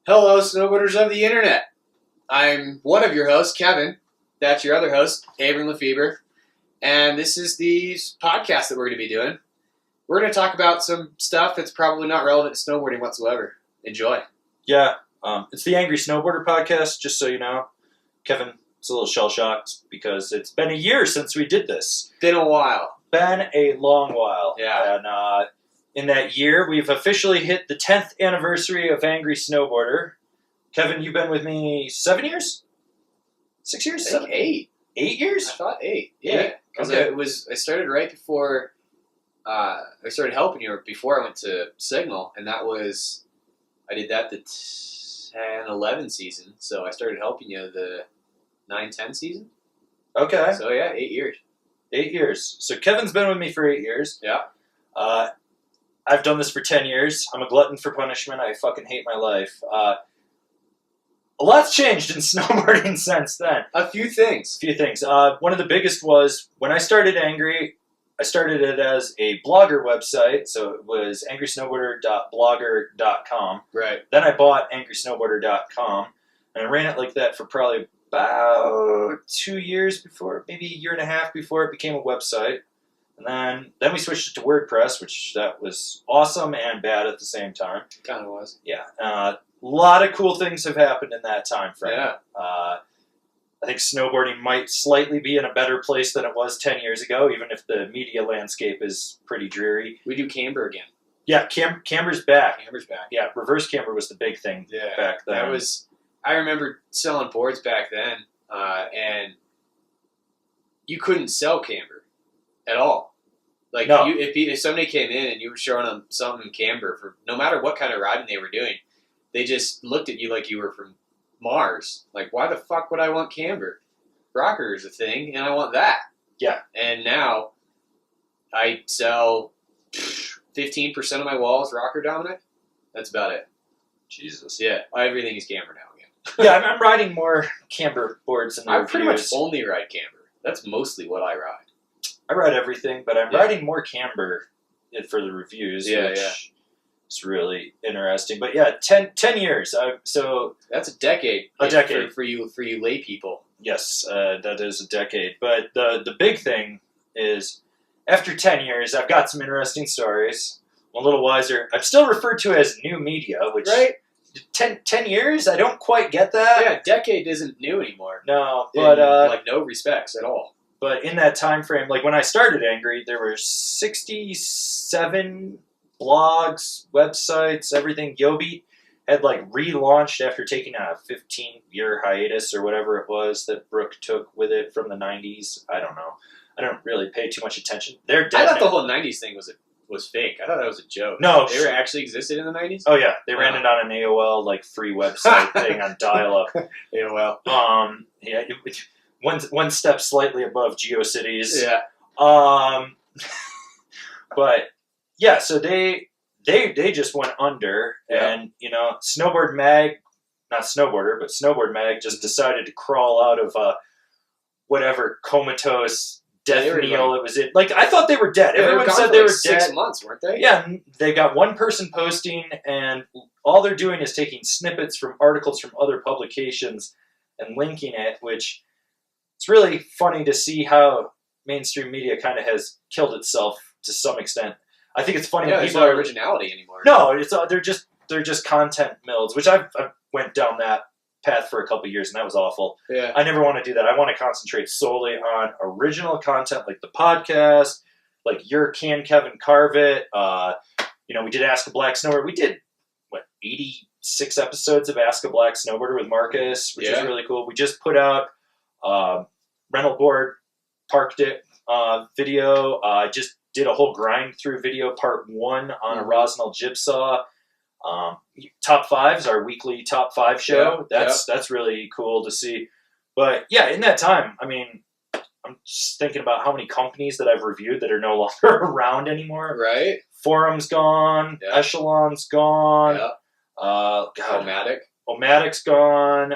Hello, snowboarders of the internet. I'm one of your hosts, Kevin. That's your other host, Avran LeFeber. And this is the podcast that we're going to be doing. We're going to talk about some stuff that's probably not relevant to snowboarding whatsoever. Enjoy. Yeah, it's the Angry Snowboarder podcast, just so you know. Kevin is a little shell-shocked because it's been a year since we did this. Been a while. Been a long while. Yeah. And in that year, we've officially hit the 10th anniversary of Angry Snowboarder. Kevin, you've been with me 7 years? 6 years? I think 8. 8 years? I thought 8. Yeah. Because Okay. I started right before, I started helping you before I went to Signal. And that was, I did that the 10-11 season. So I started helping you the 9-10 season. Okay. So yeah, 8 years. 8 years. So Kevin's been with me for 8 years. Yeah. I've done this for 10 years. I'm a glutton for punishment. I fucking hate my life. A lot's changed in snowboarding since then. A few things. One of the biggest was when I started Angry, I started it as a blogger website. So it was angrysnowboarder.blogger.com. Right. Then I bought angrysnowboarder.com. And I ran it like that for probably about 2 years before, maybe a year and a half before it became a website. And then we switched it to WordPress, which that was awesome and bad at the same time. Kind of was. Yeah. A lot of cool things have happened in that time frame. Yeah. I think snowboarding might slightly be in a better place than it was 10 years ago, even if the media landscape is pretty dreary. We do camber again. Yeah, camber's back. Camber's back. Yeah, reverse camber was the big thing back then. I remember selling boards back then, and you couldn't sell camber at all. Like, no. if somebody came in and you were showing them something camber, for no matter what kind of riding they were doing, they just looked at you like you were from Mars. Like, why the fuck would I want camber? Rocker is a thing, and I want that. Yeah. And now, I sell 15% of my walls rocker dominant. That's about it. Jesus. Yeah, everything is camber now again. Yeah, I'm riding more camber boards in the I pretty much reviews. only ride camber. That's mostly what I ride. I ride everything, but I'm riding more camber for the reviews, which is really interesting. But yeah, 10 years. So that's a decade. A decade for you lay people. Yes, that is a decade. But the big thing is, after 10 years, I've got some interesting stories. I'm a little wiser. I'm still referred to as new media, which 10 years? I don't quite get that. Yeah, decade isn't new anymore. No, but like no respects at all. But in that time frame, like when I started Angry, there were 67 blogs, websites, everything. Yobi had like relaunched after taking a 15-year hiatus or whatever it was that Brooke took with it from the 90s. I don't know. I don't really pay too much attention. They're dead. I thought now. the whole 90s thing was fake. I thought that was a joke. No. They were actually existed in the 90s? Oh yeah. They ran it on an AOL like free website thing on dial-up. AOL. Yeah. One step slightly above GeoCities. Yeah. But yeah, so they just went under, and Snowboard Mag, not Snowboarder, but Snowboard Mag just decided to crawl out of whatever comatose death kneel it was in. Like, I thought they were dead. Everyone said they were dead. 6 months, weren't they? Yeah, they got one person posting, and all they're doing is taking snippets from articles from other publications and linking it, which it's really funny to see how mainstream media kind of has killed itself to some extent. I think it's funny when there's people no originality anymore. No, it's they're just content mills, which I went down that path for a couple of years, and that was awful. Yeah. I never want to do that. I want to concentrate solely on original content, like the podcast, like your Can Kevin Carve It. We did Ask a Black Snowboarder. We did 86 episodes of Ask a Black Snowboarder with Marcus, which is really cool. We just put out rental board parked it video. Just did a whole grind through video part 1 on a Rosnell jigsaw. Top 5s, our weekly top 5 show. That's really cool to see. But yeah, in that time, I mean, I'm just thinking about how many companies that I've reviewed that are no longer around anymore. Right. Forum's gone. Yeah. Echelon's gone. Yeah. Omatic's gone.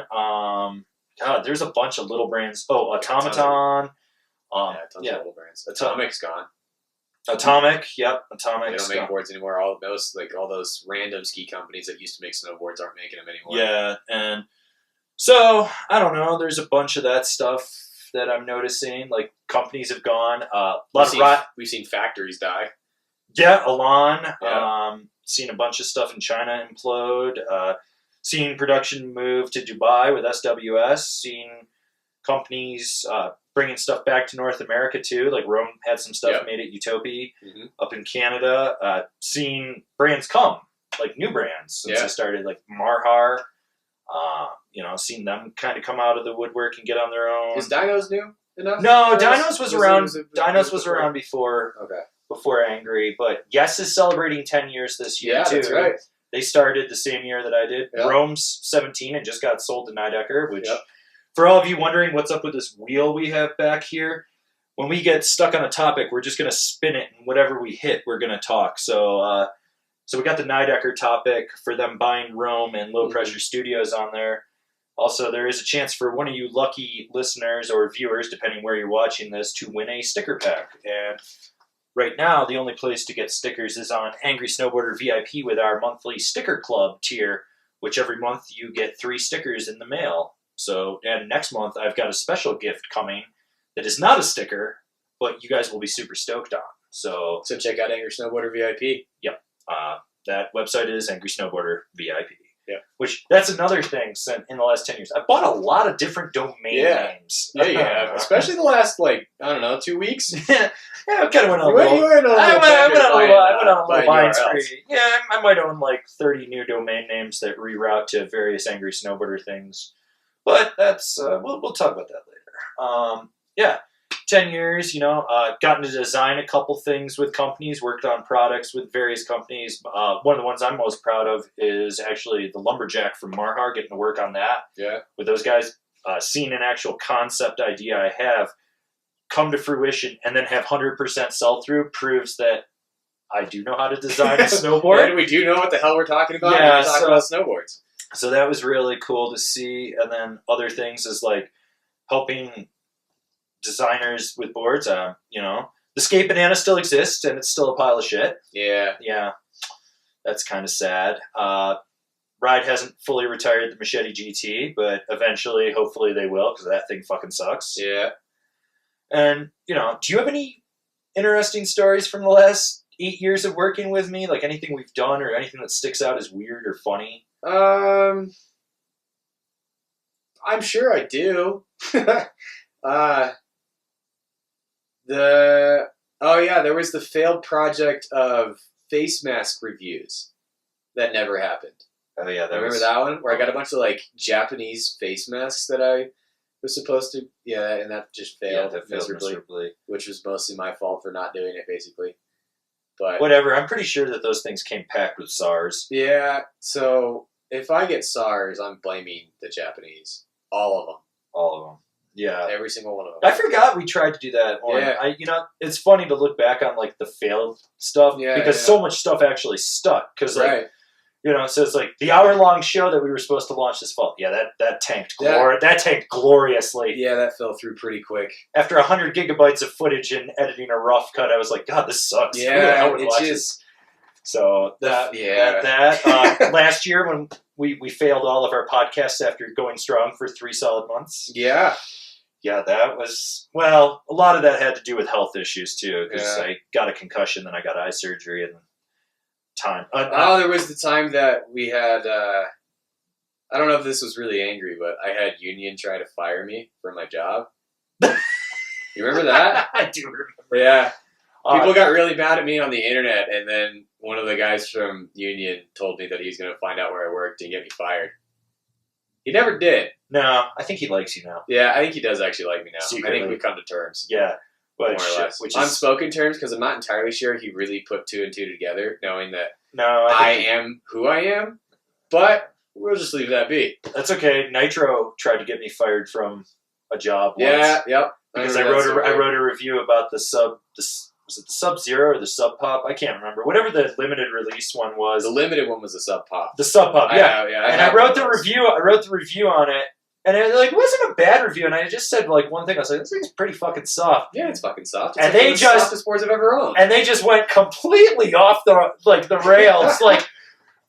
There's a bunch of little brands. Oh, Automaton. Tons of little brands. Atomic's gone. Atomic, yep, Atomic. They don't make boards anymore. All those random ski companies that used to make snowboards aren't making them anymore. Yeah, and so I don't know. There's a bunch of that stuff that I'm noticing. Like companies have gone. We've seen factories die. Yeah, Elan. Yeah. Seen a bunch of stuff in China implode. Seen production move to Dubai with SWS. Seen companies bringing stuff back to North America too. Like Rome had some stuff made at Utopia up in Canada. Seen brands come, like new brands since I started, like Marhar. Seen them kind of come out of the woodwork and get on their own. Is Dinos new enough? No, Dinos was around. Dinos was around before. Okay. Before Angry, but Yes is celebrating 10 years this year too. That's right. They started the same year that I did. Yep. Rome's 17 and just got sold to Nidecker, which, for all of you wondering what's up with this wheel we have back here, when we get stuck on a topic, we're just going to spin it, and whatever we hit, we're going to talk. So we got the Nidecker topic for them buying Rome and Low Pressure Studios on there. Also, there is a chance for one of you lucky listeners or viewers, depending where you're watching this, to win a sticker pack. And right now, the only place to get stickers is on Angry Snowboarder VIP with our monthly sticker club tier, which every month you get 3 stickers in the mail. So, and next month I've got a special gift coming that is not a sticker, but you guys will be super stoked on. So check out Angry Snowboarder VIP. Yep. That website is Angry Snowboarder VIP. Yeah. That's another thing in the last 10 years. I bought a lot of different domain names. Yeah, you have. Especially the last, 2 weeks. I kind of went on a little. I went on a little buying spree. Yeah, I might own 30 new domain names that reroute to various Angry Snowboarder things. But that's, we'll talk about that later. 10 years, gotten to design a couple things with companies, worked on products with various companies. One of the ones I'm most proud of is actually the Lumberjack from Marhar, getting to work on that. Yeah. With those guys, seeing an actual concept idea I have come to fruition and then have 100% sell-through proves that I do know how to design a snowboard. We do know what the hell we're talking about when we're talking about snowboards. So that was really cool to see. And then other things is helping designers with boards. The Skate Banana still exists and it's still a pile of shit. Yeah, that's kind of sad. Ride hasn't fully retired the Machete GT, but eventually, hopefully they will, because that thing fucking sucks. Yeah. And do you have any interesting stories from the last 8 years of working with me, like anything we've done or anything that sticks out as weird or funny? I'm sure I do. There was the failed project of face mask reviews that never happened. Oh yeah, remember that one where I got a bunch of Japanese face masks that I was supposed to, and that just failed, miserably, which was mostly my fault for not doing it, basically. But whatever, I'm pretty sure that those things came packed with SARS. Yeah, so if I get SARS, I'm blaming the Japanese, all of them. Yeah, every single one of them. I forgot we tried to do that. It's funny to look back on the failed stuff because so much stuff actually stuck. Because so it's the hour-long show that we were supposed to launch this fall. Yeah, that tanked. That tanked gloriously. Yeah, that fell through pretty quick. After 100 gigabytes of footage and editing a rough cut, I was like, God, this sucks. Yeah, it just. So last year when we failed all of our podcasts after going strong for 3 solid months. Yeah, that was, a lot of that had to do with health issues, too, because I got a concussion, then I got eye surgery, and time. There was the time that we had, I don't know if this was really angry, but I had Union try to fire me from my job. You remember that? I do remember. Yeah. People got really mad at me on the internet, and then one of the guys from Union told me that he's going to find out where I worked and get me fired. He never did. No, I think he likes you now. Yeah, I think he does actually like me now. Secretly. I think we've come to terms. Yeah. More or less. Unspoken terms, because I'm not entirely sure he really put 2 and 2 together, knowing that I am who I am. But we'll just leave that be. That's okay. Nitro tried to get me fired from a job once. Yeah, yep. Because I wrote a review about the was it the Sub-Zero or the Sub Pop? I can't remember. Whatever the limited release one was. The limited one was the Sub Pop. The Sub Pop, yeah. Yeah. And I wrote the review on it, And it like wasn't a bad review, and I just said like one thing. I was like, "This thing's pretty fucking soft." Yeah, it's fucking soft. It's And like they one of the just- softest boards I've ever owned. And they just went completely off the rails, like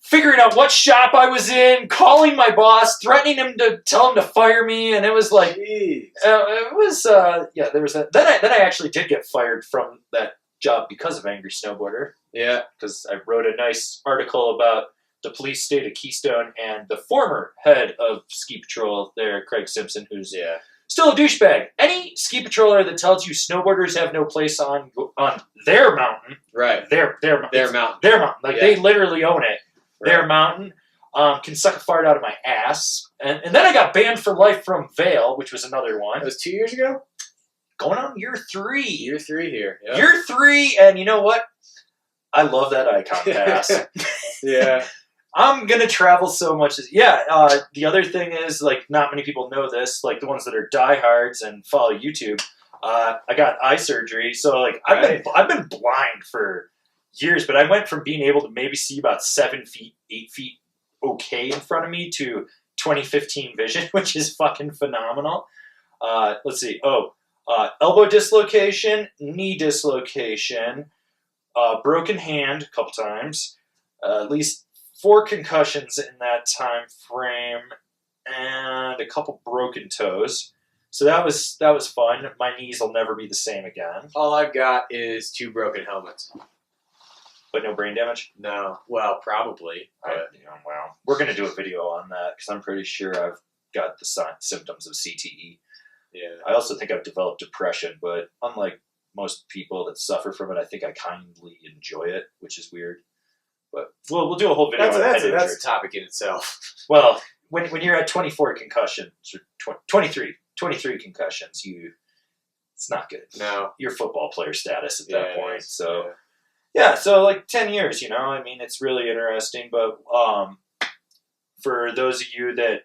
figuring out what shop I was in, calling my boss, threatening him to tell him to fire me, and it was like, Jeez. it was there was that. Then I actually did get fired from that job because of Angry Snowboarder, Yeah. because I wrote a nice article about the police state of Keystone and the former head of Ski Patrol there, Craig Simpson, who's Yeah. still a douchebag. Any ski patroller that tells you snowboarders have no place on their mountain, Right. their Their it's mountain. their mountain, like Yeah. they literally own it, their Right. mountain, can suck a fart out of my ass. And then I got banned for life from Vail, which was another one. That was 2 years ago? Going on year 3. Year 3 here. Yep. Year 3, and you know what? I love that IKON pass. Yeah. I'm gonna travel so much. The other thing is, like, not many people know this. Like the ones that are diehards and follow YouTube. I got eye surgery, so like I've been blind for years. But I went from being able to maybe see about 7 feet, 8 feet, okay in front of me to 20/15 vision, which is fucking phenomenal. Let's see. Elbow dislocation, knee dislocation, broken hand a couple times, at least 4 concussions in that time frame, and a couple broken toes. So that was fun. My knees will never be the same again. All I've got is 2 broken helmets. But no brain damage? No. Well, probably. But Well, we're going to do a video on that because I'm pretty sure I've got the symptoms of CTE. yeah. I also think I've developed depression, but unlike most people that suffer from it, I think I kindly enjoy it, which is weird. But we'll do a whole video on head That's injury. a topic in itself. Well, when you're at 24 concussions, or 23 concussions, it's not good. No. Your football player status at that Yeah, point. it is. So so like 10 years, I mean, it's really interesting. But for those of you that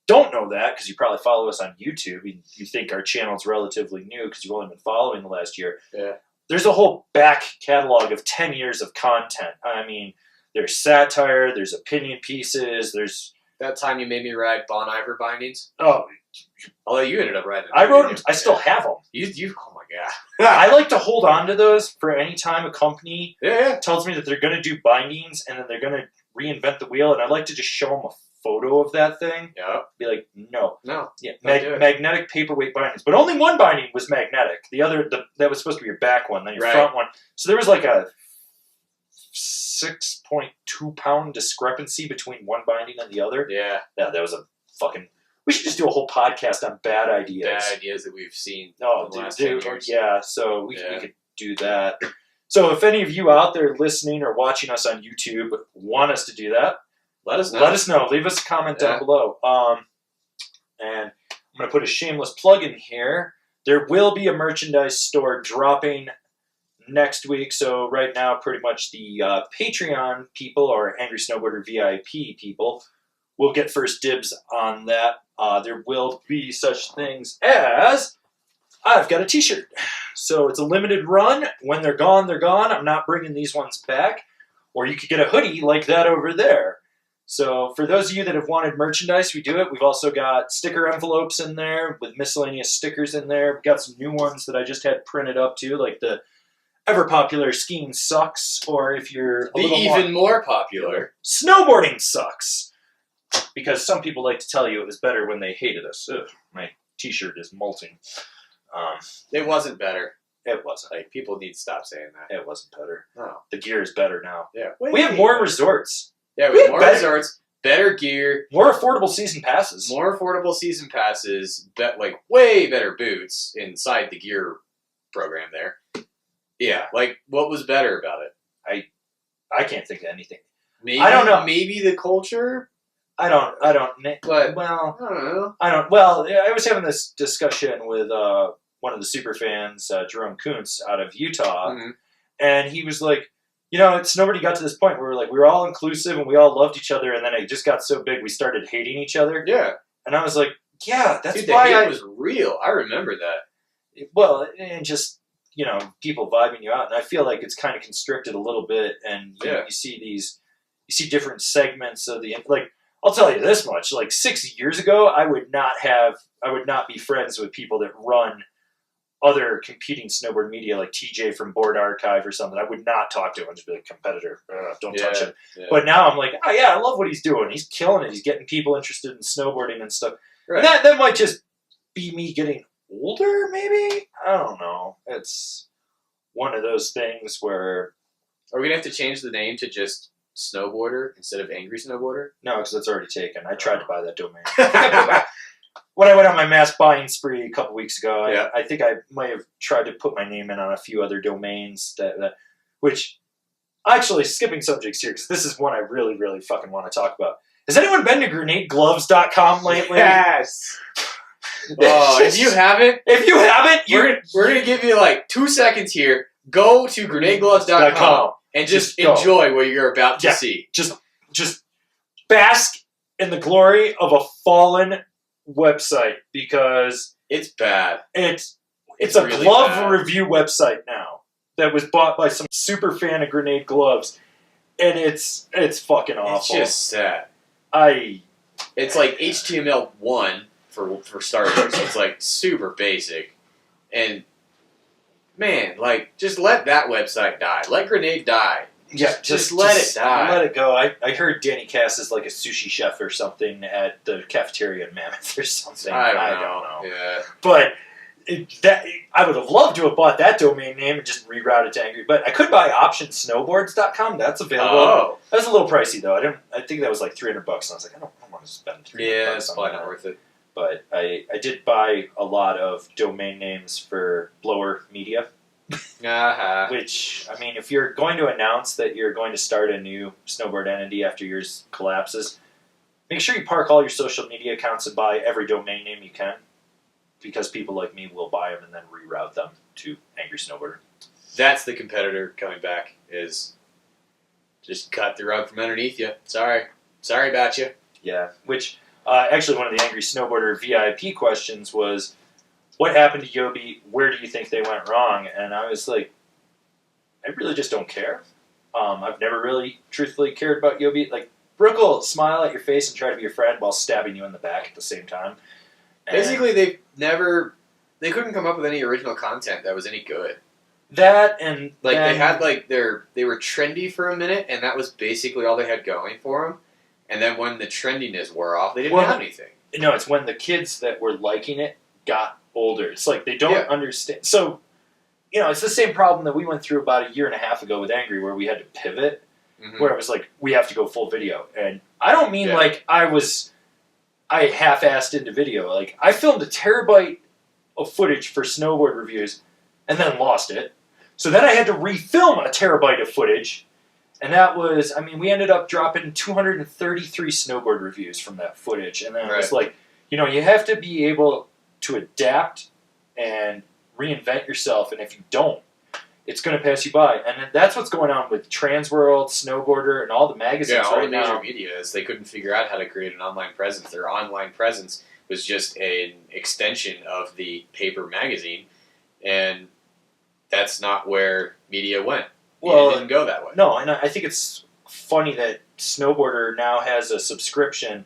don't know that, because you probably follow us on YouTube, and you think our channel's relatively new because you've only been following the last year. Yeah. There's a whole back catalog of 10 years of content. I mean, there's satire, there's opinion pieces, there's... That time you made me ride Bon Iver bindings. Oh, Although you ended up riding them. I wrote them. didn't you? I still have them. You. Oh my god. I like to hold on to those for any time a company Yeah. tells me that they're going to do bindings and then they're going to reinvent the wheel, and I like to just show them a photo of that thing. Yeah. Be like, no. No. Yeah, Don't do it. magnetic paperweight bindings. But only one binding was magnetic. The other, that was supposed to be your back one, then your Right. front one. So there was like a 6.2 pound discrepancy between one binding and the other. Yeah. Yeah, that was a fucking... We should just do a whole podcast on bad ideas. Bad ideas that we've seen Oh, in the last 10 years. yeah. So we Yeah. could do that. So if any of you out there listening or watching us on YouTube want us to do that, Let us know. let us know. Leave us a comment down below. And I'm going to put a shameless plug in here. There will be a merchandise store dropping next week. So right now, pretty much the Patreon people or Angry Snowboarder VIP people will get first dibs on that. There will be such things as I've got a t-shirt. So it's a limited run. When they're gone, they're gone. I'm not bringing these ones back. Or you could get a hoodie like that over there. So for those of you that have wanted merchandise, we do it. We've also got sticker envelopes in there with miscellaneous stickers in there. We've got some new ones that I just had printed up too, like the ever popular skiing sucks, or if you're a little even more popular. snowboarding sucks. Because some people like to tell you it was better when they hated us. Ugh, my t-shirt is molting. It wasn't better. It wasn't. Like, people need to stop saying that. It wasn't better. No. The gear is better now. Yeah. We have more resorts. Yeah, we we have have more better- resorts, better gear, More affordable season passes. more affordable season passes, like way better boots inside the gear program there. Yeah, like what was better about it? I can't think of anything. Maybe, I don't know. Maybe the culture, I don't. but Well, I don't know. Well, I was having this discussion with one of the super fans, Jerome Kuntz, out of Utah, Mhm. and he was like, snowboarding got to this point where we were all inclusive and we all loved each other, and then it just got so big we started hating each other. Yeah, And I was like, yeah, that's dude, the why hate was real. I remember that. Well, and just people vibing you out, and I feel like it's kind of constricted a little bit, and you Yeah. see different segments of the like. I'll tell you this much: like 6 years ago, I would not be friends with people that run other competing snowboard media, like TJ from Board Archive or something. I would not talk to him. I'd just be like, competitor, don't touch him. Yeah. But now I'm like, oh yeah, I love what he's doing. He's killing it. He's getting people interested in snowboarding and stuff. Right. And that might just be me getting older, maybe? I don't know. It's one of those things where... Are we going to have to change the name to just Snowboarder instead of Angry Snowboarder? No, because that's already taken. I tried to buy that domain. When I went on my mass buying spree a couple weeks ago, Yeah. I think I might have tried to put my name in on a few other domains which... Actually, skipping subjects here, because this is one I really, really fucking want to talk about. Has anyone been to grenadegloves.com lately? Yes! Oh, if you haven't, we're gonna give you like 2 seconds here. Go to grenadegloves.com and just enjoy what you're about to see. Just bask in the glory of a fallen website, because it's bad. It's a really glove bad. review website now that was bought by some super fan of Grenade Gloves, and it's fucking awful. It's just sad. It's like HTML1 for starters. It's like super basic, and man, like just let that website die. Let Grenade die. Just let it die. Let it go. I heard Danny Cass is like a sushi chef or something at the cafeteria in Mammoth or something. I don't know. Yeah. But I would have loved to have bought that domain name and just rerouted to Angry. But I could buy optionsnowboards.com. That's available. Oh. That was a little pricey though. I think that was like $300, and I was like, I don't want to spend $300. Yeah, it's probably not worth it. But I did buy a lot of domain names for Blower Media. Uh-huh. Which, I mean, if you're going to announce that you're going to start a new snowboard entity after yours collapses, make sure you park all your social media accounts and buy every domain name you can, because people like me will buy them and then reroute them to Angry Snowboarder. That's the competitor coming back, is just cut the rug from underneath you. Sorry about you. Yeah, which, actually one of the Angry Snowboarder VIP questions was, what happened to Yobi? Where do you think they went wrong? And I was like, I really just don't care. I've never really truthfully cared about Yobi. Like, Brooke will smile at your face and try to be your friend while stabbing you in the back at the same time. And basically, they couldn't come up with any original content that was any good. That and like they had like they were trendy for a minute, and that was basically all they had going for them. And then when the trendiness wore off, they didn't have anything. No, it's when the kids that were liking it got older. It's like they don't understand. So, it's the same problem that we went through about a year and a half ago with Angry, where we had to pivot, where it was like, we have to go full video. And I don't mean like I half-assed into video. Like, I filmed a terabyte of footage for snowboard reviews and then lost it. So then I had to refilm a terabyte of footage. And that was, we ended up dropping 233 snowboard reviews from that footage. And then it was like, you have to be able to adapt and reinvent yourself, and if you don't, it's going to pass you by. And that's what's going on with Transworld, Snowboarder, and all the magazines all right the major now. media is they couldn't figure out how to create an online presence. Their online presence was just an extension of the paper magazine, and that's not where media went. Media didn't go that way. No, and I think it's funny that Snowboarder now has a subscription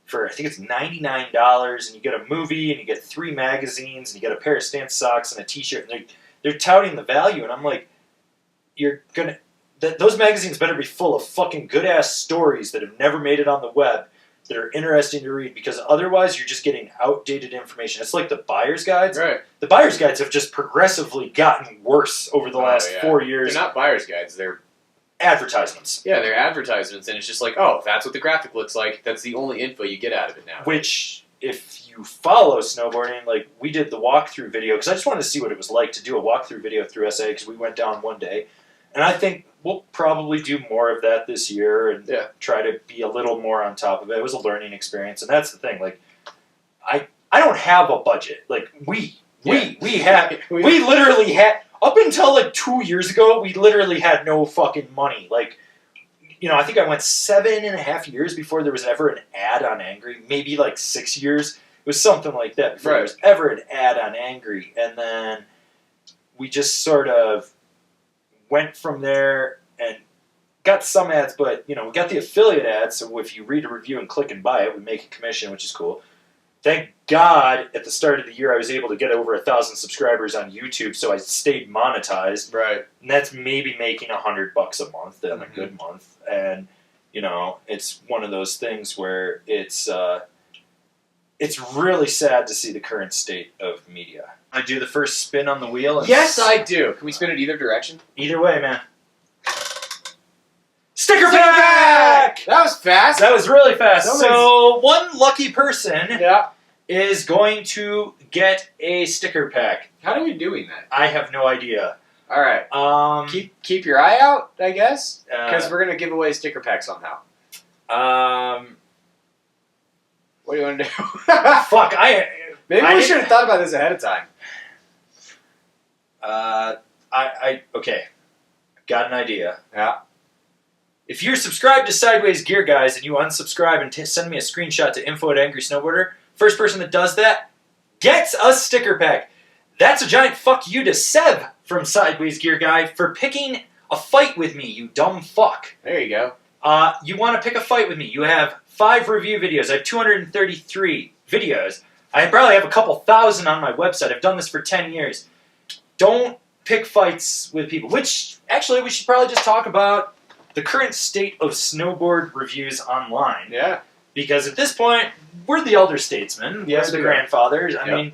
for, I think it's $99, and you get a movie, and you get 3 magazines, and you get a pair of stance socks and a t-shirt, and they're touting the value, and I'm like, those magazines better be full of fucking good-ass stories that have never made it on the web, that are interesting to read, because otherwise you're just getting outdated information. It's like the buyer's guides. Right. The buyer's guides have just progressively gotten worse over the last 4 years. They're not buyer's guides, they're advertisements. Yeah, they're advertisements, and it's just like, oh, that's what the graphic looks like. That's the only info you get out of it now. Which, if you follow snowboarding, like we did the walkthrough video, because I just wanted to see what it was like to do a walkthrough video through SA, because we went down one day. And I think we'll probably do more of that this year and try to be a little more on top of it. It was a learning experience, and that's the thing. Like, I don't have a budget. Like, we literally had... Up until like 2 years ago, we literally had no fucking money. Like, I think I went 7.5 years before there was ever an ad on Angry. Maybe like 6 years. It was something like that before there was ever an ad on Angry. And then we just sort of went from there. And got some ads, but we got the affiliate ads. So if you read a review and click and buy it, we make a commission, which is cool. Thank God at the start of the year I was able to get over 1,000 subscribers on YouTube, so I stayed monetized. Right. And that's maybe making $100 a month in a good month. And it's one of those things where it's really sad to see the current state of media. I do the first spin on the wheel. And Yes, I do. Can we spin it either direction? Either way, man. Sticker pack! That was fast. That was really fast. So one lucky person is going to get a sticker pack. How are we doing that? I have no idea. All right. Keep your eye out, I guess, because we're gonna give away a sticker pack somehow. What do you want to do? Fuck, Maybe we should have thought about this ahead of time. Okay. I've got an idea. Yeah. If you're subscribed to Sideways Gear Guys and you unsubscribe and send me a screenshot to info@Angry Snowboarder, first person that does that gets a sticker pack. That's a giant fuck you to Seb from Sideways Gear Guy for picking a fight with me, you dumb fuck. There you go. You want to pick a fight with me. You have 5 review videos. I have 233 videos. I probably have a couple thousand on my website. I've done this for 10 years. Don't pick fights with people. Which, actually, we should probably just talk about the current state of snowboard reviews online. Yeah. Because at this point, we're the elder statesmen. Yes, we're the grandfathers. I mean,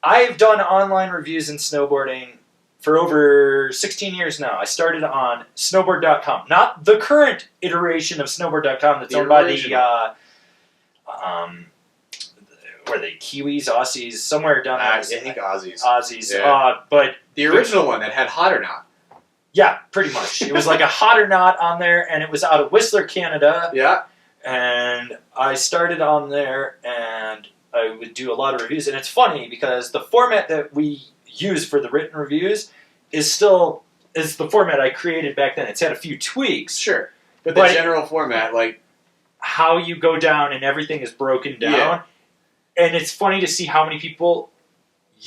I've done online reviews in snowboarding for over 16 years now. I started on snowboard.com. Not the current iteration of snowboard.com that's owned by the where are they? Kiwis, Aussies, somewhere down there. I think Aussies. Aussies. Yeah. But the original one that had Hot or Not. Yeah, pretty much. It was like a Hot or Not on there, and it was out of Whistler, Canada. Yeah. And I started on there, and I would do a lot of reviews. And it's funny because the format that we use for the written reviews is the format I created back then. It's had a few tweaks. Sure. But the general format, like how you go down and everything is broken down. Yeah. And it's funny to see how many people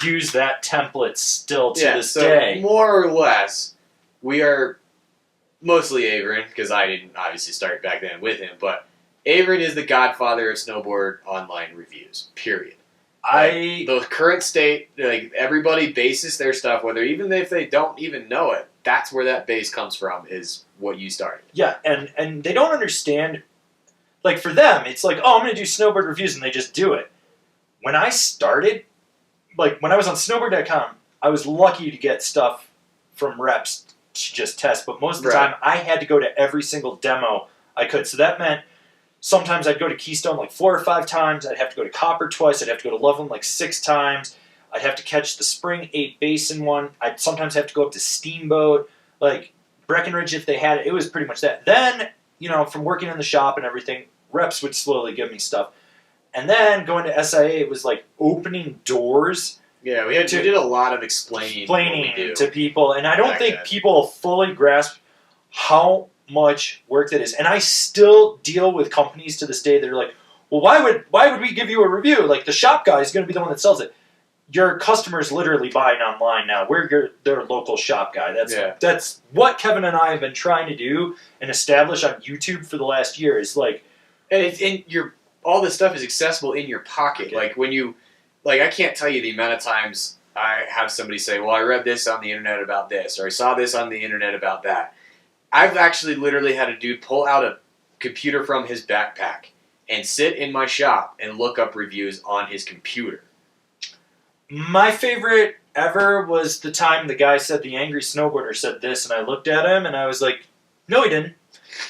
use that template still to this day. More or less, we are mostly Avran, because I didn't obviously start back then with him, but Avran is the godfather of snowboard online reviews, period. The current state, like everybody bases their stuff, whether even if they don't even know it, that's where that base comes from, is what you started. Yeah, and they don't understand, like for them, it's like, oh, I'm going to do snowboard reviews, and they just do it. When I started, like when I was on snowboard.com, I was lucky to get stuff from reps to just test, but most of the time I had to go to every single demo I could. So that meant sometimes I'd go to Keystone like 4 or 5 times, I'd have to go to Copper twice, I'd have to go to Loveland like 6 times, I'd have to catch the Spring 8 Basin one, I'd sometimes have to go up to Steamboat, like Breckenridge if they had it. It was pretty much that. Then, from working in the shop and everything, reps would slowly give me stuff. And then going to SIA, it was like opening doors. Yeah, we did a lot of explaining to people, and I don't think people fully grasp how much work that is. And I still deal with companies to this day that are like, well, why would we give you a review? Like the shop guy is going to be the one that sells it. Your customer's literally buying online now. We're their local shop guy. That's what Kevin and I have been trying to do and establish on YouTube for the last year. Is like, and all this stuff is accessible in your pocket. Okay. Like when you, I can't tell you the amount of times I have somebody say, well, I read this on the internet about this, or I saw this on the internet about that. I've actually literally had a dude pull out a computer from his backpack and sit in my shop and look up reviews on his computer. My favorite ever was the time the guy said the Angry Snowboarder said this, and I looked at him and I was like, no, he didn't.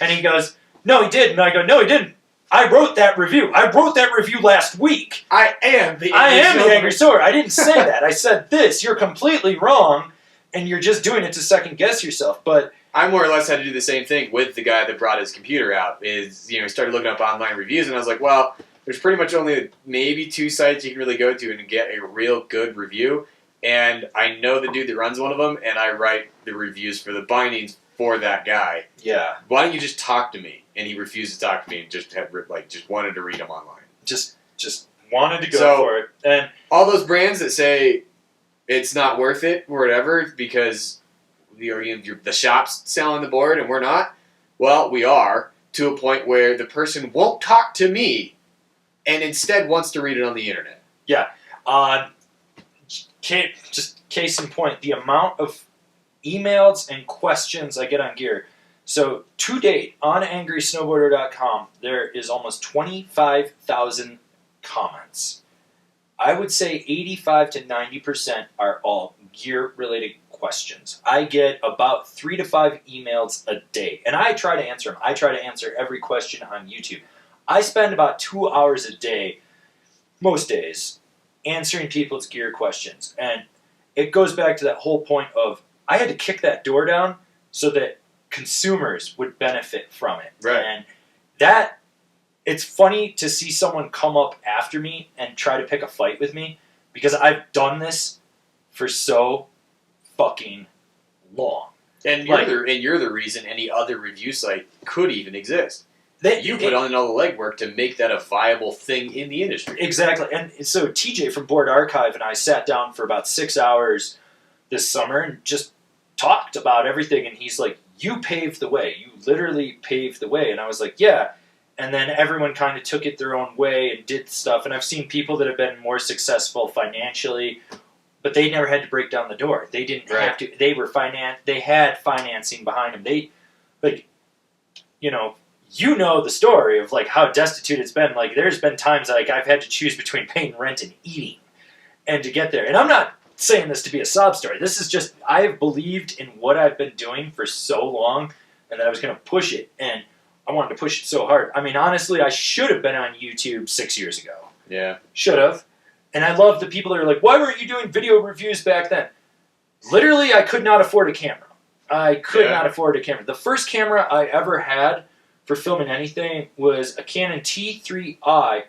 And he goes, no, he did. And I go, no, he didn't. I wrote that review. I wrote that review last week. I am the Angry Snowboarder. I didn't say that. I said this. You're completely wrong, and you're just doing it to second guess yourself. But I more or less had to do the same thing with the guy that brought his computer out. He started looking up online reviews, and I was like, well, there's pretty much only maybe 2 sites you can really go to and get a real good review. And I know the dude that runs one of them, and I write the reviews for the bindings for that guy. Yeah. Why don't you just talk to me? And he refused to talk to me and just wanted to read them online. Just wanted to go for it. And all those brands that say it's not worth it or whatever because the shop's selling the board and we're not, Well, we are, to a point where the person won't talk to me and instead wants to read it on the internet. Yeah. Just case in point, the amount of emails and questions I get on gear. So, to date, on angrysnowboarder.com, there is almost 25,000 comments. I would say 85 to 90% are all gear-related questions. I get about 3 to 5 emails a day, and I try to answer them. I try to answer every question on YouTube. I spend about 2 hours a day, most days, answering people's gear questions. And it goes back to that whole point of I had to kick that door down so that consumers would benefit from it. Right. And that, it's funny to see someone come up after me and try to pick a fight with me because I've done this for so fucking long. And you're the reason any other review site could even exist. You put on all the legwork to make that a viable thing in the industry. Exactly. And so TJ from Board Archive and I sat down for about 6 hours this summer and just talked about everything. And he's like, you paved the way. You literally paved the way. And I was like, yeah. And then everyone kind of took it their own way and did stuff. And I've seen people that have been more successful financially, but they never had to break down the door. They didn't have to. They were They had financing behind them. They, like, you know the story of like how destitute it's been. Like, there's been times like I've had to choose between paying rent and eating, and to get there. And I'm not saying this to be a sob story. This is just I have believed in what I've been doing for so long, and that I was going to push it. And I wanted to push it so hard. I mean, honestly, I should have been on YouTube 6 years ago. Yeah, should have. And I love the people that are like, why weren't you doing video reviews back then? Literally, I could not afford a camera. I could not afford a camera. The first camera I ever had for filming anything was a Canon T3i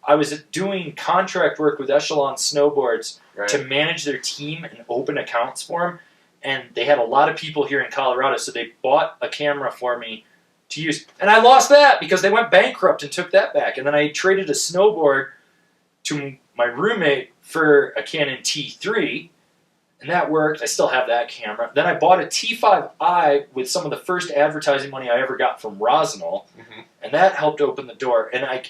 I was doing contract work with Echelon Snowboards to manage their team and open accounts for them. And they had a lot of people here in Colorado, so they bought a camera for me to use. And I lost that because they went bankrupt and took that back. And then I traded a snowboard to my roommate for a Canon T3, and that worked. I still have that camera. Then I bought a T5i with some of the first advertising money I ever got from Rosinol, and that helped open the door. And I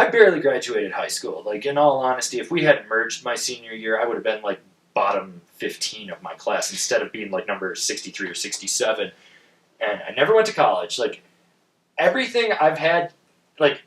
barely graduated high school. Like, in all honesty, if we had merged my senior year, I would have been like bottom 15 of my class instead of being like number 63 or 67. And I never went to college. Like, everything I've had, like,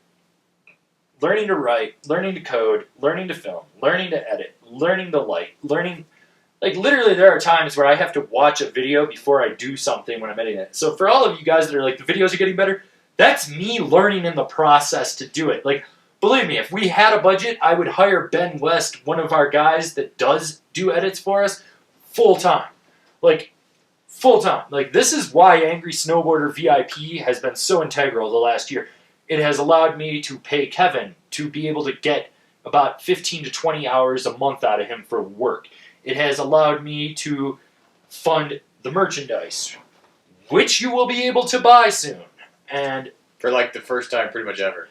learning to write, learning to code, learning to film, learning to edit, learning to light, like, literally there are times where I have to watch a video before I do something when I'm editing it. So for all of you guys that are like, the videos are getting better, that's me learning in the process to do it. Like, believe me, if we had a budget, I would hire Ben West, one of our guys that does do edits for us, full-time. Like, full-time. Like, this is why Angry Snowboarder VIP has been so integral the last year. It has allowed me to pay Kevin to be able to get about 15 to 20 hours a month out of him for work. It has allowed me to fund the merchandise, which you will be able to buy soon. And for like the first time pretty much ever.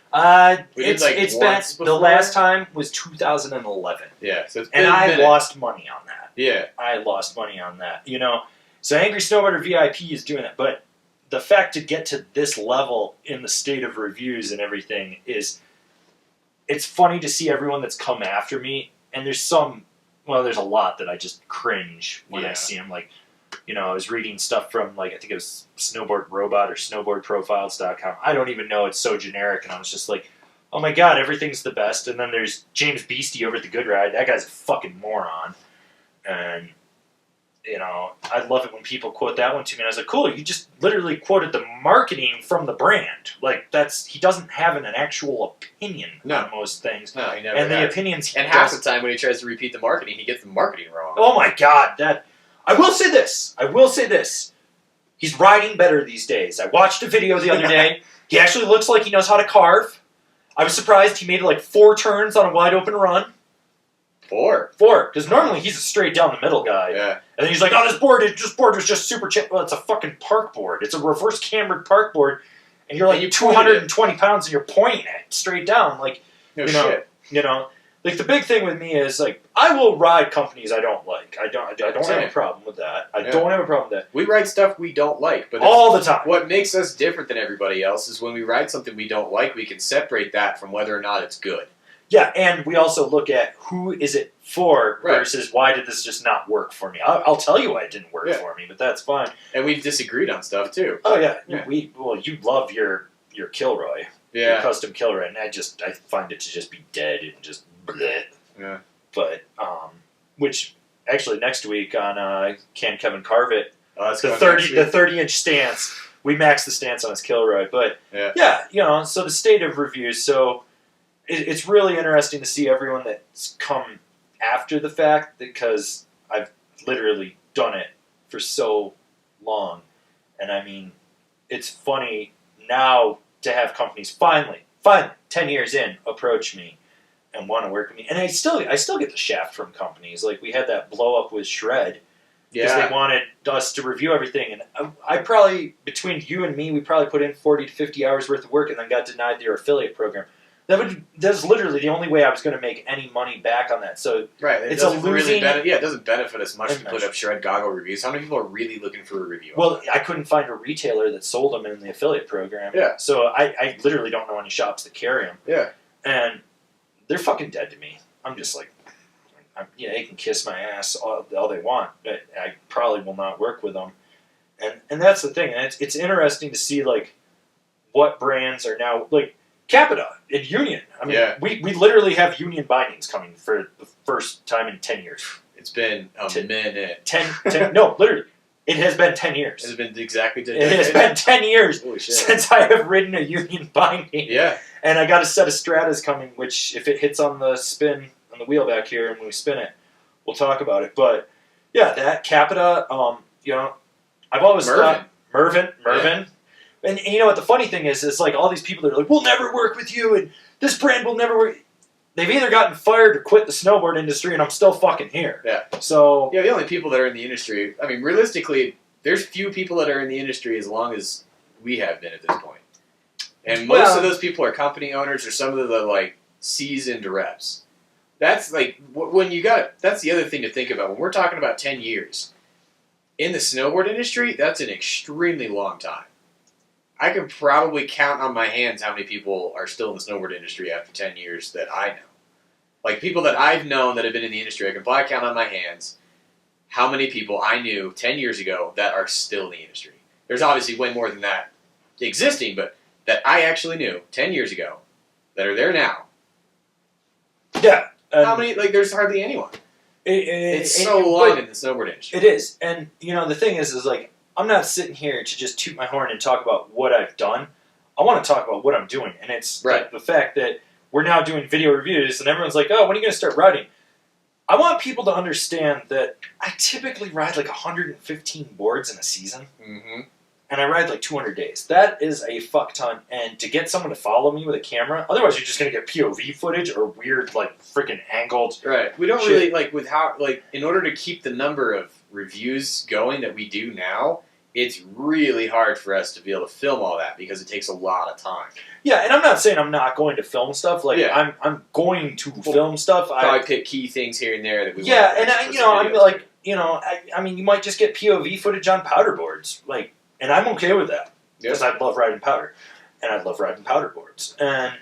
It's been, the last time was 2011. Yeah, so it's been a minute. Lost money on that. Yeah. I lost money on that, So Angry Snowboarder VIP is doing that, but the fact to get to this level in the state of reviews and everything is, it's funny to see everyone that's come after me, and there's a lot that I just cringe when I see them. Like, I was reading stuff from, like, I think it was Snowboard Robot or snowboardprofiles.com. I don't even know, it's so generic, and I was just like, oh my god, everything's the best. And then there's James Beastie over at the Good Ride. That guy's a fucking moron. And I love it when people quote that one to me. And I was like, cool, you just literally quoted the marketing from the brand. Like, he doesn't have an actual opinion on most things. No, he never And has. the opinions And half the time when he tries to repeat the marketing, he gets the marketing wrong. Oh my god, I will say this. He's riding better these days. I watched a video the other day. He actually looks like he knows how to carve. I was surprised he made like 4 turns on a wide open run. 4? Because normally he's a straight down the middle guy. Yeah. And then he's like, oh, this board was just super cheap. Well, it's a fucking park board. It's a reverse cambered park board. And you're like 220 pounds and you're pointing it straight down. Like, shit. The Like, the big thing with me is, like, I will ride companies I don't like. I don't have Same. a problem with that. I don't have a problem with that. We ride stuff we don't like, but All the time. What makes us different than everybody else is when we ride something we don't like, we can separate that from whether or not it's good. Yeah, and we also look at who is it for Right. versus why did this just not work for me. I'll tell you why it didn't work for me, but that's fine. And we've disagreed on stuff too. Oh yeah, Yeah. you love your Kilroy, your Yeah. custom Kilroy, and I find it to just be dead and just bleh. Yeah. But which actually next week on Can Kevin Carve It, That's the going 30-inch stance, we maxed the stance on his Kilroy. But yeah, so the state of reviews. So it's really interesting to see everyone that's come after the fact, because I've literally done it for so long. And I mean, it's funny now to have companies finally, 10 years in, approach me and want to work with me. And I still get the shaft from companies. Like, we had that blow up with Shred because they wanted us to review everything. And I probably, between you and me, we probably put in 40 to 50 hours worth of work and then got denied their affiliate program. That's literally the only way I was going to make any money back on that. So it's a losing. It doesn't benefit us much to put up Shred goggle reviews. How many people are really looking for a review? Well, I couldn't find a retailer that sold them in the affiliate program. Yeah. So I literally don't know any shops that carry them. Yeah. And they're fucking dead to me. I'm just like, they can kiss my ass all they want, but I probably will not work with them. And that's the thing. And it's interesting to see, like, what brands are now, like, Capita and Union. I mean, we literally have Union bindings coming for the first time in 10 years. It's been a minute. 10 no, literally. It has been 10 years. Has it been exactly 10 years? It has been 10 years since I have ridden a Union binding. Yeah. And I got a set of Stratas coming, which, if it hits on the spin, on the wheel back here, and when we spin it, we'll talk about it. But, yeah, that Capita, I've always thought... Mervin. Yeah. And you know what the funny thing is like all these people that are like, we'll never work with you, and this brand will never work. They've either gotten fired or quit the snowboard industry, and I'm still fucking here. Yeah. So the only people that are in the industry, I mean, realistically, there's few people that are in the industry as long as we have been at this point. And most of those people are company owners or some of the like seasoned reps. That's like when you that's the other thing to think about when we're talking about 10 years in the snowboard industry. That's an extremely long time. I can probably count on my hands how many people are still in the snowboard industry after 10 years that I know. Like, people that I've known that have been in the industry, I can probably count on my hands how many people I knew 10 years ago that are still in the industry. There's obviously way more than that existing, but that I actually knew 10 years ago that are there now. Yeah. How many? Like, there's hardly anyone. It's so light in the snowboard industry. It is. And, the thing is like, I'm not sitting here to just toot my horn and talk about what I've done. I want to talk about what I'm doing. And it's like the fact that we're now doing video reviews and everyone's like, oh, when are you going to start riding? I want people to understand that I typically ride like 115 boards in a season. Mm-hmm. And I ride like 200 days. That is a fuck ton. And to get someone to follow me with a camera, otherwise you're just going to get POV footage or weird, like, freaking angled. Right. We don't really, like, with how, like, in order to keep the number of reviews going that we do now, it's really hard for us to be able to film all that because it takes a lot of time. Yeah, and I'm not saying I'm not going to film stuff. Like, I'm going to film stuff. Probably pick key things here and there that we want to I'm like, I mean, you might just get POV footage on powder boards. Like, and I'm okay with that because I love riding powder, and I love riding powder boards, and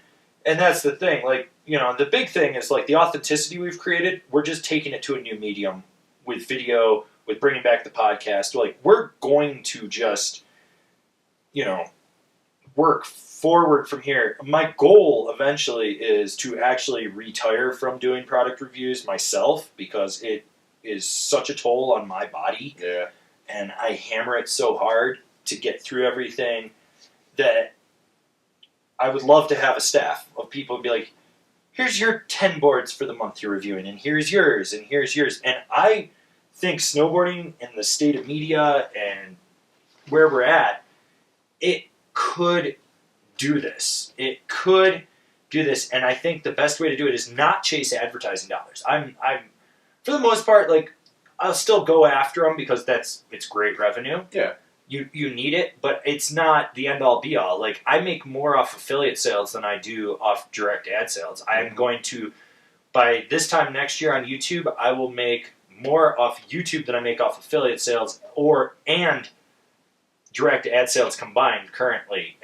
that's the thing. Like, the big thing is like the authenticity we've created. We're just taking it to a new medium with video, with bringing back the podcast. Like, we're going to just, work forward from here. My goal eventually is to actually retire from doing product reviews myself because it is such a toll on my body. Yeah. And I hammer it so hard to get through everything that I would love to have a staff of people be like, here's your 10 boards for the month you're reviewing, and here's yours, and here's yours. And I think snowboarding and the state of media and where we're at, it could do this. It could do this. And I think the best way to do it is not chase advertising dollars. I'm for the most part, like, I'll still go after them because it's great revenue. Yeah. You need it, but it's not the end-all, be-all. Like, I make more off affiliate sales than I do off direct ad sales. I'm going to by this time next year on YouTube, I will make more off YouTube than I make off affiliate sales and direct ad sales combined currently,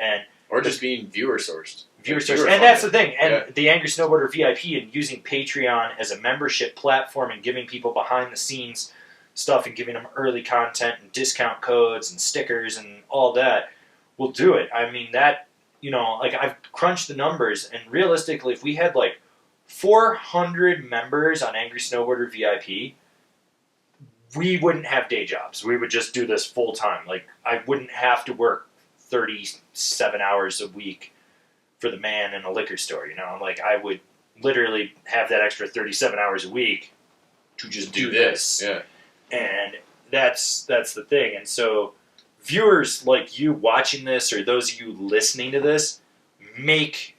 or just being viewer sourced. And that's the thing. And the Angry Snowboarder VIP and using Patreon as a membership platform and giving people behind the scenes stuff and giving them early content and discount codes and stickers and all that will do it. I mean, that, like I've crunched the numbers, and realistically, if we had like 400 members on Angry Snowboarder VIP, we wouldn't have day jobs. We would just do this full time. Like, I wouldn't have to work 37 hours a week for the man in a liquor store, Like, I would literally have that extra 37 hours a week to just do this. Yeah. And that's the thing. And so viewers like you watching this, or those of you listening to this, make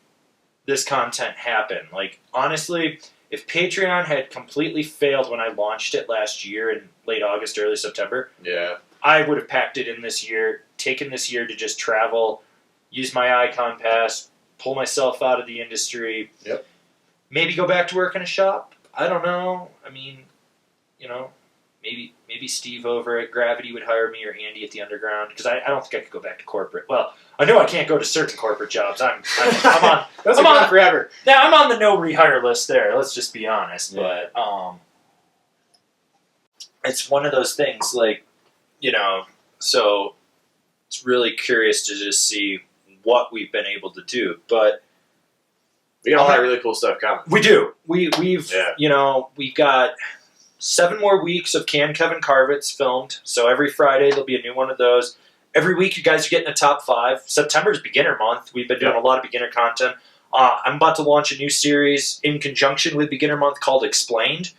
this content happen. Like, honestly, if Patreon had completely failed when I launched it last year in late August, early September, I would have packed it in this year, taken this year to just travel, use my IKON pass, pull myself out of the industry, maybe go back to work in a shop. I don't know. I mean, maybe Steve over at Gravity would hire me, or Andy at the Underground, because I don't think I could go back to corporate. Well, I know I can't go to certain corporate jobs. I'm on. Those are gone forever. Yeah, I'm on the no rehire list there. Let's just be honest. Yeah. But it's one of those things, like, so it's really curious to just see what we've been able to do. But we got a lot of really cool stuff coming. We do. We've got 7 more weeks of Can Kevin Carvets filmed. So every Friday there'll be a new one of those. Every week you guys are getting a top 5. September's beginner month. We've been doing a lot of beginner content. I'm about to launch a new series in conjunction with Beginner Month called Explained.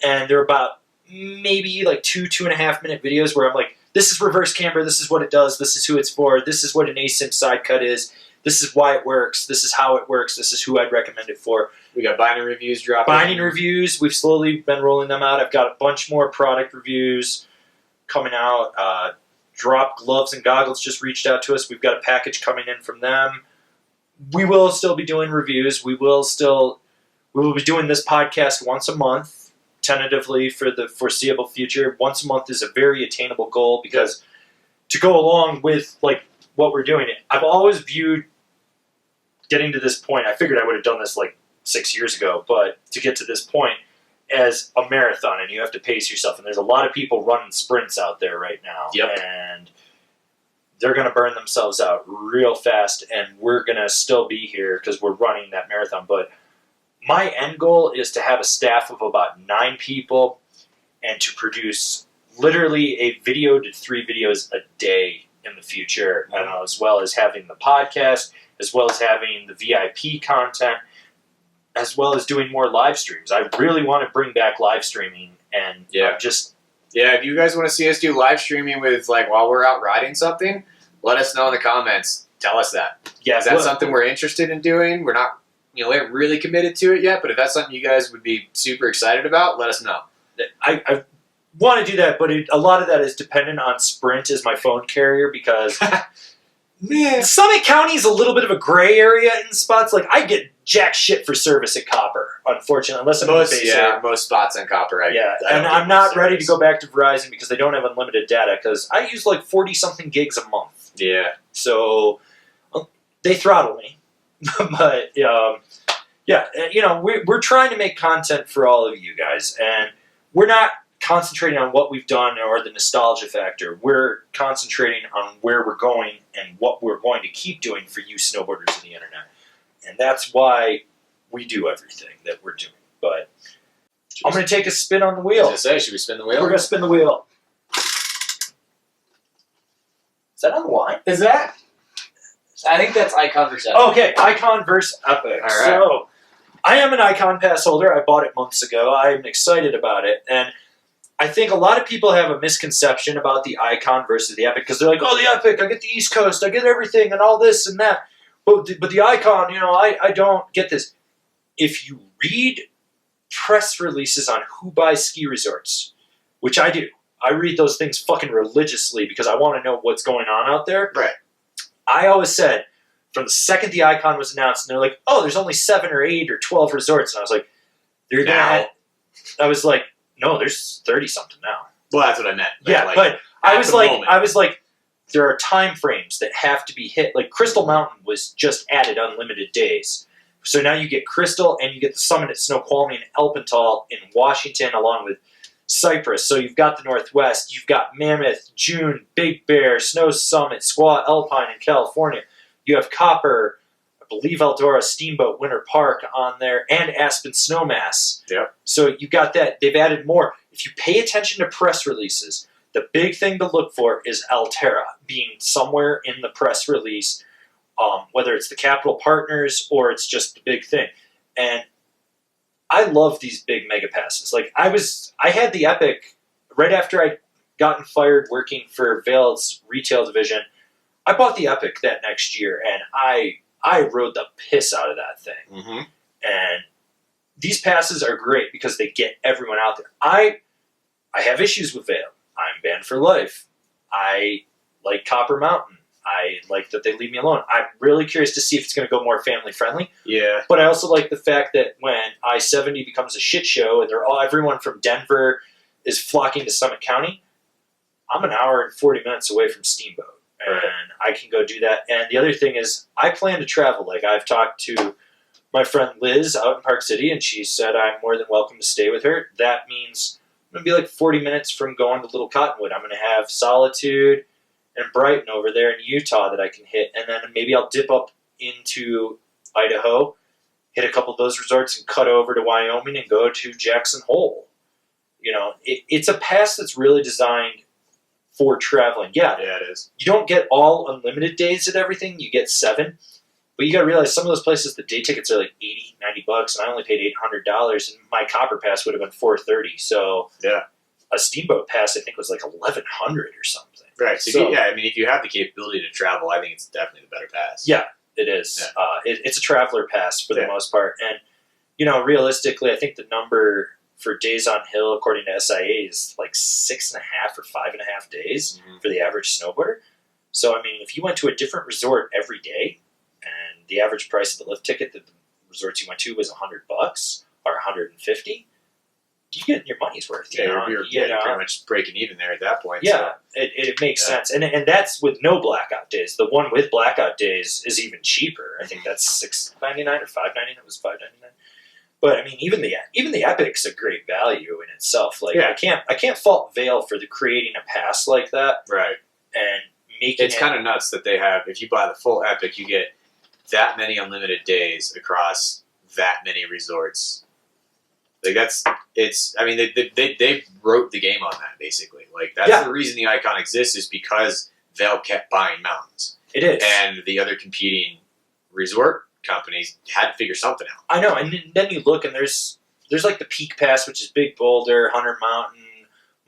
And they're about maybe like 2.5 minute videos where I'm like, this is reverse camber, this is what it does, this is who it's for, this is what an async side cut is, this is why it works, this is how it works, this is who I'd recommend it for. We got binding reviews dropping. Binding reviews, we've slowly been rolling them out. I've got a bunch more product reviews coming out. Drop Gloves and Goggles just reached out to us. We've got a package coming in from them. We will still be doing reviews. We will be doing this podcast once a month, tentatively for the foreseeable future. Once a month is a very attainable goal, because to go along with like what we're doing, I've always viewed getting to this point, I figured I would have done this like 6 years ago, but to get to this point, as a marathon, and you have to pace yourself, and there's a lot of people running sprints out there right now, and they're going to burn themselves out real fast, and we're going to still be here because we're running that marathon. But my end goal is to have a staff of about 9 people and to produce literally a video to 3 videos a day in the future, and as well as having the podcast, as well as having the VIP content, as well as doing more live streams. I really want to bring back live streaming, and if you guys want to see us do live streaming with, like, while we're out riding something, let us know in the comments. Tell us that. Yeah, is that something we're interested in doing? We're not, we haven't really committed to it yet, but if that's something you guys would be super excited about, let us know. I want to do that, but a lot of that is dependent on Sprint as my phone carrier, because Summit County is a little bit of a gray area in spots. Like, I get jack shit for service at Copper, unfortunately, unless I'm in the base area. Most spots on Copper. And I'm not ready to go back to Verizon because they don't have unlimited data, because I use like 40-something gigs a month. Yeah. So they throttle me. But, we're trying to make content for all of you guys, and we're not concentrating on what we've done or the nostalgia factor. We're concentrating on where we're going and what we're going to keep doing for you snowboarders on the internet. And that's why we do everything that we're doing. But I'm going to take a spin on the wheel. I was going to say, should we spin the wheel? We're going to spin the wheel. Is that on the line? Is that? I think that's IKON versus Epic. Okay, IKON versus Epic. All right. So, I am an IKON pass holder. I bought it months ago. I'm excited about it. And I think a lot of people have a misconception about the IKON versus the Epic, because they're like, oh, the Epic, I get the East Coast, I get everything and all this and that. But the IKON, I don't get this. If you read press releases on who buys ski resorts, which I do, I read those things fucking religiously because I want to know what's going on out there. Right. I always said, from the second the IKON was announced, and they're like, oh, there's only 7 or 8 or 12 resorts. And I was like, They're gonna Now? I was like, no, there's 30-something now. Well, that's what I meant. Yeah, like, but I at was the like, moment. there are time frames that have to be hit. Like Crystal Mountain was just added unlimited days. So now you get Crystal and you get the summit at Snoqualmie and Alpental in Washington along with Cypress. So you've got the Northwest, you've got Mammoth, June, Big Bear, Snow Summit, Squaw Alpine in California. You have Copper, I believe Eldora, Steamboat, Winter Park on there, and Aspen Snowmass. Yep. So you got that. They've added more. If you pay attention to press releases, the big thing to look for is Alterra being somewhere in the press release, whether it's the Capital Partners or it's just the big thing. And I love these big mega passes. Like I had the Epic right after I'd gotten fired working for Vail's retail division. I bought the Epic that next year, and I rode the piss out of that thing. Mm-hmm. And these passes are great because they get everyone out there. I have issues with Vail. I'm banned for life. I like Copper Mountain. I like that they leave me alone. I'm really curious to see if it's going to go more family friendly. Yeah. But I also like the fact that when I-70 becomes a shit show and everyone from Denver is flocking to Summit County, I'm an hour and 40 minutes away from Steamboat. And I can go do that. And the other thing is I plan to travel. Like I've talked to my friend Liz out in Park City, and she said I'm more than welcome to stay with her. That means I'm going to be like 40 minutes from going to Little Cottonwood. I'm going to have Solitude and Brighton over there in Utah that I can hit. And then maybe I'll dip up into Idaho, hit a couple of those resorts, and cut over to Wyoming and go to Jackson Hole. You know, it's a pass that's really designed for traveling. Yeah, it is. You don't get all unlimited days at everything. You get 7. But you got to realize some of those places, the day tickets are like $80, $90, and I only paid $800, and my Copper Pass would have been $430. So yeah, a Steamboat Pass I think was like $1,100 or something. Right. So yeah, I mean, if you have the capability to travel, I think it's definitely the better pass. Yeah, it is. Yeah. It's a traveler pass for the most part, and you know, realistically, I think the number for days on hill, according to SIA, is like 6.5 or 5.5 days for the average snowboarder. So I mean, if you went to a different resort every day, and the average price of the lift ticket that the resorts you went to was $100 or $150, you get your money's worth. You're pretty much breaking even there at that point. Yeah, so. It makes sense. And that's with no blackout days. The one with blackout days is even cheaper. I think that's $6.99 or $5.99. It was $5.99. But I mean, even the Epic's a great value in itself. Like I can't fault Vail for creating a pass like that. Right. And making it's kind of nuts that they have. If you buy the full Epic, you get that many unlimited days across that many resorts. Like I mean, they wrote the game on that basically. Like that's the reason the IKON exists is because Vail kept buying mountains. It is, and the other competing resort companies had to figure something out. I know, and then you look and there's like the Peak Pass, which is Big Boulder, Hunter Mountain,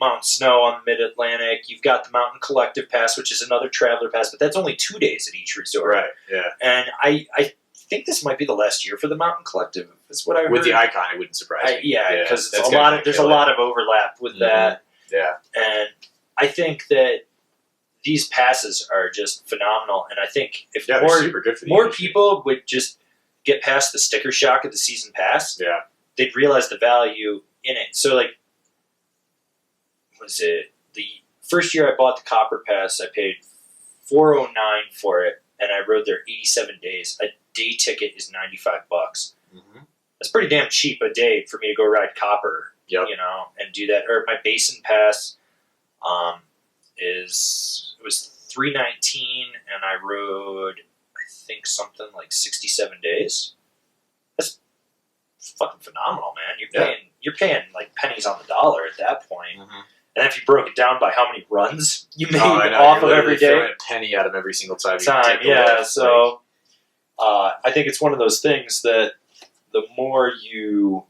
Mountain Snow on the Mid-Atlantic. You've got the Mountain Collective Pass, which is another traveler pass, but that's only 2 days at each resort. Right. Yeah. And I think this might be the last year for the Mountain Collective. Is what I heard. With the IKON, it wouldn't surprise me. Yeah, because there's a lot of overlap with that. Yeah. And I think that these passes are just phenomenal. And I think if more people would just get past the sticker shock of the season pass, they'd realize the value in it. So, like, was it the first year I bought the Copper Pass? I paid $409 for it, and I rode there 87 days. A day ticket is $95. That's pretty damn cheap a day for me to go ride Copper, you know, and do that. Or my Basin Pass it was $319, and I rode, I think, something like 67 days. That's fucking phenomenal, man. You're paying like pennies on the dollar at that point. And if you broke it down by how many runs you made off of every day, a penny out of every single time. So I think it's one of those things that the more you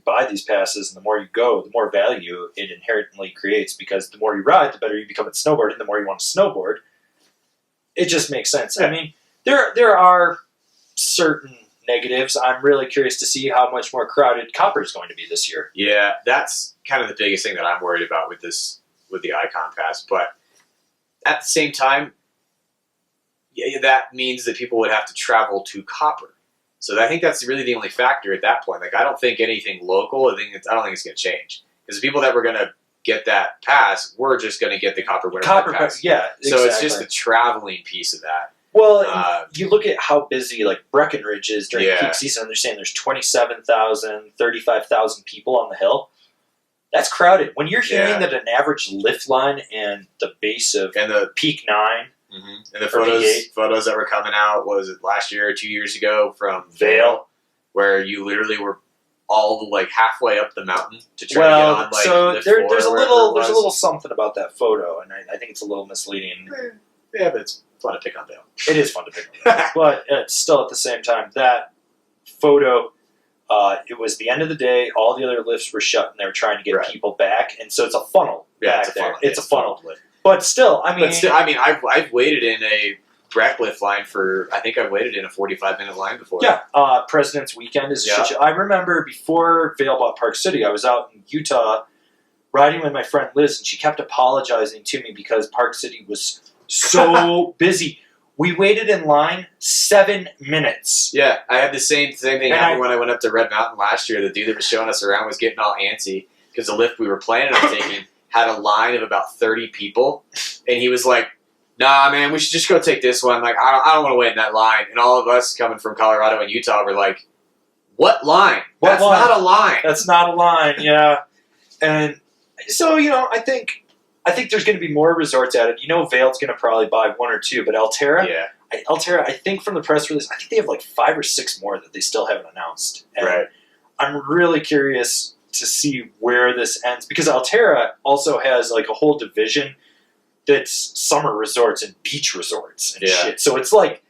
buy these passes, and the more you go, the more value it inherently creates. Because the more you ride, the better you become at snowboarding. The more you want to snowboard, it just makes sense. I mean, there are certain negatives. I'm really curious to see how much more crowded Copper is going to be this year. Yeah, that's kind of the biggest thing that I'm worried about with the IKON Pass. But at the same time, that means that people would have to travel to Copper. So I think that's really the only factor at that point. Like, I don't think anything local. I don't think it's going to change because the people that were going to get that pass, we're just going to get the Copper Winter Park pass. Yeah, so it's just the traveling piece of that. Well, you look at how busy like Breckenridge is during Yeah. peak season. They're saying there's 27,000, 35,000 people on the hill. That's crowded. When you're hearing Yeah. that an average lift line and the base of And the peak 9 and the Or V8. photos that were coming out, was it last year or 2 years ago from Vail, where you literally were all like halfway up the mountain to try to get on like so lift there's 4 a or wherever it little was. something about that photo, and I think it's a little misleading. Yeah, but it's fun to pick on Vail. It is fun to pick on, but still at the same time, that photo. It was the end of the day. All the other lifts were shut, and they were trying to get Right. people back. And so it's a funnel Yeah, back it's a there. funnel. It's a funnel. lift. But still, I mean, I've waited in a Breck lift line for. I think I've waited in a 45-minute line before. yeah. President's Weekend is. Yeah. I remember before Vail bought Park City, I was out in Utah riding with my friend Liz, and she kept apologizing to me because Park City was so busy. We waited in line 7 minutes. Yeah, I had the same thing And happen when I went up to Red Mountain last year. The dude that was showing us around was getting all antsy because the lift we were planning on taking had a line of about 30 people, and he was like, "Nah, man, we should just go take this one." Like, I don't want to wait in that line. And all of us coming from Colorado and Utah were like, "What line? That's not a line." That's not a line, yeah. And so, I think there's going to be more resorts added. Vail's going to probably buy 1 or 2, but Altera, Yeah, I think from the press release, I think they have like 5 or 6 more that they still haven't announced. And right. I'm really curious to see where this ends because Altera also has like a whole division that's summer resorts and beach resorts and Yeah. shit. So it's like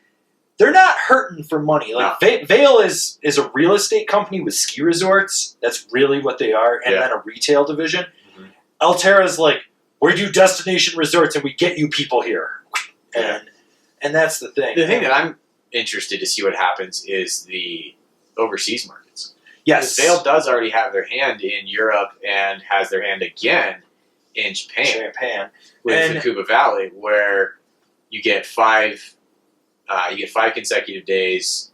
they're not hurting for money. Like Vail is a real estate company with ski resorts. That's really what they are, and then a retail division. Mhm. Altera's like, we do destination resorts and we get you people here, Yeah. and that's the thing. The thing that I'm interested to see what happens is the overseas markets. Yes, Vail does already have their hand in Europe and has their hand again in Japan with And- the Hakuba Valley, where you get 5 consecutive days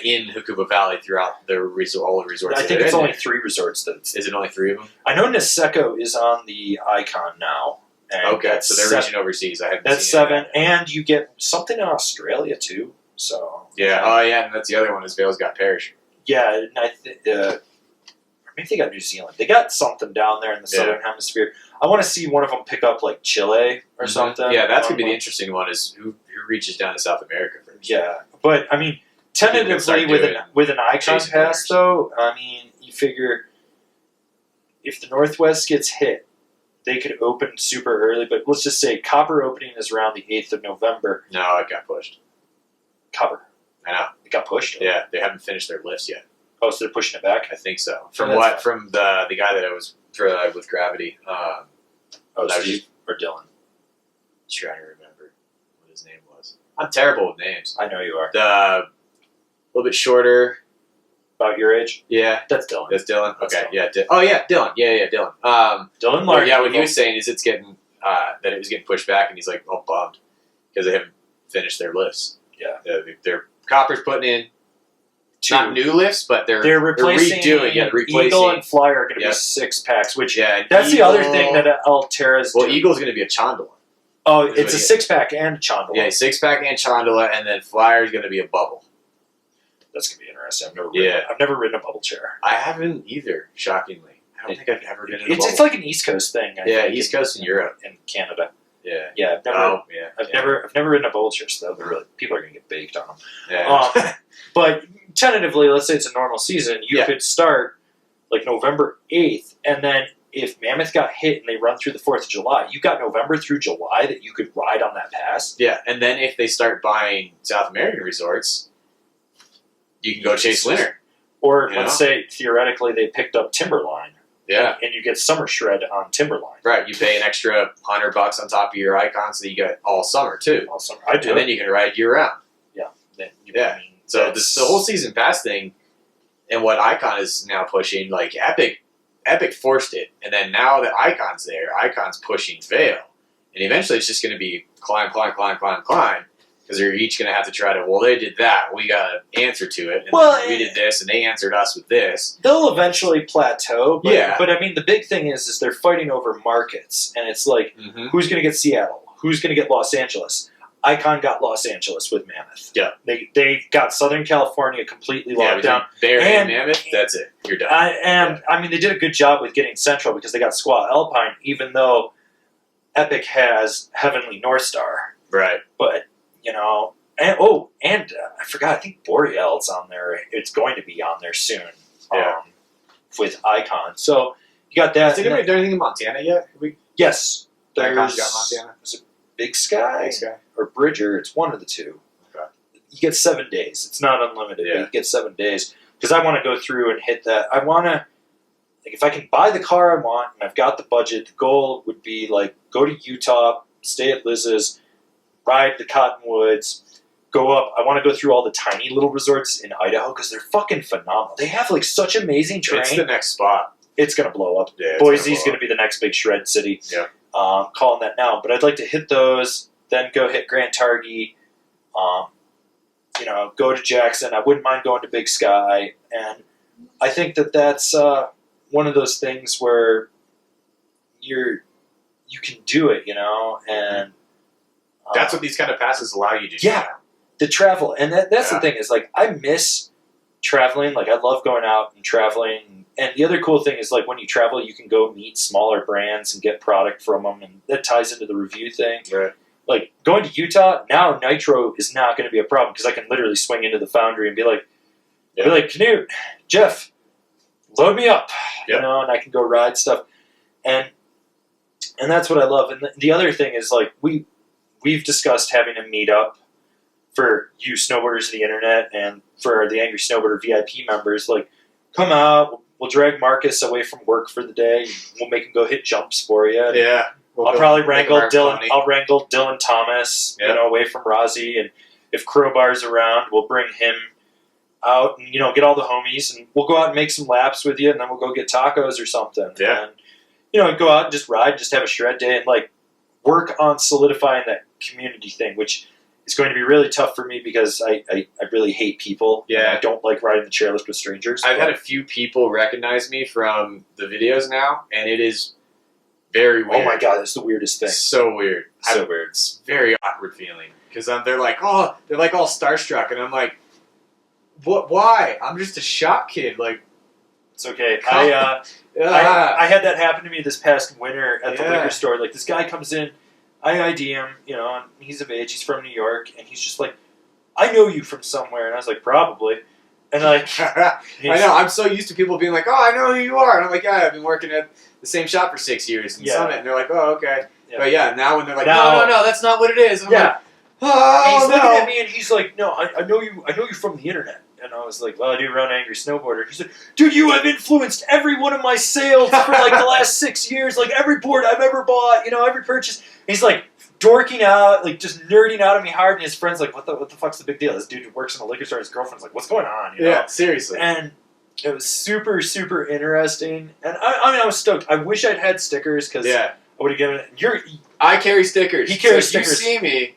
in Hakuba Valley throughout all the resorts. I that think are it's in only there. 3 resorts. Is it only 3 of them? I know Niseko is on the IKON now. And Okay, so they're reaching overseas. I haven't That's seen 7, any of that. and you get something in Australia too. So Yeah. Oh, yeah. And that's the other one. Is Vail's got Parish. yeah, and I think maybe they got New Zealand. They got something down there in the southern hemisphere. I want to see one of them pick up like Chile or something. Yeah, that's gonna be the interesting one. Is who reaches down to South America first? Yeah, but I mean, start tentatively doing with an IKON chasing pass winners. though, I mean, you figure if the Northwest gets hit, they could open super early. But let's just say Copper opening is around the 8th of November. No, it got pushed. Copper, I know. it got pushed. Yeah, they haven't finished their lifts yet. Oh, so they're pushing it back. I think so. So From that's from the guy that I was with Gravity. Oh, I was Steve or Dylan. Trying to remember what his name was. I'm terrible with names. I know you are. A little bit shorter. About your age. Yeah, That's Dylan. that's Dylan. That's Okay, Dylan. yeah. Dylan. Yeah, Dylan. Dylan Well, Larkin. yeah, what he was saying is it's getting that it was getting pushed back, and he's like, "Oh, bummed," because they haven't finished their lifts. Yeah. Their Copper's putting in not new lifts, but they're replacing redoing. Yeah, replacing. Eagle and Flyer are going to Yep. be 6-packs, which Yeah, and that's the other Eagle- thing that Altera's Well, doing. Eagle's going to be a Chondola. Oh, is it's what a he- 6-pack and Chondola. Yeah, 6-pack and Chondola, and then Flyer's going to be a bubble. That's going to be interesting. Yeah. I've never ridden a bubble chair. I haven't either, shockingly. I don't think I've ever been in a It's bubble. like an East Coast thing. I Yeah, think, East Coast and Europe. and Canada. Yeah. Yeah, I've yeah. never ridden a bubble chair, so that'll be really people are going to get baked on them. Yeah. But tentatively, let's say it's a normal season, you Yeah. could start like November 8th, and then if Mammoth got hit and they run through the 4th of July, you got November through July that you could ride on that pass. Yeah, and then if they start buying South American resorts, you can go chase winter. Or Yeah. let's say theoretically they picked up Timberline, Yeah. and you get Summer Shred on Timberline. Right, you pay an extra $100 on top of your IKON, so you get all summer too, Awesome. I do. and then you can ride year round. Then Yeah. So the whole season pass thing, and what IKON is now pushing, like Epic forced it, and then now that IKON's there, IKON's pushing Vail, and eventually it's just going to be climb, Because they're each going to have to try to, well, they did that. We got to answer to it. And then we did this, and they answered us with this. They'll eventually plateau. But, Yeah. But, I mean, the big thing is they're fighting over markets. And it's like, who's going to get Seattle? Who's going to get Los Angeles? IKON got Los Angeles with Mammoth. Yeah. They got Southern California completely locked down. Bear and Mammoth, that's it. You're done. I mean, they did a good job with getting Central because they got Squaw Alpine, even though Epic has Heavenly North Star. Right. But, you know, and I forgot, I think Boreal's on there. It's going to be on there soon with IKON. So you got that. Has anybody done anything in Montana yet? Yes. IKON's got Montana. Is it Big Sky? Big Sky. Or Bridger? It's one of the two. Okay. You get 7 days. It's not unlimited, but you get 7 days. Because I want to go through and hit that. I want to, like, if I can buy the car I want and I've got the budget, the goal would be, like, go to Utah, stay at Liz's, ride the Cottonwoods, go up. I want to go through all the tiny little resorts in Idaho because they're fucking phenomenal. They have, like, such amazing terrain. It's the next spot. It's going to blow up. Yeah, Boise's going to be the next big shred city. Yeah. Calling that now. But I'd like to hit those, then go hit Grand Targhee, you know, go to Jackson. I wouldn't mind going to Big Sky. And I think that that's one of those things where you can do it, you know, and that's what these kind of passes allow you to do. Yeah, the travel. And that's the thing is, like, I miss traveling. Like, I love going out and traveling. And the other cool thing is, like, when you travel, you can go meet smaller brands and get product from them. And that ties into the review thing. Right. Like, going to Utah, now nitro is not going to be a problem because I can literally swing into the foundry and be like, Knut, Jeff, load me up. You know, and I can go ride stuff. And that's what I love. And the other thing is, like, we've discussed having a meetup for you snowboarders of the internet and for the Angry Snowboarder VIP members. Like, come out, we'll drag Marcus away from work for the day. We'll make him go hit jumps for you. Yeah. I'll probably wrangle Dylan. I'll wrangle Dylan Thomas, you know, away from Rozzy, and if Crowbar's around, we'll bring him out and, you know, get all the homies, and we'll go out and make some laps with you, and then we'll go get tacos or something. Yeah. And, you know, go out and just ride, just have a shred day, and, like, work on solidifying that community thing, which is going to be really tough for me because I really hate people. Yeah. I don't like riding the chairlift with strangers. I've had a few people recognize me from the videos now, and it is very weird. Oh my god, it's the weirdest thing. So weird. So weird. It's very awkward feeling because they're like all starstruck, and I'm like, what? Why? I'm just a shop kid. Like, it's okay. I had that happen to me this past winter at the liquor store. Like, this guy comes in, I ID him, you know, and he's of age. He's from New York, and he's just like, I know you from somewhere, and I was like, probably. And like, I know. I'm so used to people being like, oh, I know who you are, and I'm like, yeah, I've been working at the same shop for 6 years in Summit, and they're like, oh, okay. Yeah. But now when they're like, no, that's not what it is. I'm like, oh, and he's looking at me and he's like, no, I know you from the internet. And I was like, well, I do run Angry Snowboarder. He's like, dude, you have influenced every one of my sales for like the last 6 years. Like, every board I've ever bought, you know, every purchase. And he's like dorking out, like just nerding out on me hard. And his friend's like, what the fuck's the big deal? This dude works in a liquor store. His girlfriend's like, what's going on? You know? Yeah, seriously. And it was super, super interesting. And I mean, I was stoked. I wish I'd had stickers because I would have given it. I carry stickers. He carries stickers. If you see me,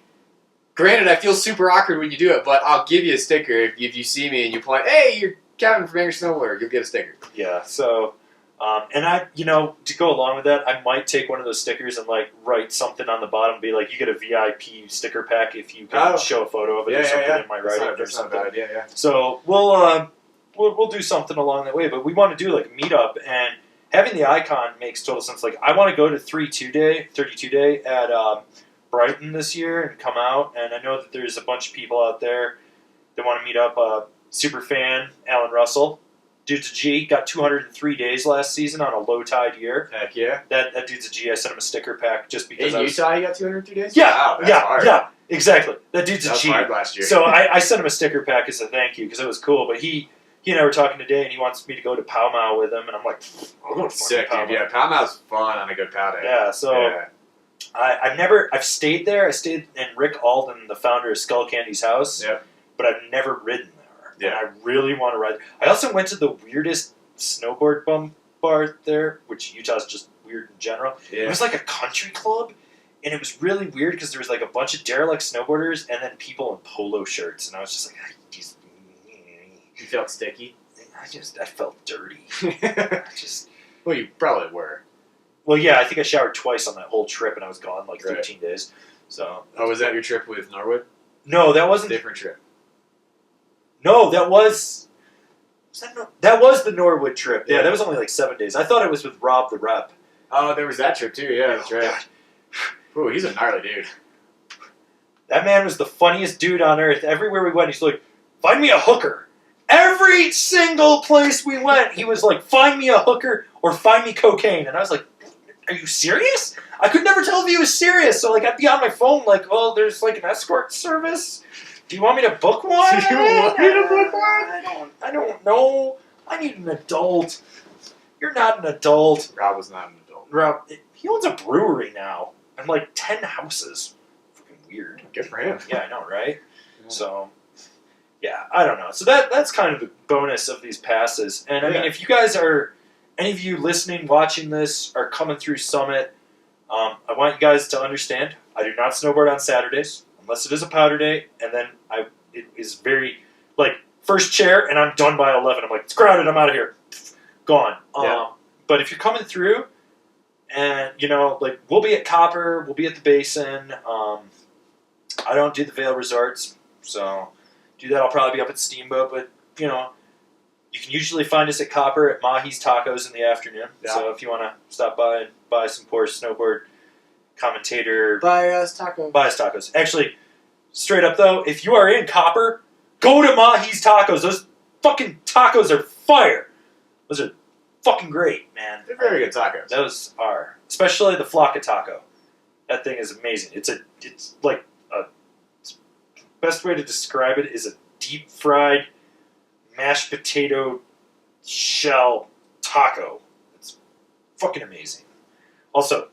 granted, I feel super awkward when you do it, but I'll give you a sticker if you see me and you point, hey, you're Kevin from Angry Snowboarder, you'll get a sticker. Yeah, so, and I, you know, to go along with that, I might take one of those stickers and, like, write something on the bottom, be like, you get a VIP sticker pack if you can show a photo of it or something in my writing or something. That's not a bad idea, yeah. So, we'll do something along that way, but we want to do, like, a meetup, and having the IKON makes total sense. Like, I want to go to 32 day at Brighton this year and come out, and I know that there's a bunch of people out there that want to meet up. Super fan, Alan Russell. Dude's a G. Got 203 days last season on a low tide year. Heck yeah. That dude's a G. I sent him a sticker pack just because in Utah he got 203 days? Yeah, wow, that's hard. Yeah, exactly. That dude's a G. Hard last year. So I sent him a sticker pack as a thank you because it was cool, but he and I were talking today, and he wants me to go to Pow Mau with him, and I'm like, I'll go to sick, Pow dude. Mau. Yeah, Pow Mau's fun on a good pow day. Yeah, so I've stayed there. I stayed in Rick Alden, the founder of Skull Candy's house, but I've never ridden there. Yeah. And I really want to ride. I also went to the weirdest snowboard bum bar there, which Utah's just weird in general. Yeah. It was like a country club, And it was really weird because there was like a bunch of derelict snowboarders and then people in polo shirts. And I was just like, You felt sticky? I felt dirty. Well, you probably were. Well, yeah, I think I showered twice on that whole trip and I was gone like 13 days. So. Oh, was that your trip with Norwood? No, that wasn't. Different trip. No, that was. That was the Norwood trip. Yeah, that was only like 7 days. I thought it was with Rob the Rep. Oh, there was that trip too. Yeah, that's right. God. Ooh, he's a gnarly dude. That man was the funniest dude on earth. Everywhere we went, he's like, find me a hooker. Every single place we went, he was like, find me a hooker or find me cocaine. And I was like, are you serious? I could never tell if he was serious. So like, I'd be on my phone like, oh, there's like an escort service. Do you want me to book one? Do you want me to book one? I don't know. I need an adult. You're not an adult. Rob was not an adult. Rob, he owns a brewery now. And like 10 houses. Freaking weird. Good for him. Yeah, I know, right? Yeah. So, yeah, I don't know. So that's kind of the bonus of these passes. And I mean, if you guys are, any of you listening, watching this, are coming through Summit, I want you guys to understand, I do not snowboard on Saturdays, unless it is a powder day, and then it is very, like, first chair, and I'm done by 11. I'm like, it's crowded, I'm out of here. Gone. Yeah. But if you're coming through, and, you know, like, we'll be at Copper, we'll be at the Basin. I don't do the Vail Resorts, so do that. I'll probably be up at Steamboat, but, you know, you can usually find us at Copper at Mahi's Tacos in the afternoon. Yeah. So if you want to stop by and buy some poor snowboard commentator. Buy us tacos. Buy us tacos. Actually, straight up, though, if you are in Copper, go to Mahi's Tacos. Those fucking tacos are fire. Those are fucking great, man. They're very good tacos. Those are, especially the Flaca taco. That thing is amazing. It's like a best way to describe it is a deep fried mashed potato shell taco. It's fucking amazing. Also,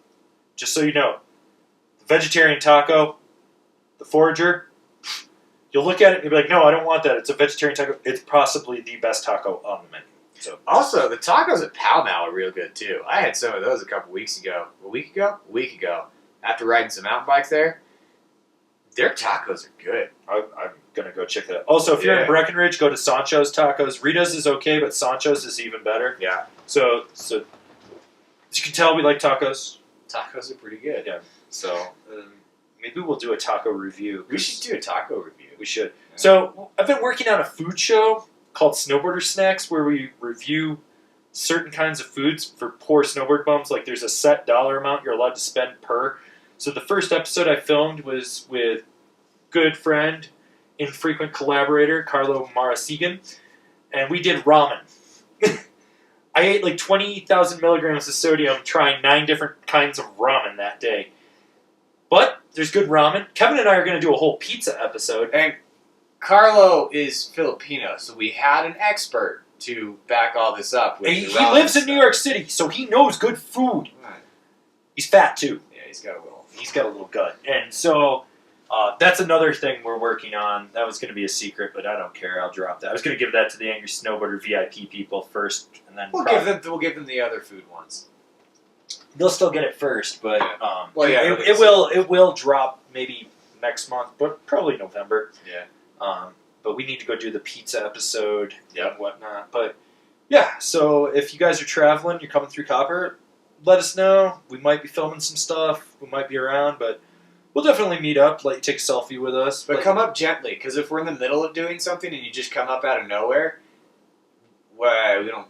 just so you know, the vegetarian taco, the Forager, you'll look at it and you'll be like, no, I don't want that. It's a vegetarian taco. It's possibly the best taco on the menu. So, also, the tacos at Pal Mal are real good too. I had some of those a couple weeks ago. A week ago. After riding some mountain bikes there. Their tacos are good. I'm going to go check that out. Also, if you're in Breckenridge, go to Sancho's Tacos. Rita's is okay, but Sancho's is even better. Yeah. So as you can tell, we like tacos. Tacos are pretty good. Yeah. So maybe we'll do a taco review. We should do a taco review. We should. Yeah. So I've been working on a food show called Snowboarder Snacks where we review certain kinds of foods for poor snowboard bums. Like there's a set dollar amount you're allowed to spend per. So the first episode I filmed was with good friend, infrequent collaborator, Carlo Marasigan, and we did ramen. I ate like 20,000 milligrams of sodium trying 9 different kinds of ramen that day. But there's good ramen. Kevin and I are going to do a whole pizza episode. And Carlo is Filipino, so we had an expert to back all this up. With he lives in New York City, so he knows good food. Right. He's fat too. Yeah, he's got a little gut. And so that's another thing we're working on. That was going to be a secret, but I don't care. I'll drop that. I was going to give that to the Angry Snowboarder VIP people first, and then we'll give them the other food ones. They'll still get it first, but it will drop maybe next month, but probably November. Yeah. But we need to go do the pizza episode and whatnot. But yeah, so if you guys are traveling, you're coming through Copper, let us know. We might be filming some stuff. We might be around, but we'll definitely meet up, let you take a selfie with us. But come up gently, because if we're in the middle of doing something and you just come up out of nowhere, well, we don't...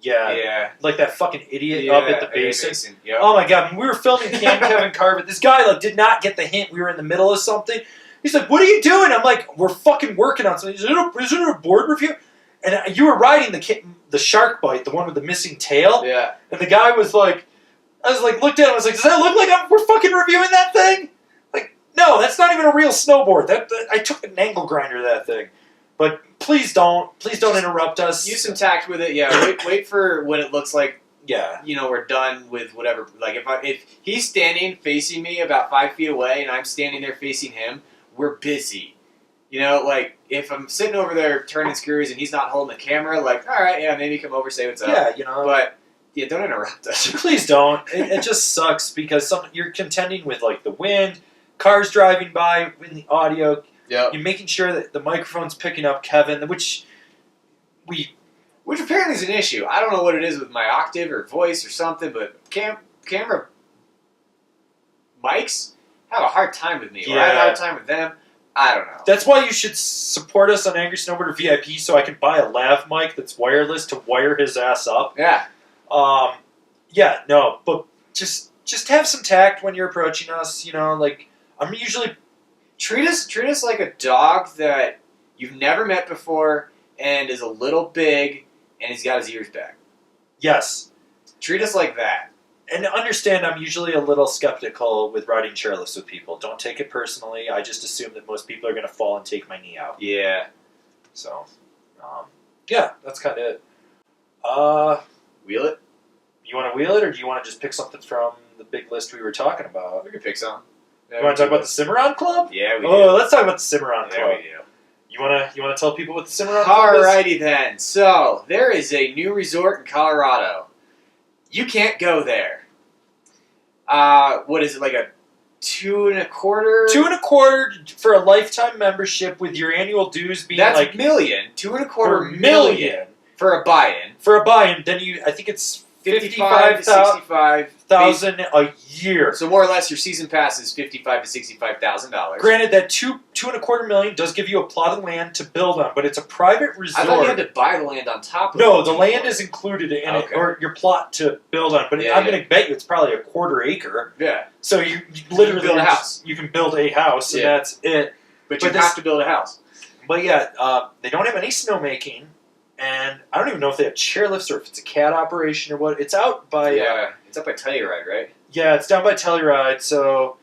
Yeah. Like that fucking idiot up at the Basin. Yep. Oh my god, when we were filming Kevin Carver, this guy did not get the hint we were in the middle of something. He's like, what are you doing? I'm like, we're fucking working on something. Isn't it a board review? And you were riding the shark bite, the one with the missing tail. Yeah. And the guy was like, looked at him, I was like, does that look like we're fucking reviewing that thing? Like, no, that's not even a real snowboard. I took an angle grinder to that thing. But please don't interrupt us. Use some tact with it. Yeah, wait for when it looks like. Yeah. We're done with whatever. Like if he's standing facing me about 5 feet away and I'm standing there facing him, we're busy. Like if I'm sitting over there turning screws and he's not holding the camera, like all right, yeah, maybe come over say what's up. Yeah, But Yeah, don't interrupt us. Please don't. It just sucks because you're contending with like the wind, cars driving by in the audio. Yep. You're making sure that the microphone's picking up Kevin, which apparently is an issue. I don't know what it is with my octave or voice or something, but camera mics have a hard time with me. Or I have a hard time with them. I don't know. That's why you should support us on Angry Snowboarder VIP so I can buy a lav mic that's wireless to wire his ass up. Yeah. But just have some tact when you're approaching us. You know, like I'm usually treat us like a dog that you've never met before and is a little big and he's got his ears back. Yes. Treat us like that. And understand, I'm usually a little skeptical with riding chairlifts with people. Don't take it personally. I just assume that most people are going to fall and take my knee out. Yeah. So, that's kind of it. Wheel it? You want to wheel it, or do you want to just pick something from the big list we were talking about? We can pick some. Yeah, you want to talk about the Cimarron Club? Yeah, we do. Oh, let's talk about the Cimarron Club. Yeah, we do. You want to tell people what the Cimarron Club is? Alrighty then. So, there is a new resort in Colorado. You can't go there. What is it, like a $2.25? $2.25 for a lifetime membership with your annual dues being That's like million. $2.25 million for a buy-in. For a buy-in, then I think it's $55,000 to $65,000 a year. So more or less, your season pass is $55,000 to $65,000. Granted, that $2.25 million does give you a plot of land to build on, but it's a private resort. I thought you had to buy the land on top of it. No, the land is included in it, or your plot to build on. But I'm going to bet you it's probably a quarter acre. Yeah. So you literally build a house. You can build a house, and that's it. But you have to build a house. But they don't have any snowmaking. And I don't even know if they have chairlifts or if it's a CAT operation or what. It's out by... it's up by Telluride, right? Yeah, it's down by Telluride, so...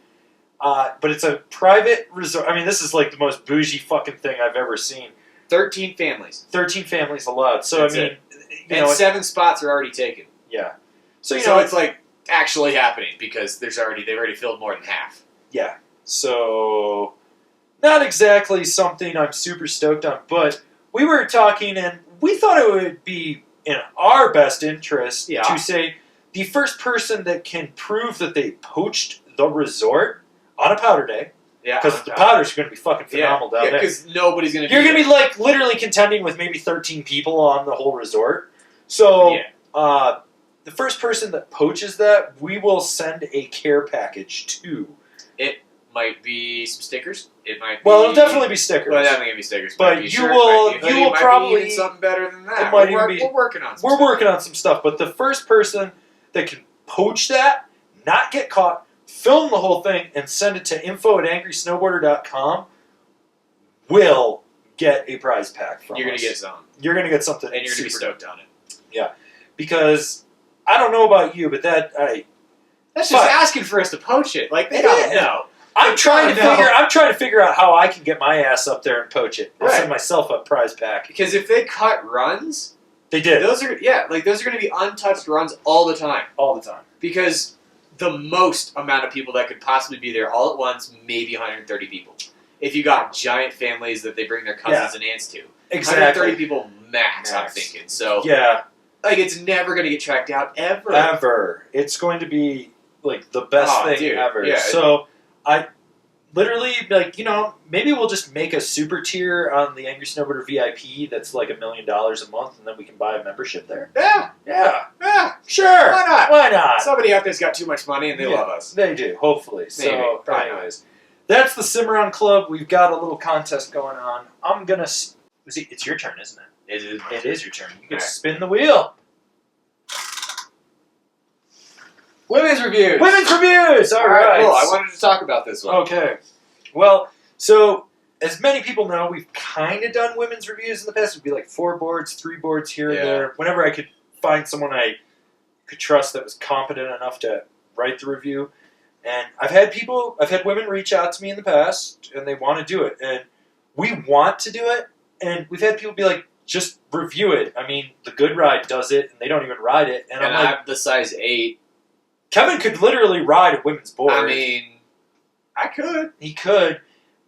but it's a private resort. I mean, this is like the most bougie fucking thing I've ever seen. 13 families. 13 families allowed. So, and 7 spots are already taken. Yeah. So, it's like actually happening because they've already filled more than half. Yeah. So, not exactly something I'm super stoked on, but we were talking and we thought it would be in our best interest to say the first person that can prove that they poached the resort on a powder day, because the powders are going to be fucking phenomenal down there. Because nobody's going to. You're going to be like literally contending with maybe 13 people on the whole resort. So the first person that poaches that, we will send a care package to. It might be some stickers. It might. It'll definitely be stickers. Well, definitely gonna be stickers. But you will probably be something better than that. We're working on. We're working on some stuff. But the first person that can poach that, not get caught, film the whole thing, and send it to info@angrysnowboarder.com will get a prize pack from us. You're gonna get something. You're gonna get something, and you're gonna be stoked on it. Yeah, because I don't know about you, but that's just asking for us to poach it. Like they gotta know. I'm trying to figure out how I can get my ass up there and poach it. I'll send myself a prize pack. Because if they cut runs, they did. Those are going to be untouched runs all the time. All the time. Because the most amount of people that could possibly be there all at once, maybe 130 people. If you got giant families that they bring their cousins and aunts to. Exactly. 130 people max, I'm thinking. So it's never going to get tracked out ever. Ever. It's going to be like the best thing ever. Yeah, so I literally, maybe we'll just make a super tier on the Angry Snowboarder VIP that's like $1 million a month, and then we can buy a membership there. Yeah. Sure. Why not? Somebody out there's got too much money and they love us. They do, hopefully. Maybe. So, anyways, that's the Cimarron Club. We've got a little contest going on. I'm gonna. It's your turn, isn't it? It is your turn. You can spin the wheel. Women's reviews! All right. Cool. I wanted to talk about this one. Okay. Well, so as many people know, we've kind of done women's reviews in the past. It would be like 4 boards, 3 boards here and there. Whenever I could find someone I could trust that was competent enough to write the review. And I've had women reach out to me in the past, and they want to do it. And we want to do it, and we've had people be like, just review it. I mean, the Good Ride does it, and they don't even ride it. And I'm like, I have the size 8. Kevin could literally ride a women's board. I mean, I could. He could,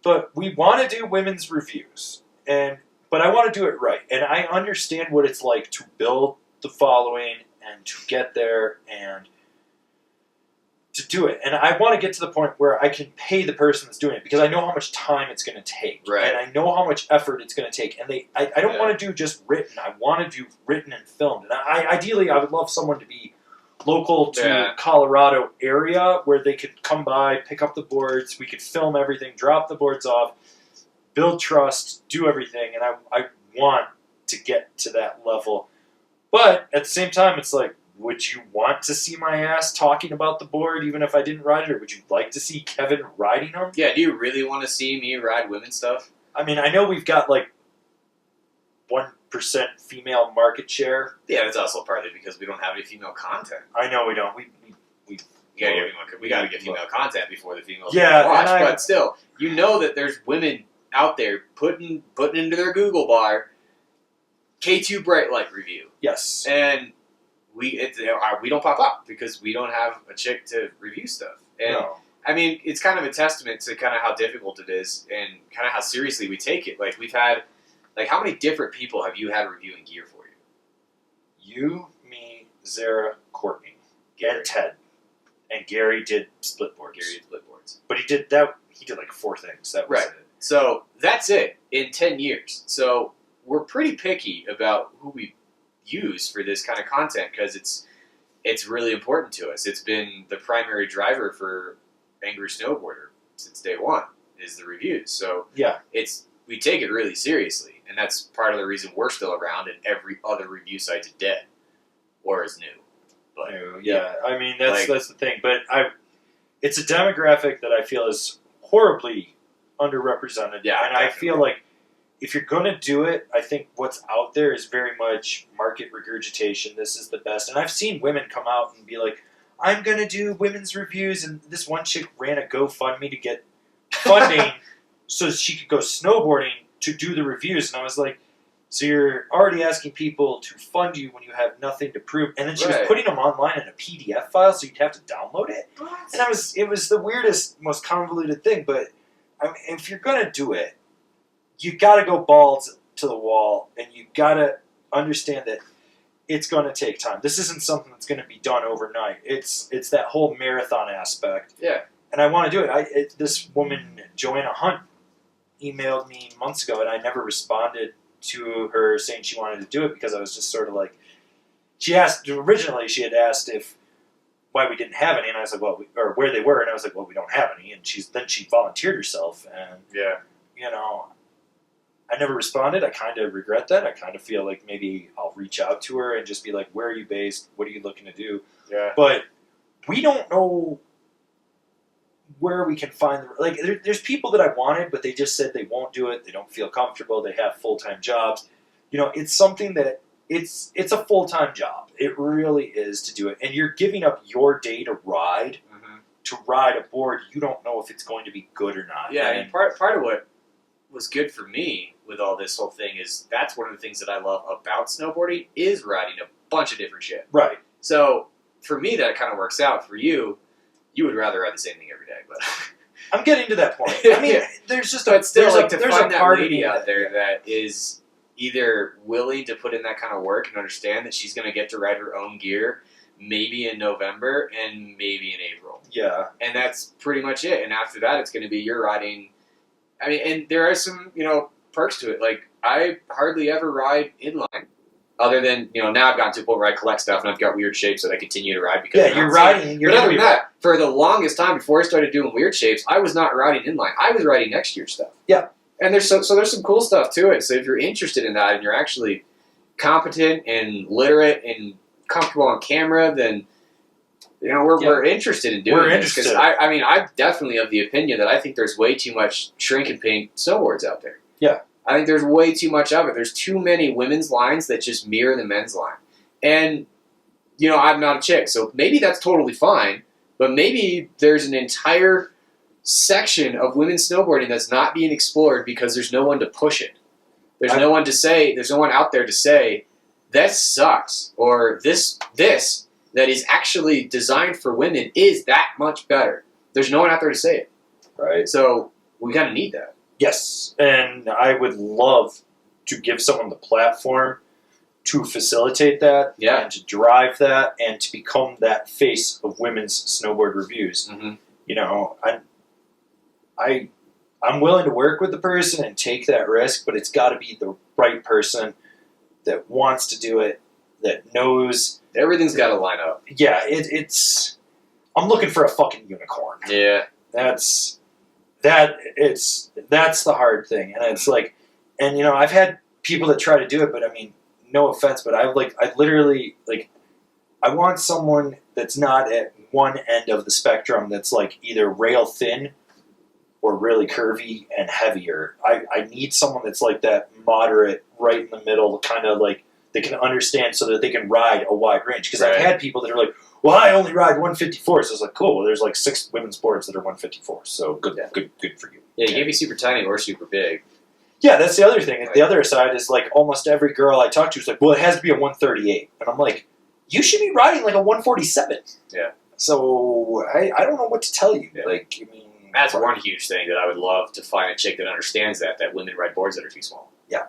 but we want to do women's reviews, but I want to do it right. And I understand what it's like to build the following and to get there and to do it. And I want to get to the point where I can pay the person that's doing it because I know how much time it's going to take. Right. And I know how much effort it's going to take. And I don't want to do just written. I want to do written and filmed. And ideally, I would love someone to be local to Colorado area where they could come by, pick up the boards, we could film everything, drop the boards off, build trust, do everything. And I want to get to that level. But at the same time, it's like, would you want to see my ass talking about the board even if I didn't ride it? Or would you like to see Kevin riding them? Yeah, do you really want to see me ride women's stuff? I mean, I know we've got like 1% female market share. Yeah, it's also partly because we don't have any female content. I know we don't. We got to get female content before the females watch. But still, you know that there's women out there putting into their Google bar K2 Bright Light review. Yes. And we don't pop up because we don't have a chick to review stuff. And no. I mean, it's kind of a testament to kind of how difficult it is and kind of how seriously we take it. Like we've had, like how many different people have you had reviewing gear for you? You, me, Zara, Courtney, and Ted, and Gary did split boards. But he did like 4 things. That was right. it. So that's it in 10 years. So we're pretty picky about who we use for this kind of content because it's really important to us. It's been the primary driver for Angry Snowboarder since day one is the reviews. So yeah, we take it really seriously, and that's part of the reason we're still around and every other review site's dead or is new. But yeah, I mean that's the thing. But it's a demographic that I feel is horribly underrepresented. Yeah, and I feel like if you're going to do it, I think what's out there is very much market regurgitation. This is the best. And I've seen women come out and be like, I'm going to do women's reviews. And this one chick ran a GoFundMe to get funding so she could go snowboarding to do the reviews. And I was like, so you're already asking people to fund you when you have nothing to prove. And then she was putting them online in a PDF file so you'd have to download it. What? And it was the weirdest, most convoluted thing. But I mean, if you're going to do it, you got to go balls to the wall, and you got to understand that it's going to take time. This isn't something that's going to be done overnight. It's that whole marathon aspect. Yeah. And I want to do it. This woman, Joanna Hunt, emailed me months ago, and I never responded to her saying she wanted to do it because I was just sort of like, originally she had asked why we didn't have any, and I was like, well, or where they were, and I was like, well, we don't have any, and then she volunteered herself, and I never responded. I kind of regret that. I kind of feel like maybe I'll reach out to her and just be like, where are you based? What are you looking to do? Yeah. But we don't know where we can find there's people that I wanted, but they just said they won't do it. They don't feel comfortable. They have full-time jobs. It's something that it's a full-time job. It really is to do it. And you're giving up your day to ride a board. You don't know if it's going to be good or not. Yeah, and part of what was good for me with all this whole thing is that's one of the things that I love about snowboarding is riding a bunch of different shit. Right. So for me, that kind of works out. For you, you would rather ride the same thing every day, but I'm getting to that point. I mean, there's just but still there's find a that part lady out there that is either willing to put in that kind of work and understand that she's going to get to ride her own gear maybe in November and maybe in April. Yeah. And that's pretty much it. And after that, it's going to be you're riding. I mean, and there are some, perks to it. Like, I hardly ever ride inline. Other than, now I've gotten to a point where I collect stuff and I've got weird shapes that I continue to ride because you're riding. But other than that, for the longest time before I started doing weird shapes, I was not riding inline. I was riding next year's stuff. Yeah. And there's some cool stuff to it. So if you're interested in that and you're actually competent and literate and comfortable on camera, then we're interested in doing this. Because I'm definitely of the opinion that I think there's way too much shrink and paint snowboards out there. Yeah. I think there's way too much of it. There's too many women's lines that just mirror the men's line. And, I'm not a chick, so maybe that's totally fine, but maybe there's an entire section of women's snowboarding that's not being explored because there's no one to push it. There's no one out there to say, this sucks, or this that is actually designed for women is that much better. There's no one out there to say it. Right. So we kind of need that. Yes, and I would love to give someone the platform to facilitate that, Yeah. and to drive that, and to become that face of women's snowboard reviews. Mm-hmm. You know, I'm willing to work with the person and take that risk, but it's got to be the right person that wants to do it, that knows. Everything's got to line up. Yeah, it's. I'm looking for a fucking unicorn. Yeah. That's the hard thing, and it's like, and you know, I've had people that try to do it, but I mean, no offense, but I literally like, I want someone that's not at one end of the spectrum, that's like either rail thin or really curvy and heavier. I need someone that's like that moderate, right in the middle, kind of like they can understand, so that they can ride a wide range. Because I've had people that are like, well, I only ride 154. So it's like, cool. Well, there's like 6 women's boards that are 154. So good for you. Yeah, you can't be super tiny or super big. Yeah, that's the other thing. The other side is like almost every girl I talk to is like, well, it has to be a 138. And I'm like, you should be riding like a 147. Yeah. So I don't know what to tell you. Yeah. Like, I mean, that's one huge thing that I would love to find a chick that understands that women ride boards that are too small. Yeah.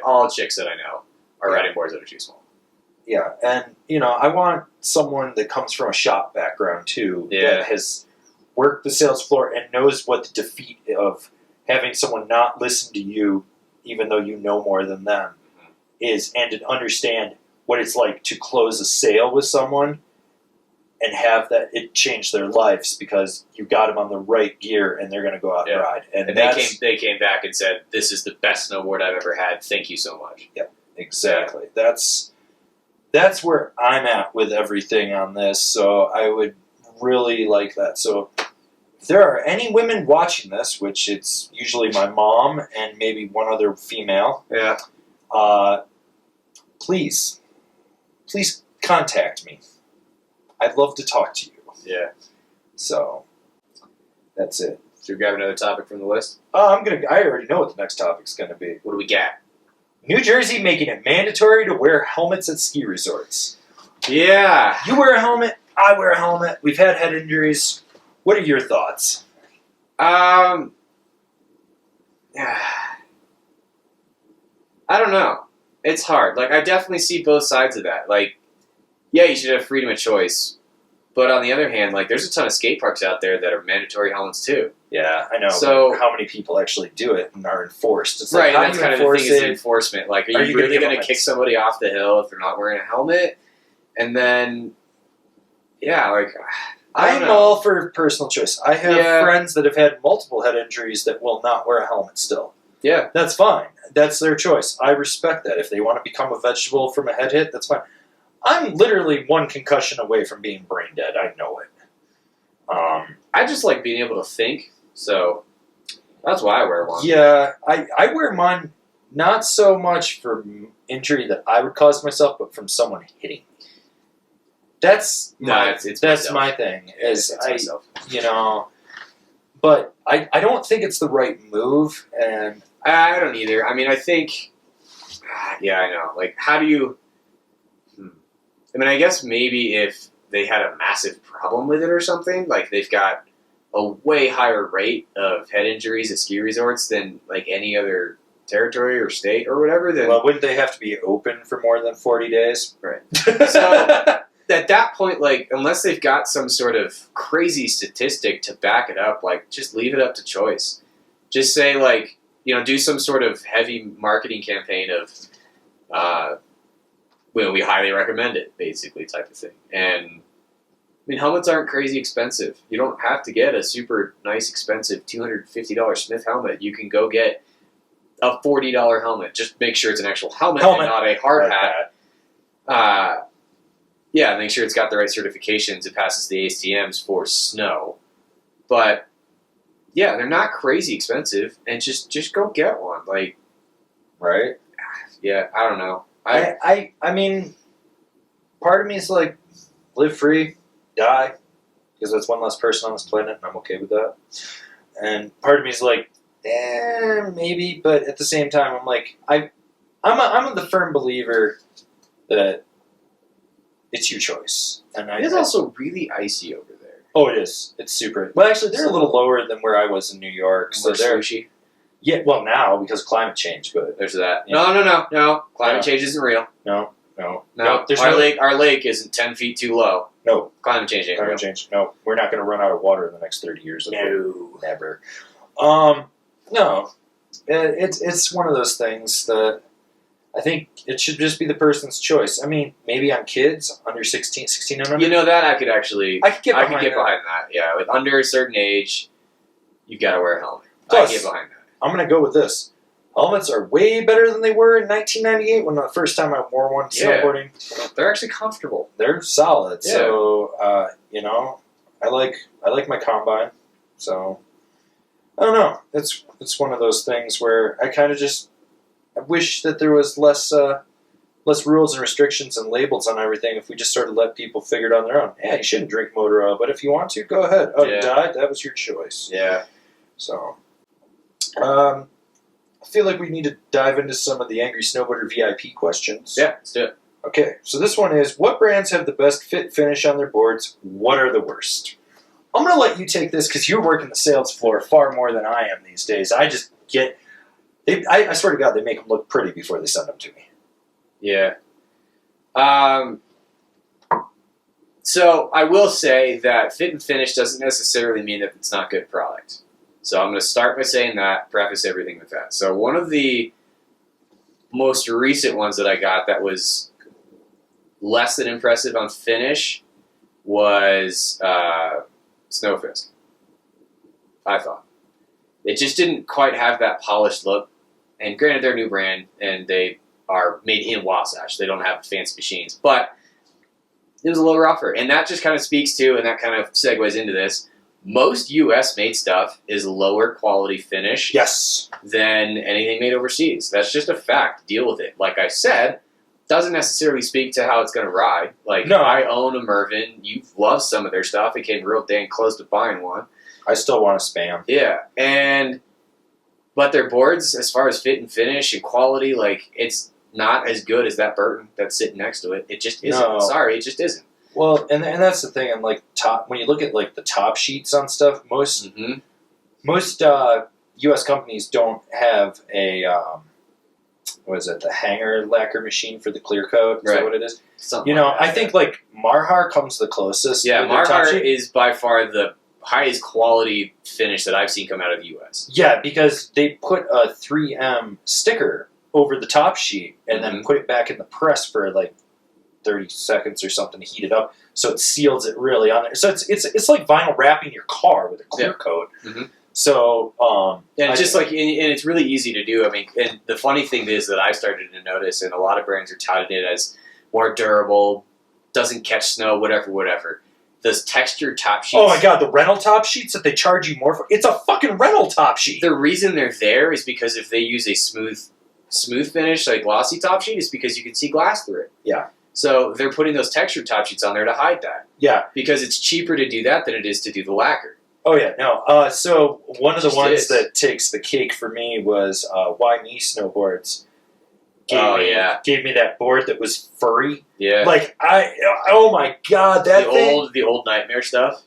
All chicks that I know are riding boards that are too small. Yeah, and you know, I want someone that comes from a shop background too, that has worked the sales floor and knows what the defeat of having someone not listen to you, even though you know more than them, is, and to understand what it's like to close a sale with someone and have that it change their lives because you got them on the right gear and they're going to go out and ride. And they came back and said, "This is the best snowboard I've ever had. Thank you so much." Yeah, exactly. That's where I'm at with everything on this, so I would really like that. So if there are any women watching this, which it's usually my mom and maybe one other female, please contact me. I'd love to talk to you. Yeah. So that's it. Should we grab another topic from the list? I already know what the next topic's going to be. What do we got? New Jersey making it mandatory to wear helmets at ski resorts. Yeah. You wear a helmet, I wear a helmet. We've had head injuries. What are your thoughts? I don't know. It's hard. Like, I definitely see both sides of that. Like, yeah, you should have freedom of choice. But on the other hand, like, there's a ton of skate parks out there that are mandatory helmets too. Yeah, I know. So, but how many people actually do it and are enforced? It's right, like, and that's kind of the thing is enforcement. Like, are you really going to kick somebody off the hill if they're not wearing a helmet? And then, yeah, like, I'm all for personal choice. I have friends that have had multiple head injuries that will not wear a helmet still. Yeah. That's fine. That's their choice. I respect that. If they want to become a vegetable from a head hit, that's fine. I'm literally one concussion away from being brain dead. I know it. I just like being able to think, so that's why I wear one. Yeah, I wear mine not so much for injury that I would cause myself, but from someone hitting me. That's my thing. Is myself. You know, but I don't think it's the right move, and I don't either. I mean, I think, yeah, I know. Like, how do you? I mean, I guess maybe if they had a massive problem with it or something, like they've got a way higher rate of head injuries at ski resorts than like any other territory or state or whatever. Then wouldn't they have to be open for more than 40 days? Right. So at that point, like, unless they've got some sort of crazy statistic to back it up, like, just leave it up to choice. Just say, like, you know, do some sort of heavy marketing campaign of, we highly recommend it, basically, type of thing. And, I mean, helmets aren't crazy expensive. You don't have to get a super nice, expensive $250 Smith helmet. You can go get a $40 helmet. Just make sure it's an actual helmet. And not a hard hat. Yeah, make sure it's got the right certifications. It passes the ASTMs for snow. But, yeah, they're not crazy expensive. And just go get one. Like, right? Yeah, I don't know. I mean, part of me is like, live free, die, because that's one less person on this planet, and I'm okay with that. And part of me is like, maybe, but at the same time, I'm like, I'm the firm believer that it's your choice. And it is also really icy over there. Oh, it is. It's super. Well, actually, they're a little lower than where I was in New York. So they're swishy. Yeah, well, now because of climate change, but There's that. Yeah. No. Climate change isn't real. no. There's our lake isn't 10 feet too low. No. Climate change ain't real. Climate change. No, we're not going to run out of water in the next 30 years. No. Never. No. It's one of those things that I think it should just be the person's choice. I mean, maybe on kids under 16 and under. You know that I could get behind that. that. Yeah, with under a certain age, you've got to wear a helmet. Plus, I get behind that. I'm going to go with this. Helmets are way better than they were in 1998 when the first time I wore one snowboarding. They're actually comfortable. They're solid. Yeah. So, I like my Combine. So, I don't know. It's one of those things where I kind of I wish that there was less rules and restrictions and labels on everything if we just sort of let people figure it on their own. Yeah, you shouldn't drink motor oil, but if you want to, go ahead. Oh, Yeah. You died? That was your choice. Yeah. So, I feel like we need to dive into some of the Angry Snowboarder VIP questions. Yeah, let's do it. Okay, so this one is, what brands have the best fit finish on their boards? What are the worst? I'm going to let you take this because you're working the sales floor far more than I am these days. I just get... I swear to God, they make them look pretty before they send them to me. Yeah. So I will say that fit and finish doesn't necessarily mean that it's not good product. So I'm going to start by saying that, preface everything with that. So one of the most recent ones that I got that was less than impressive on finish was Snowfisk, I thought. It just didn't quite have that polished look. And granted, they're a new brand, and they are made in Wasatch. They don't have fancy machines. But it was a little rougher. And that just kind of speaks to, and that kind of segues into this, most U.S.-made stuff is lower quality finish Yes. than anything made overseas. That's just a fact. Deal with it. Like I said, doesn't necessarily speak to how it's going to ride. Like, No. I own a Mervin. You've loved some of their stuff. It came real dang close to buying one. I still want to spam. Yeah, but their boards, as far as fit and finish and quality, like, it's not as good as that Burton that's sitting next to it. It just isn't. No. Sorry, it just isn't. Well, and that's the thing. And like when you look at like the top sheets on stuff, most U.S. companies don't have a what is it? The hanger lacquer machine for the clear coat. Is that what it is? Something I think like Marhar comes the closest. Yeah, with their top Marhar sheet. is by far the highest quality finish that I've seen come out of the U.S. Yeah, because they put a 3M sticker over the top sheet and then put it back in the press for like 30 seconds or something to heat it up, so it seals it really on there. So it's like vinyl wrapping your car with a clear coat. Mm-hmm. So and it's really easy to do. I mean, and the funny thing is that I started to notice, and a lot of brands are touting it as more durable, doesn't catch snow, whatever. Those textured top sheets. Oh my God, the rental top sheets that they charge you more for. It's a fucking rental top sheet. The reason they're there is because if they use a smooth finish, like glossy top sheet, is because you can see glass through it. Yeah. So they're putting those textured top sheets on there to hide that. Yeah. Because it's cheaper to do that than it is to do the lacquer. Oh yeah, no. So one of the Just ones is. that takes the cake for me was Why Me Snowboards. Gave me that board that was furry. Yeah. Like oh my God, that thing. The old Nightmare stuff.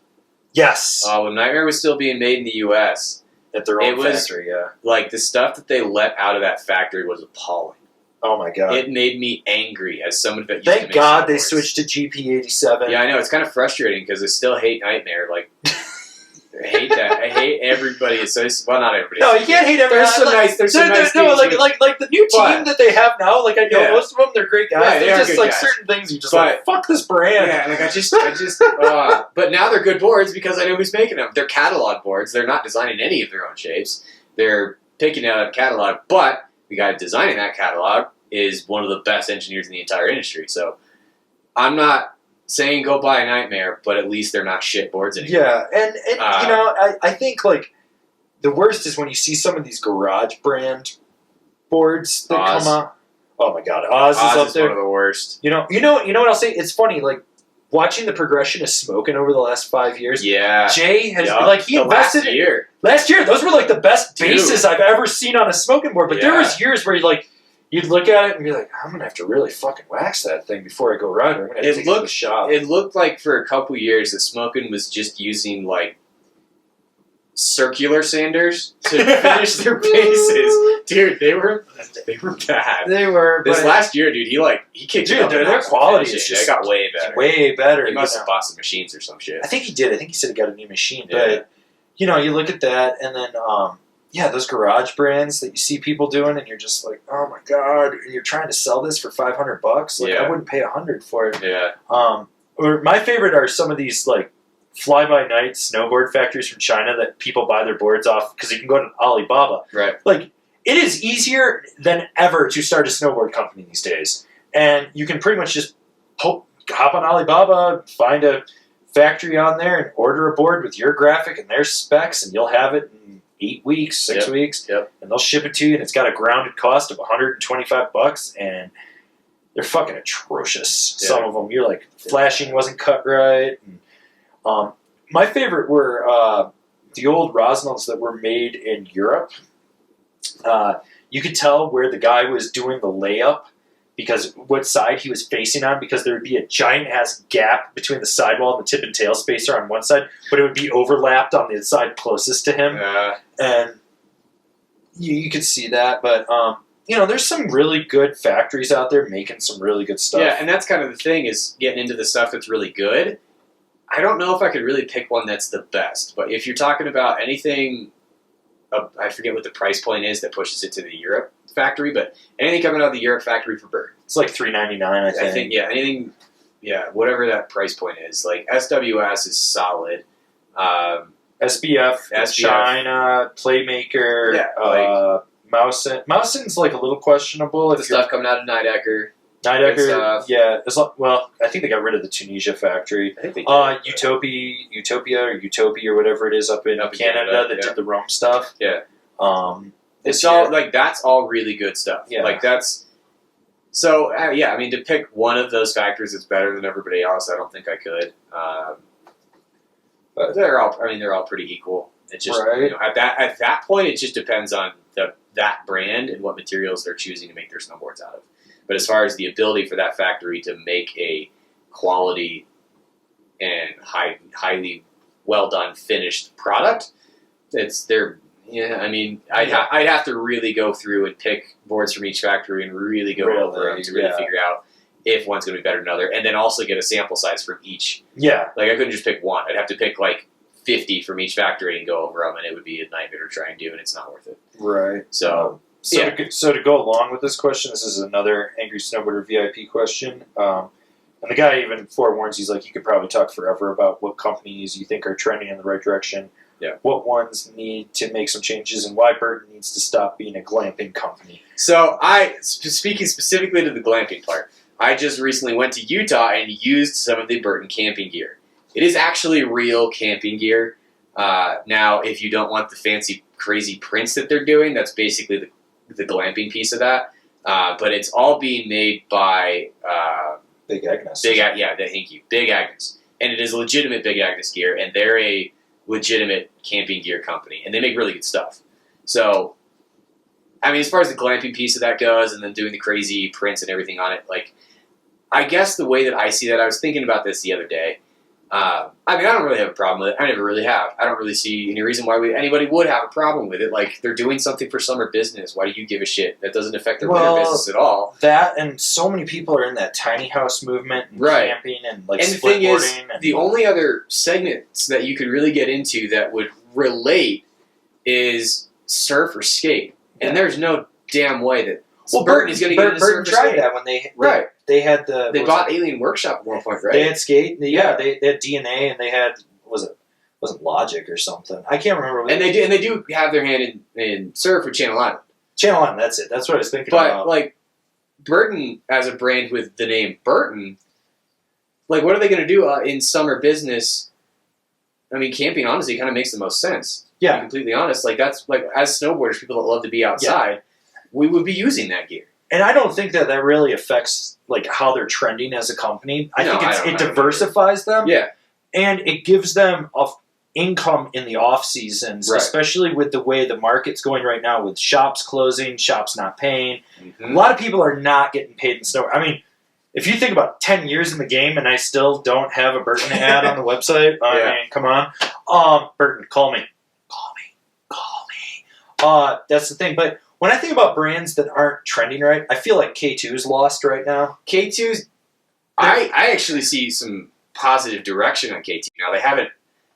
Yes. When Nightmare was still being made in the U.S., at their own it was- factory. Yeah. like the stuff that they let out of that factory was appalling. Oh my God. It made me angry as someone that used to Thank make God they snowboards. switched to GP87. Yeah, I know. It's kind of frustrating because I still hate Nightmare. Like, I hate that. I hate everybody. Well, not everybody. No, you can't hate everyone. There's some nice. There's some nice. No, things, like the new team that they have now. Like I know Yeah. most of them, they're great guys. Yeah, they They're are just good like guys. certain things you just But- like fuck this brand. Yeah, like I just. But now they're good boards because I know who's making them. They're catalog boards. They're not designing any of their own shapes. They're picking out a catalog, but the guy designing that catalog is one of the best engineers in the entire industry. So I'm not saying go buy a Nightmare, but at least they're not shit boards anymore. Yeah, and I think like the worst is when you see some of these garage brand boards that Oz. come out. Oh my God, Oz is up is there. one of the worst. You know what I'll say? It's funny, like watching the progression of Smokin' over the last 5 years. Yeah. Jay has Yup. like he The invested last year. last year. Those were like the best Dude. bases I've ever seen on a Smokin' board. But there Yeah. was years where you'd look at it and be like, I'm gonna have to really fucking wax that thing before I go ride. I'm gonna have to take it to the shop. It looked like for a couple years that Smokin' was just using like circular sanders to finish their bases. Dude, they were bad. They were. This last year, dude, he kicked it up. Their quality is just got way better. Way better. He must have bought some machines or some shit. I think he did. I think he said he got a new machine. Yeah. But, you look at that, and then, those garage brands that you see people doing, and you're just like, oh my God, and you're trying to sell this for $500. Like, I wouldn't pay $100 for it. Yeah. Or my favorite are some of these, like, fly-by-night snowboard factories from China that people buy their boards off because you can go to Alibaba. Right. Like, it is easier than ever to start a snowboard company these days. And you can pretty much just hop on Alibaba, find a factory on there, and order a board with your graphic and their specs, and you'll have it in 8 weeks, 6 weeks, and they'll ship it to you, and it's got a grounded cost of $125, and they're fucking atrocious. Yeah. Some of them, you're like, flashing wasn't cut right. And, my favorite were the old Rosnells that were made in Europe. You could tell where the guy was doing the layup because what side he was facing on, because there would be a giant-ass gap between the sidewall and the tip and tail spacer on one side, but it would be overlapped on the side closest to him. And you could see that, but... there's some really good factories out there making some really good stuff. Yeah, and that's kind of the thing, is getting into the stuff that's really good. I don't know if I could really pick one that's the best, but if you're talking about anything, I forget what the price point is that pushes it to the Europe factory, but anything coming out of the Europe factory for Bird. It's like $3.99, I think. I think, anything, whatever that price point is. Like, SWS is solid. SBF, China, Playmaker, Mousen's like a little questionable. The stuff coming out of Nidecker. I think they got rid of the Tunisia factory. I think they did. Utopia or whatever it is up in Canada that did the Rome stuff. Yeah. It's all, like, that's all really good stuff. Yeah. Like, that's... So, I mean, to pick one of those factories that's better than everybody else, I don't think I could. But they're all pretty equal. It's just, at that point, it just depends on that brand and what materials they're choosing to make their snowboards out of. But as far as the ability for that factory to make a quality and highly well done finished product, I'd have to really go through and pick boards from each factory and really go over them to really figure out if one's going to be better than another, and then also get a sample size from each. Yeah. Like, I couldn't just pick one. I'd have to pick, like, 50 from each factory and go over them, and it would be a nightmare to try and do, and it's not worth it. Right. So to go along with this question, this is another Angry Snowboarder VIP question. And the guy even forewarns, he's like, you could probably talk forever about what companies you think are trending in the right direction. Yeah. What ones need to make some changes, and why Burton needs to stop being a glamping company. So, speaking specifically to the glamping part, I just recently went to Utah and used some of the Burton camping gear. It is actually real camping gear. Now, if you don't want the fancy, crazy prints that they're doing, that's basically the glamping piece of that. But it's all being made by Big Agnes. Thank you, Big Agnes, and it is legitimate Big Agnes gear, and they're a legitimate camping gear company, and they make really good stuff. So, I mean, as far as the glamping piece of that goes, and then doing the crazy prints and everything on it, like, I guess the way that I see that, I was thinking about this the other day. I don't really have a problem with it. I never really have. I don't really see any reason why anybody would have a problem with it. Like, they're doing something for summer business. Why do you give a shit? That doesn't affect their winter business at all. That, and so many people are in that tiny house movement and camping and, like, and the thing is, the only other segments that you could really get into that would relate is surf or skate. And there's no damn way that Burton is going to get into surf or skate. Burton tried that when they had the... They bought Alien Workshop at one point, right? They had skate. They had DNA, and they had... wasn't Logic or something. I can't remember. And they do have their hand in surf with Channel Island. Channel Island, that's it. That's what I was thinking about. But, like, Burton, as a brand with the name Burton, like, what are they going to do in summer business? I mean, camping, honestly, kind of makes the most sense. Yeah. To be completely honest. Like, that's, like, as snowboarders, people that love to be outside, we would be using that gear. And I don't think that really affects, like, how they're trending as a company. I think it diversifies them. Yeah. And it gives them income in the off seasons, especially with the way the market's going right now with shops closing, shops not paying. Mm-hmm. A lot of people are not getting paid in snow. I mean, if you think about 10 years in the game and I still don't have a Burton ad on the website, I mean, come on. Burton, call me. Call That's the thing. But when I think about brands that aren't trending right, I feel like K2 is lost right now. K2's, I actually see some positive direction on K2 now.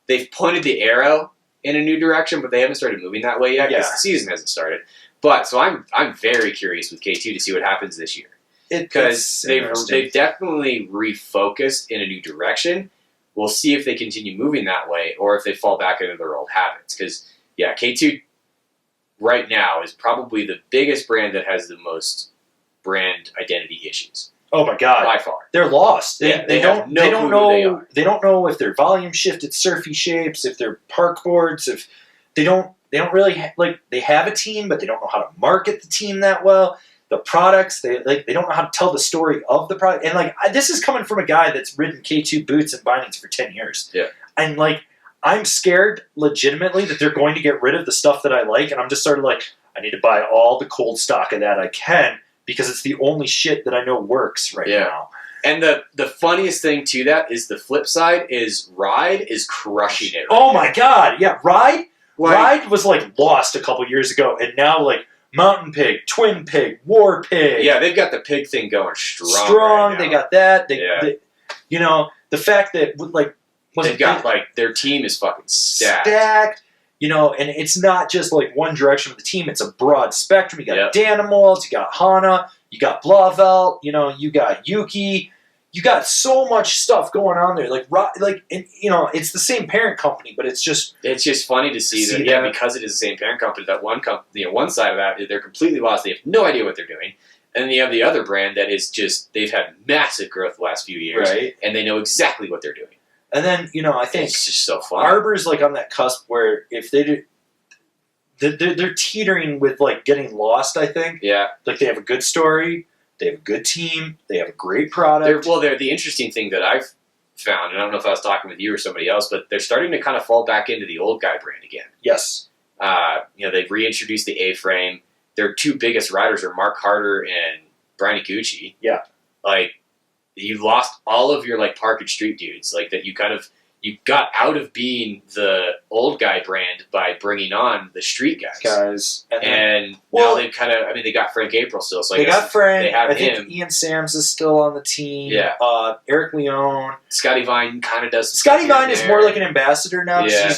They've pointed the arrow in a new direction, but they haven't started moving that way yet because the season hasn't started. But so I'm very curious with K2 to see what happens this year, because they've definitely refocused in a new direction. We'll see if they continue moving that way or if they fall back into their old habits. Because K2 right now is probably the biggest brand that has the most brand identity issues. Oh my God! By far, they're lost. They don't know. They don't know if their volume shifted surfy shapes, if they're park boards, if they don't really they have a team, but they don't know how to market the team that well. The products, they don't know how to tell the story of the product. And this is coming from a guy that's ridden K2 boots and bindings for 10 years. Yeah. And I'm scared legitimately that they're going to get rid of the stuff that I like, and I'm just sort of I need to buy all the cold stock of that I can, because it's the only shit that I know works right now. And the funniest thing to that is the flip side is Ride is crushing it. Oh my God! Yeah, Ride was lost a couple years ago, and now Mountain Pig, Twin Pig, War Pig. Yeah, they've got the pig thing going strong. Strong. They got that. The fact that they've got their team is fucking stacked. And it's not just one direction of the team. It's a broad spectrum. You got Danimals, you got Hana, you got Blauvelt, you got Yuki. You got so much stuff going on there. It's the same parent company, but it's just funny to see that. Because it is the same parent company, that one side of that, they're completely lost. They have no idea what they're doing. And then you have the other brand that is just, they've had massive growth the last few years, right? And they know exactly what they're doing. And then, I think it's just so fun. Arbor's on that cusp where if they do, they're teetering with getting lost, I think. Yeah. They have a good story, they have a good team, they have a great product. They're the interesting thing that I've found, and I don't know if I was talking with you or somebody else, but they're starting to kind of fall back into the old guy brand again. Yes. They've reintroduced the A-frame. Their two biggest riders are Mark Harder and Brian Iguchi. Yeah. You lost all of your park and street dudes, that you got out of being the old guy brand by bringing on the street guys. And now they've they got Frank April still. So they got Frank. They have him. Think Ian Sams is still on the team. Yeah. Eric Leone. Scotty Vine kind of does. Scotty Vine is more like an ambassador now. Yeah.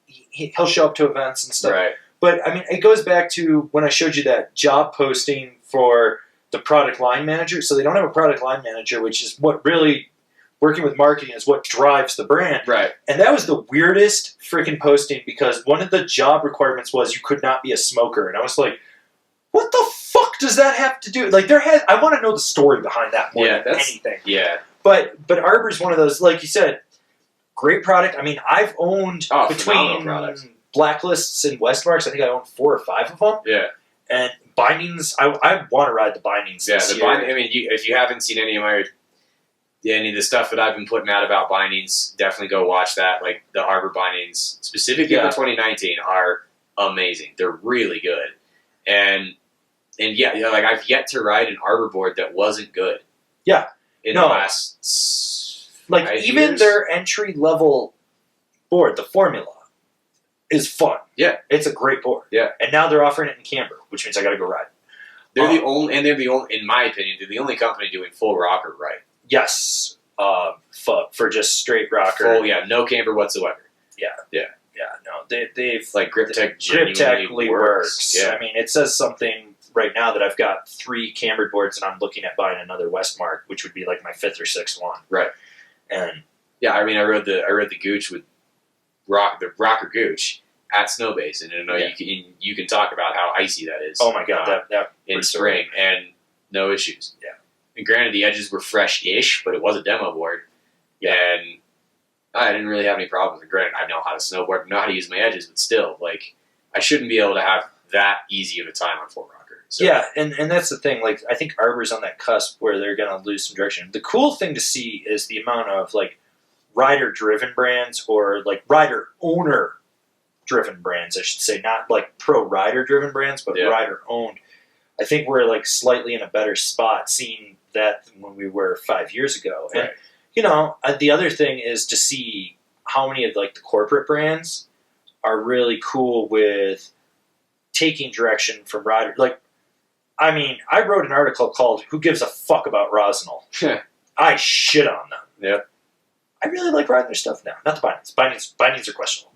He'll show up to events and stuff. Right. But it goes back to when I showed you that job posting for the product line manager. So they don't have a product line manager, which is what really working with marketing is what drives the brand. Right. And that was the weirdest freaking posting, because one of the job requirements was you could not be a smoker. And I was like, what the fuck does that have to do? I want to know the story behind that more than anything. Yeah. But Arbor's one of those, like you said, great product. I've owned between Blacklists and Westmarks, I think I own 4 or 5 of them. Yeah. And bindings, I want to ride the bindings this year. If you haven't seen any of the stuff that I've been putting out about bindings, definitely go watch that. The Arbor bindings, specifically for 2019, are amazing. They're really good. And I've yet to ride an Arbor board that wasn't good. Yeah. In the last 5 even years. Their entry level board, the Formula, is fun. Yeah. It's a great board. Yeah. And now they're offering it in camber, which means I got to go ride. They're the only, in my opinion, they're the only company doing full rocker right. Yes. For just straight rocker. Full, no camber whatsoever. Yeah. No, they've Grip Tech genuinely works. Yeah. It says something right now that I've got 3 cambered boards and I'm looking at buying another Westmark, which would be my 5th or 6th one. Right. And I rode the Gooch with the rocker Gooch at Snowbase, and you can talk about how icy that is. Oh my God, that in spring, and no issues. Yeah. And granted, the edges were fresh-ish, but it was a demo board. Yeah. And I didn't really have any problems. And granted, I know how to snowboard, know how to use my edges, but still, I shouldn't be able to have that easy of a time on full rocker. So. Yeah, and that's the thing. I think Arbor's on that cusp where they're going to lose some direction. The cool thing to see is the amount of rider-driven brands, or rider-owner-driven brands, I should say, not pro rider-driven brands, but rider-owned. I think we're slightly in a better spot seeing that than when we were 5 years ago. Right. And the other thing is to see how many of the corporate brands are really cool with taking direction from riders. Like, I mean, I wrote an article called "Who Gives a Fuck About Rosinal?" I shit on them. Yeah. I really like riding their stuff now. Not the bindings. Bindings are questionable.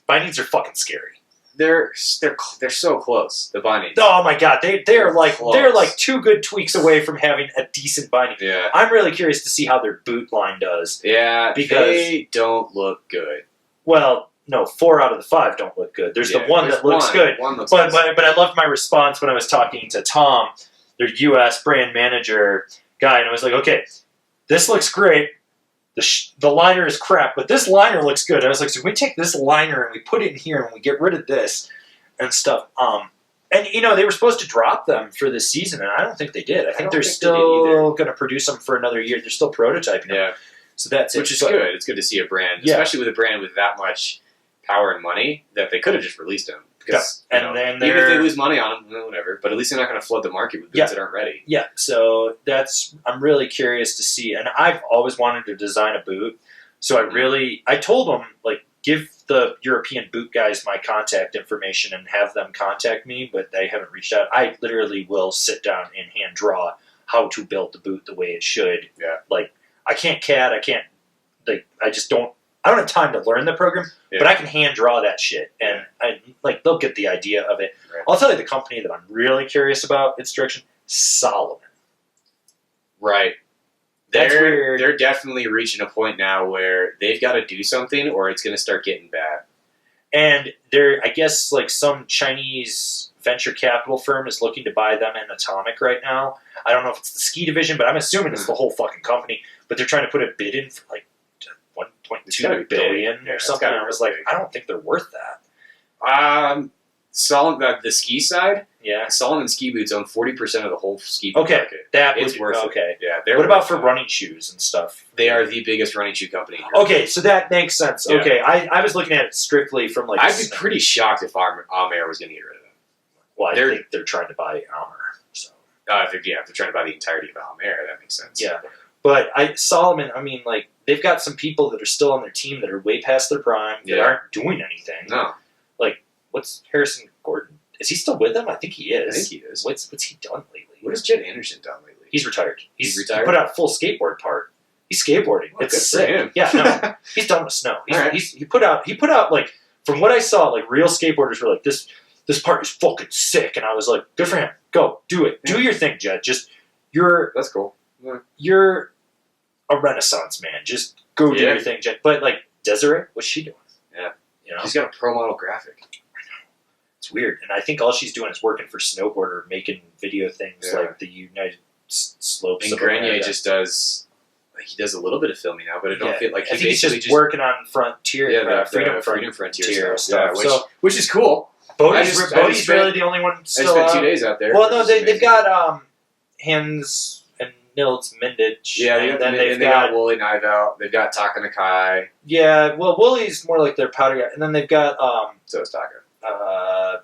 Bindings are fucking scary. They're so close. The bindings. Oh my god, they're like close. they're like 2 good tweaks away from having a decent binding. Yeah. I'm really curious to see how their boot line does. Yeah, because they don't look good. Well, no, 4 out of the 5 don't look good. There's the one that looks good. One looks but nice. I loved my response when I was talking to Tom, their U.S. brand manager guy, and I was like, okay, this looks great. The liner is crap, but this liner looks good. And I was like, so we take this liner and we put it in here and we get rid of this and stuff. And they were supposed to drop them for this season, and I don't think they did. I think they're still going to produce them for another year. They're still prototyping them. Yeah. So that's Which is good. It's good to see a brand, especially with a brand with that much power and money, that they could have just released them. Because then even if they lose money on them, whatever. But at least they're not going to flood the market with goods that aren't ready. Yeah, so I'm really curious to see. And I've always wanted to design a boot. So I told them, like, give the European boot guys my contact information and have them contact me, but they haven't reached out. I literally will sit down and hand draw how to build the boot the way it should. Yeah. Like, I can't CAD, I don't have time to learn the program, but I can hand draw that shit, and they'll get the idea of it. Right. I'll tell you the company that I'm really curious about its direction, Solomon. Right. That's weird. They're definitely reaching a point now where they've got to do something or it's going to start getting bad. And I guess, like, some Chinese venture capital firm is looking to buy them in Atomic right now. I don't know if it's the ski division, but I'm assuming it's the whole fucking company. But they're trying to put a bid in for, like, 1.2 billion or something. And I was like, I don't think they're worth that. Solomon, the ski side? Yeah. Solomon ski boots own 40% of the whole ski boot market. It's worth it. Okay. Yeah. What about for running shoes and stuff? They are the biggest running shoe company in Europe. Okay, so that makes sense. Yeah. Okay, I was looking at it strictly from, like... I'd be pretty shocked if Amer was going to get rid of them. Well, I think they're trying to buy Amer. So. If they're trying to buy the entirety of Amer, that makes sense. Yeah. But Solomon, I mean, like, they've got some people that are still on their team that are way past their prime, that aren't doing anything. No. Like, what's Harrison Gordon? Is he still with them? I think he is. I think he is. What's he done lately? What has Jed Anderson done lately? He's retired. He's retired? He put out a full skateboard part. He's skateboarding. Well, it's good for sick. him. Yeah, no. He's done with snow. Right. He put out, like, from what I saw, like, real skateboarders were like, this part is fucking sick. And I was like, good for him. Go. Do it. Yeah. Do your thing, Jed. That's cool. Yeah. You're a renaissance man. Just go do your thing, Jed. But, like, Desiree, what's she doing? Yeah. You know? She's got a pro model graphic. It's weird. And I think all she's doing is working for Snowboarder, making video things like the United Slopes. And Grenier just does... He does a little bit of filming now, but I don't feel like I think he's just working on Frontier. Freedom Frontier stuff. Which is cool. Bodie's really the only one still. I spent 2 days out there. Well, no, they've got Hans and Nils Mindich. Yeah, and they got Wooly Nivel. They've got Taka Nakai. Yeah, well, Wooly's more like their powder guy, and then they've got So is Taka. Oh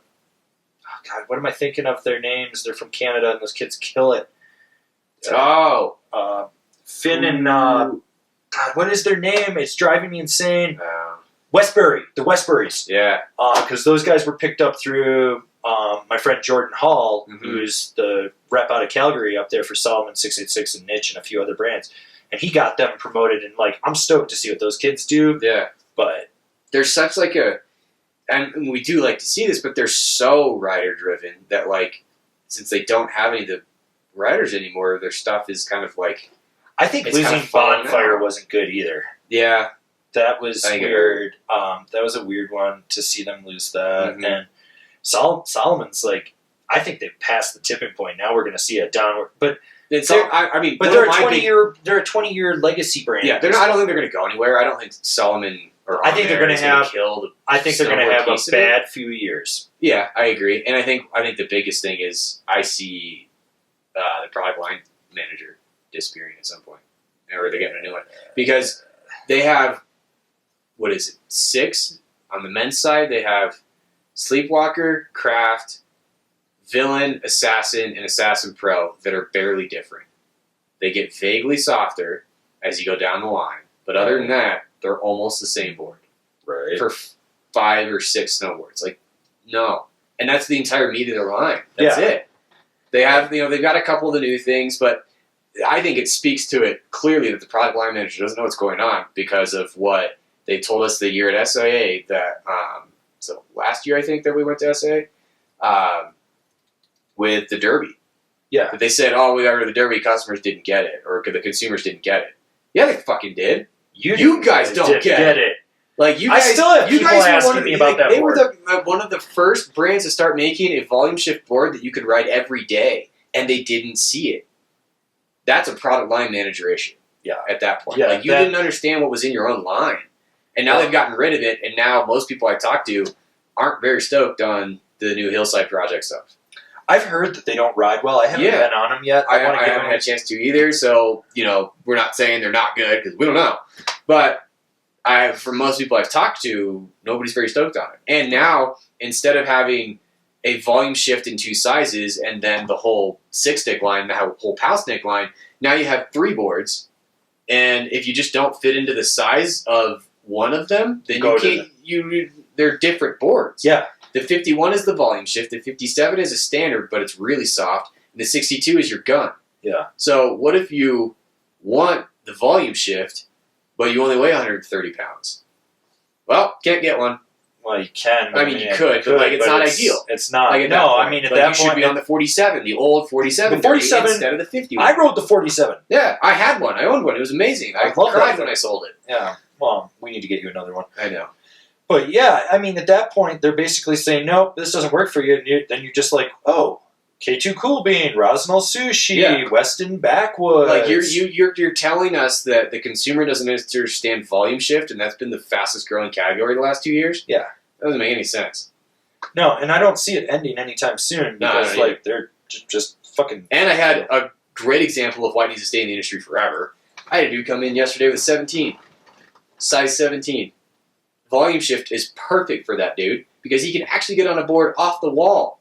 God, what am I thinking of their names? They're from Canada, and those kids kill it. Finn and God, what is their name? It's driving me insane. Westbury, the Westburys. Yeah. Because those guys were picked up through my friend Jordan Hall, who's the rep out of Calgary up there for Solomon 686 and Niche and a few other brands. And he got them promoted, and, like, I'm stoked to see what those kids do. Yeah. But there's such, like, and we do like to see this, but they're so rider-driven that, like, since they don't have any of the riders anymore, their stuff is kind of, like... I think losing Bonfire wasn't good either. Yeah. That was weird. That was a weird one to see them lose that. And Solomon's, like, I think they've passed the tipping point. Now we're going to see a downward. But they're a 20-year legacy brand. Yeah, I don't think they're going to go anywhere. I don't think Solomon or I think they're going to have killed. I think they're going to have a bad few years. Yeah, I agree. And I think the biggest thing is I see the product line manager disappearing at some point, or they're getting a new one because they have 6 on the men's side. They have Sleepwalker, Craft, Villain, Assassin, and Assassin Pro that are barely different. They get vaguely softer as you go down the line, but other than that, they're almost the same board. Right. For 5 or 6 snowboards. Like, no. and that's the entire meat of their line. That's it. They have, they've got a couple of the new things, but I think it speaks to it clearly that the product line manager doesn't know what's going on because of what they told us the year at SIA that, so last year I think that we went to SIA with the Derby. Yeah. But they said, oh, we got rid of the Derby, customers didn't get it, or the consumers didn't get it. Yeah, they fucking did. You guys don't get it. Like you guys, I still have people asking me about that. They were one of the first brands to start making a volume shift board that you could ride every day, and they didn't see it. That's a product line manager issue. Yeah. At that point, Yeah, like you didn't understand what was in your own line, and now they've gotten rid of it, and now most people I talk to aren't very stoked on the new Hillside Project stuff. I've heard that they don't ride well. I haven't been on them yet. I haven't had a chance to either, so we're not saying they're not good because we don't know, but. For most people I've talked to, nobody's very stoked on it. And now, instead of having a volume shift in 2 sizes and then the whole 6-stick line, the whole PAL stick line, now you have 3 boards. And if you just don't fit into the size of one of them, then they're different boards. Yeah. The 51 is the volume shift. The 57 is a standard, but it's really soft. And the 62 is your gun. Yeah. So what if you want the volume shift, but you only weigh 130 pounds? Well, can't get one. Well, you can. I mean, you could, but it's not ideal. It's not. Like, I mean, at that point, you should be on the 47, the old 47, the 47 instead of the 50. I rode the 47. Yeah, I had one. I owned one. It was amazing. I cried when I sold it. Yeah. Well, we need to get you another one. I know. But yeah, I mean, at that point, they're basically saying, nope, this doesn't work for you. And then you're just like, oh. K2 Cool Bean, Rosnell Sushi, Weston Backwoods. Like you're telling us that the consumer doesn't understand volume shift, and that's been the fastest growing category the last 2 years. Yeah, that doesn't make any sense. No, and I don't see it ending anytime soon because they're just fucking. And I had a great example of why it needs to stay in the industry forever. I had a dude come in yesterday with 17, size 17. Volume shift is perfect for that dude because he can actually get on a board off the wall.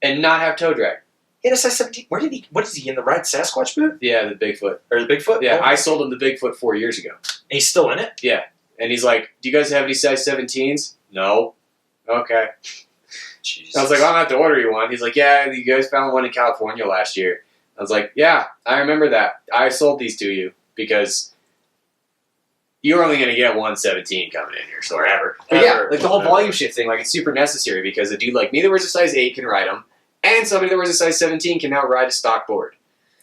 And not have toe drag. He had a size 17. What is he, in the Ride Sasquatch booth? Yeah, the Bigfoot. Or the Bigfoot? Yeah, I sold him the Bigfoot 4 years ago. And he's still in it? Yeah. And he's like, do you guys have any size 17s? No. Okay. Jesus. I was like, well, I'm going to have to order you one. He's like, yeah, you guys found one in California last year. I was like, yeah, I remember that. I sold these to you because you're only going to get 117 coming in your store ever. But yeah, like the whole volume shift thing, like it's super necessary because a dude like me that wears a size 8 can ride them. And somebody that wears a size 17 can now ride a stock board.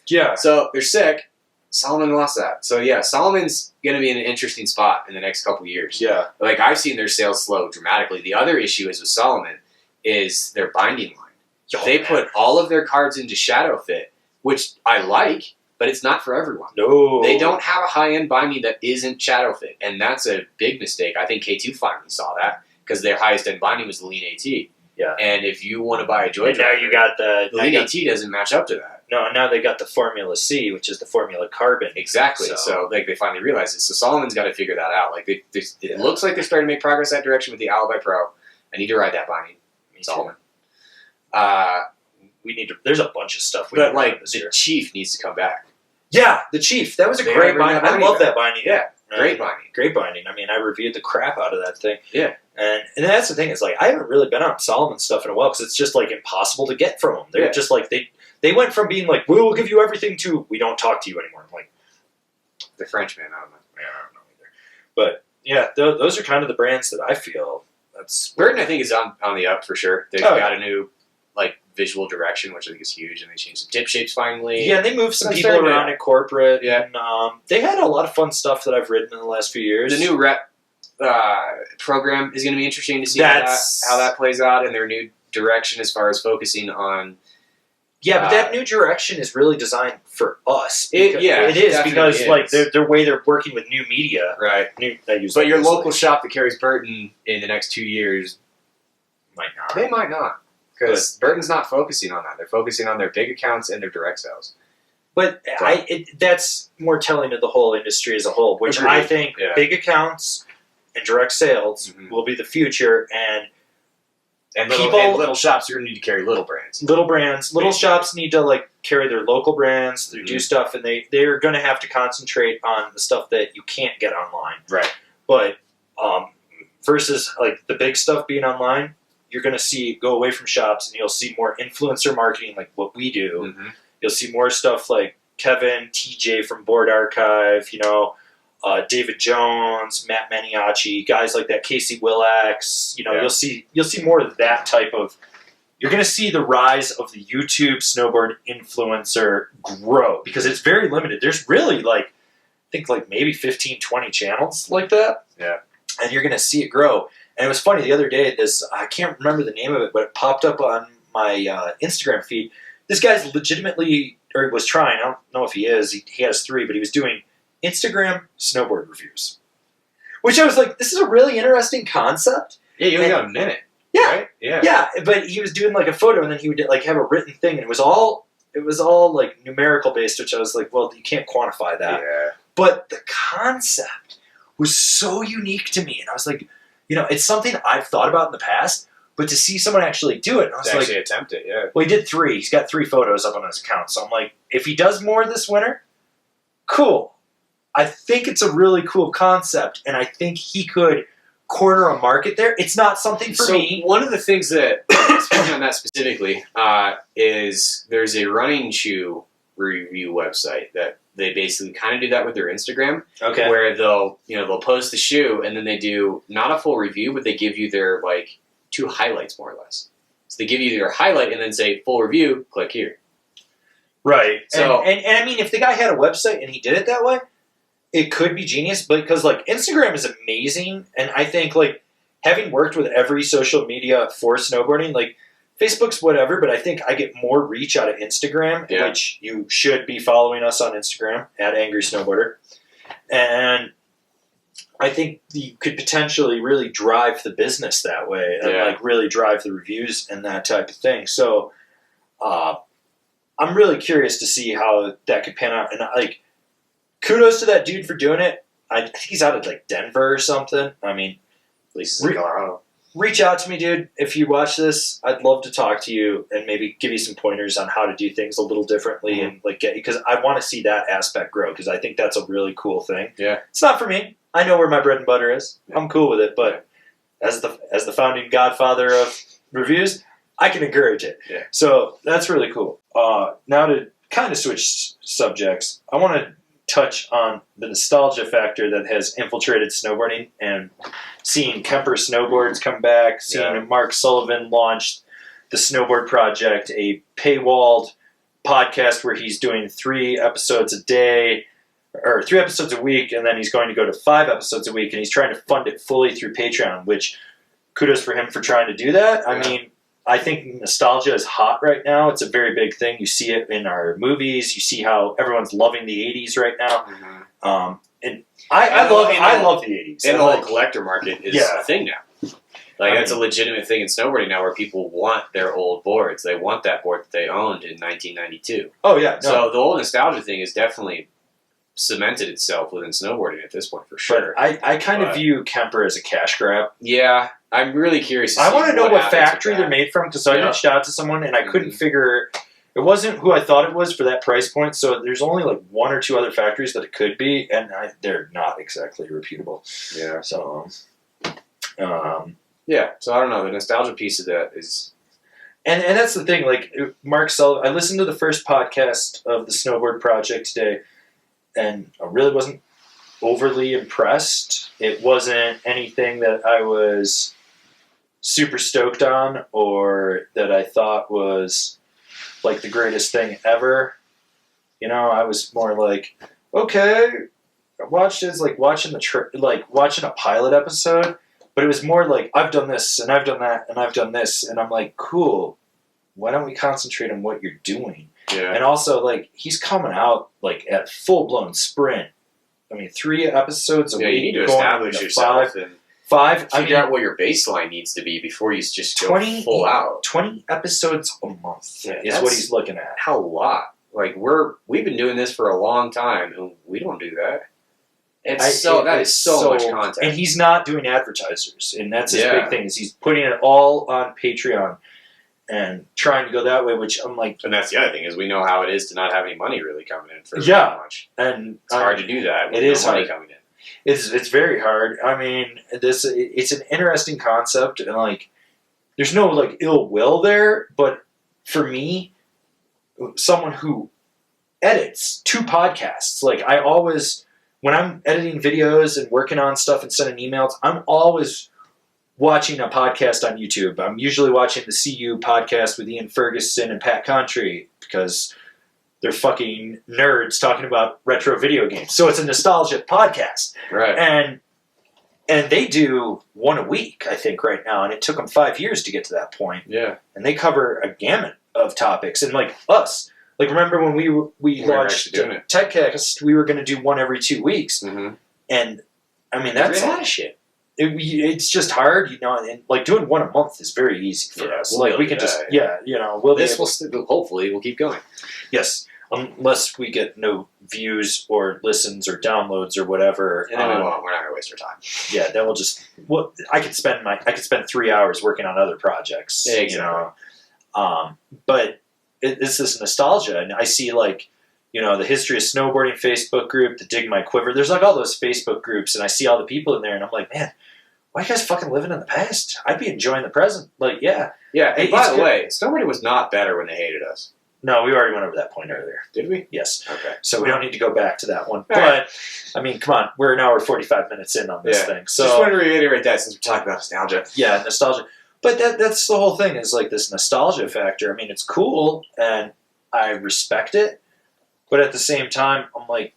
Yeah. So they're sick. Salomon lost that. So yeah, Salomon's going to be in an interesting spot in the next couple of years. Yeah. Like I've seen their sales slow dramatically. The other issue is with Salomon is their binding line. They put all of their cards into Shadow Fit, which I like, but it's not for everyone. No. They don't have a high-end binding that isn't Shadow Fit, and that's a big mistake. I think K2 finally saw that because their highest-end binding was the Lean AT. Yeah. And if you want to buy a Joy Driver, now you got the Lean AT doesn't match up to that. No, now they got the Formula C, which is the Formula Carbon. Exactly. So like they finally realized it. So Solomon's got to figure that out. Like it looks like they're starting to make progress that direction with the Alibi Pro. I need to ride that binding. Solomon. We need to. There's a bunch of stuff. But like the Chief needs to come back. Yeah, the Chief. That was a great binding. I love that binding. Yeah. Great binding. Great binding. I mean, I reviewed the crap out of that thing. Yeah. And that's the thing. It's like, I haven't really been on Solomon stuff in a while because it's just like impossible to get from them. They're just like, they went from being like, we'll give you everything to, we don't talk to you anymore. I'm like, the Frenchman, I don't know. Yeah, I don't know either. But yeah, those are kind of the brands that I feel that's. Burton, I think, is on the up for sure. They've got a new visual direction, which I think is huge, and they changed some tip shapes finally. Yeah, and they moved some people around at corporate. Yeah. And they had a lot of fun stuff that I've ridden in the last few years. The new rep program is going to be interesting to see how that plays out and their new direction as far as focusing on. Yeah, but that new direction is really designed for us. It is because like their way they're working with new media. Right. But your local shop that carries Burton in the next 2 years might not. They might not. Because Burton's not focusing on that. They're focusing on their big accounts and their direct sales. But that's more telling of the whole industry as a whole, which I think big accounts and direct sales will be the future. And little shops are going to need to carry little brands. Little shops need to carry their local brands. They do stuff, and they're going to have to concentrate on the stuff that you can't get online. Right. But versus the big stuff being online. you're going to see go away from shops, and you'll see more influencer marketing like what we do. Mm-hmm. You'll see more stuff like Kevin, TJ from Board Archive, David Jones, Matt Maniaci, guys like that, Casey Willax. You'll see more of that type of. You're going to see the rise of the YouTube snowboard influencer grow because it's very limited. There's really maybe 15, 20 channels like that. Yeah. And you're going to see it grow. And it was funny the other day, I can't remember the name of it, but it popped up on my Instagram feed. This guy's legitimately, or was trying, I don't know if he is, he has 3, but he was doing Instagram snowboard reviews. Which I was like, this is a really interesting concept. Yeah, you only got a minute. Yeah. Right? Yeah. Yeah, but he was doing a photo, and then he would have a written thing, and it was all numerical based, which I was like, well, you can't quantify that. Yeah. But the concept was so unique to me, and I was like, it's something I've thought about in the past, but to see someone actually do it, and I was Actually attempt it, yeah. well, he did 3. He's got 3 photos up on his account, so I'm like, if he does more this winter, cool. I think it's a really cool concept, and I think he could corner a market there. It's not something for me. One of the things that, speaking on that specifically, is there's a running shoe review website that they basically kind of do that with their Instagram. Okay. Where they'll post the shoe and then they do not a full review, but they give you their 2 highlights more or less. So they give you their highlight and then say full review, click here. Right. So and I mean, if the guy had a website and he did it that way, it could be genius, because Instagram is amazing, and I think having worked with every social media for snowboarding, Facebook's whatever, but I think I get more reach out of Instagram, which you should be following us on Instagram at Angry Snowboarder, and I think you could potentially really drive the business that way, and really drive the reviews and that type of thing. So, I'm really curious to see how that could pan out, and kudos to that dude for doing it. I think he's out of Denver or something. I mean, at least it's in Colorado. Reach out to me, dude. If you watch this, I'd love to talk to you and maybe give you some pointers on how to do things a little differently and get you, because I want to see that aspect grow, because I think that's a really cool thing. Yeah, it's not for me. I know where my bread and butter is. Yeah. I'm cool with it, but as the founding godfather of reviews, I can encourage it. Yeah. So that's really cool. Now to kind of switch subjects, I want to touch on the nostalgia factor that has infiltrated snowboarding, and seeing Kemper Snowboards come back, seeing Mark Sullivan launch the Snowboard Project, a paywalled podcast where he's doing 3 episodes a day, or 3 episodes a week, and then he's going to go to 5 episodes a week, and he's trying to fund it fully through Patreon, which kudos for him for trying to do that. I mean, I think nostalgia is hot right now. It's a very big thing. You see it in our movies. You see how everyone's loving the 80s right now. Mm-hmm. And I love the 80s. And the whole collector market is a thing now. It's mean, a legitimate thing in snowboarding now, where people want their old boards. They want that board that they owned in 1992. Oh, yeah. No. So the whole nostalgia thing has definitely cemented itself within snowboarding at this point, for sure. But I kind of view Kemper as a cash grab. Yeah. I'm really curious to see I want to know what factory they're made from, because I reached out to someone and I couldn't figure. It wasn't who I thought it was for that price point, so there's only 1 or 2 other factories that it could be, and they're not exactly reputable. Yeah. So, so I don't know. The nostalgia piece of that is, and that's the thing. Mark Sullivan, I listened to the first podcast of the Snowboard Project today, and I really wasn't overly impressed. It wasn't anything that I was super stoked on, or that I thought was the greatest thing ever. I was more okay, I watched it as watching watching a pilot episode, but it was more I've done this and I've done that and I've done this, and I'm cool, why don't we concentrate on what you're doing? Yeah. And also he's coming out at full-blown sprint. I mean, 3 episodes a week. You need to establish yourself and figure out what your baseline needs to be before you just go full out. 20 episodes a month is what he's looking at. How a lot. We've been doing this for a long time, and we don't do that. That is so much content. And he's not doing advertisers, and that's his big thing, is he's putting it all on Patreon and trying to go that way, which I'm and that's the other thing, is we know how it is to not have any money really coming in for very much. And it's hard to do that with no money coming in. It's very hard. I mean, it's an interesting concept, and there's no like ill will there, but for me, someone who edits 2 podcasts, like I always, when I'm editing videos and working on stuff and sending emails, I'm always watching a podcast on YouTube. I'm usually watching the CU podcast with Ian Ferguson and Pat Contry because they're fucking nerds talking about retro video games. So it's a nostalgia podcast. Right. And they do 1 a week, I think, right now. And it took them 5 years to get to that point. Yeah. And they cover a gamut of topics. And like us, like remember when we launched TechCast, we were going to do 1 every 2 weeks. Mm-hmm. And I mean, that's a lot of shit. It's just hard, you know, and like doing 1 a month is very easy for us. We'll like we can just, you know, hopefully we'll keep going. Yes, unless we get no views or listens or downloads or whatever. And then we won't. We're not gonna waste our time. Yeah, then we'll just. Well, I could spend 3 hours working on other projects. Yeah, exactly. You know, but it's this nostalgia, and I see like. You know, the History of Snowboarding Facebook group, the Dig My Quiver. There's like all those Facebook groups, and I see all the people in there, and I'm like, man, why are you guys fucking living in the past? I'd be enjoying the present. Like, yeah. Yeah, and by the way, snowboarding was not better when they hated us. No, we already went over that point earlier. Did we? Yes. Okay. So we don't need to go back to that one. All but, right. I mean, come on. We're an hour 45 minutes in on this thing. So just wanted to reiterate that since we're talking about nostalgia. Yeah, nostalgia. But that's the whole thing is like this nostalgia factor. I mean, it's cool, and I respect it. But at the same time, I'm like,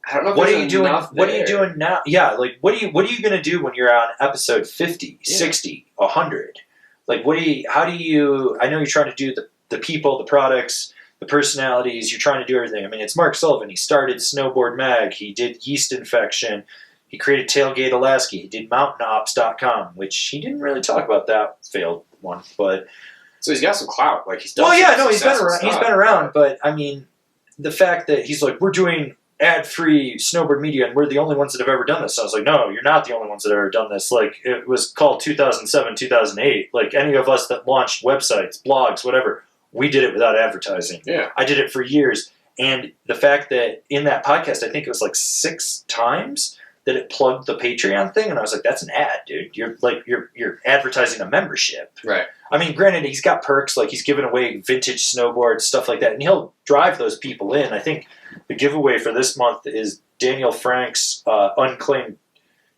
I don't know. What are you doing? What are you doing now? Yeah, like what are you going to do when you're on episode 50, 60, 100? Like how do you? I know you're trying to do the people, the products, the personalities. You're trying to do everything. I mean, it's Mark Sullivan. He started Snowboard Mag. He did Yeast Infection. He created Tailgate Alaska. He did MountainOps.com, which he didn't really talk about that failed one, but so he's got some clout. Like he's done. Well, yeah, no, he's been around. He's been around, but I mean. The fact that he's like, we're doing ad-free snowboard media and we're the only ones that have ever done this. So I was like, no, you're not the only ones that have ever done this. Like, it was called 2007, 2008. Like, any of us that launched websites, blogs, whatever, we did it without advertising. Yeah. I did it for years. And the fact that in that podcast, I think it was like 6 times that it plugged the Patreon thing. And I was like, that's an ad, dude. You're advertising a membership. Right. I mean, granted, he's got perks, like he's giving away vintage snowboards, stuff like that, and he'll drive those people in. I think the giveaway for this month is Daniel Frank's unclaimed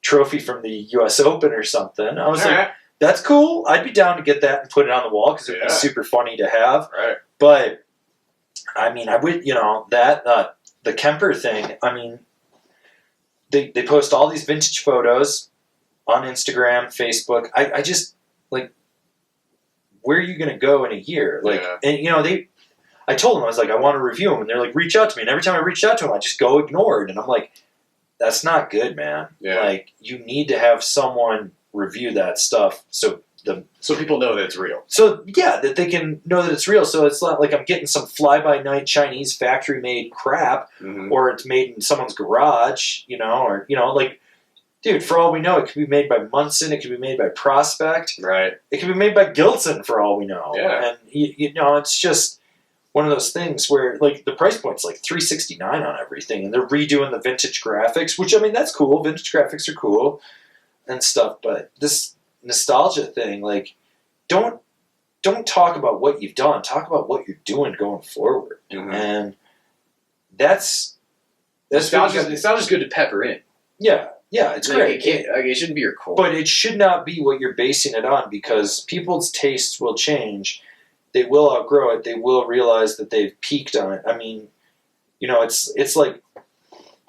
trophy from the U.S. Open or something. I was like, that's cool. I'd be down to get that and put it on the wall because it would be super funny to have. Right. But, I mean, I would, you know, that, the Kemper thing, I mean, they post all these vintage photos on Instagram, Facebook. I just, like, where are you going to go in a year? Like, and you know, I told them, I was like, I want to review them. And they're like, reach out to me. And every time I reached out to them, I just go ignored. And I'm like, that's not good, man. Yeah. Like, you need to have someone review that stuff so people know that it's real. So, yeah, that they can know that it's real. So it's not like I'm getting some fly-by-night Chinese factory-made crap or it's made in someone's garage, you know, or, you know, like, dude, for all we know, it could be made by Munson. It could be made by Prospect. Right. It could be made by Gilson, for all we know. Yeah. And, you know, it's just one of those things where, like, the price point's like $369 on everything. And they're redoing the vintage graphics, which, I mean, that's cool. Vintage graphics are cool and stuff. But this nostalgia thing, like, don't talk about what you've done. Talk about what you're doing going forward. Mm-hmm. And that's nostalgia's good to pepper in. Yeah. Yeah, it's great. It shouldn't be your core. But it should not be what you're basing it on because people's tastes will change. They will outgrow it. They will realize that they've peaked on it. I mean, you know, it's like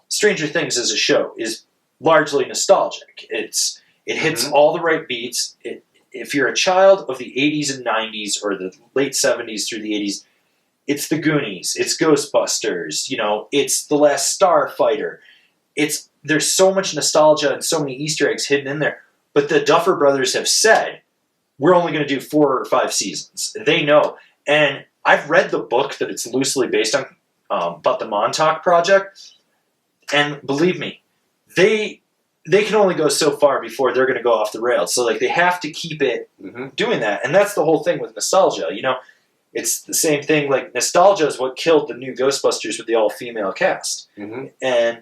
Stranger Things as a show is largely nostalgic. It hits all the right beats. If you're a child of the 80s and 90s or the late 70s through the 80s, it's the Goonies. It's Ghostbusters. You know, it's The Last Starfighter. There's so much nostalgia and so many Easter eggs hidden in there. But the Duffer Brothers have said, we're only going to do 4 or 5 seasons. They know. And I've read the book that it's loosely based on about the Montauk Project. And believe me, they can only go so far before they're going to go off the rails. So like they have to keep it doing that. And that's the whole thing with nostalgia. You know, it's the same thing. Like nostalgia is what killed the new Ghostbusters with the all-female cast. And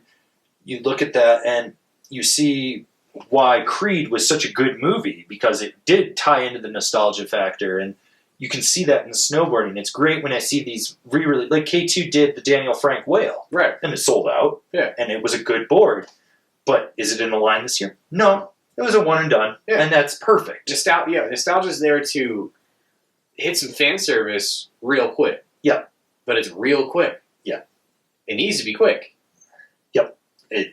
you look at that and you see why Creed was such a good movie, because it did tie into the nostalgia factor, and you can see that in the snowboarding. It's great when I see these re-release, like K2 did the Daniel Frank Whale, Right. and it sold out, Yeah. and it was a good board. But is it in the line this year? No, it was a one and done, and that's perfect. Nostalgia's there to hit some fan service real quick. Yeah. But it's real quick. Yeah. It needs to be quick. Yep.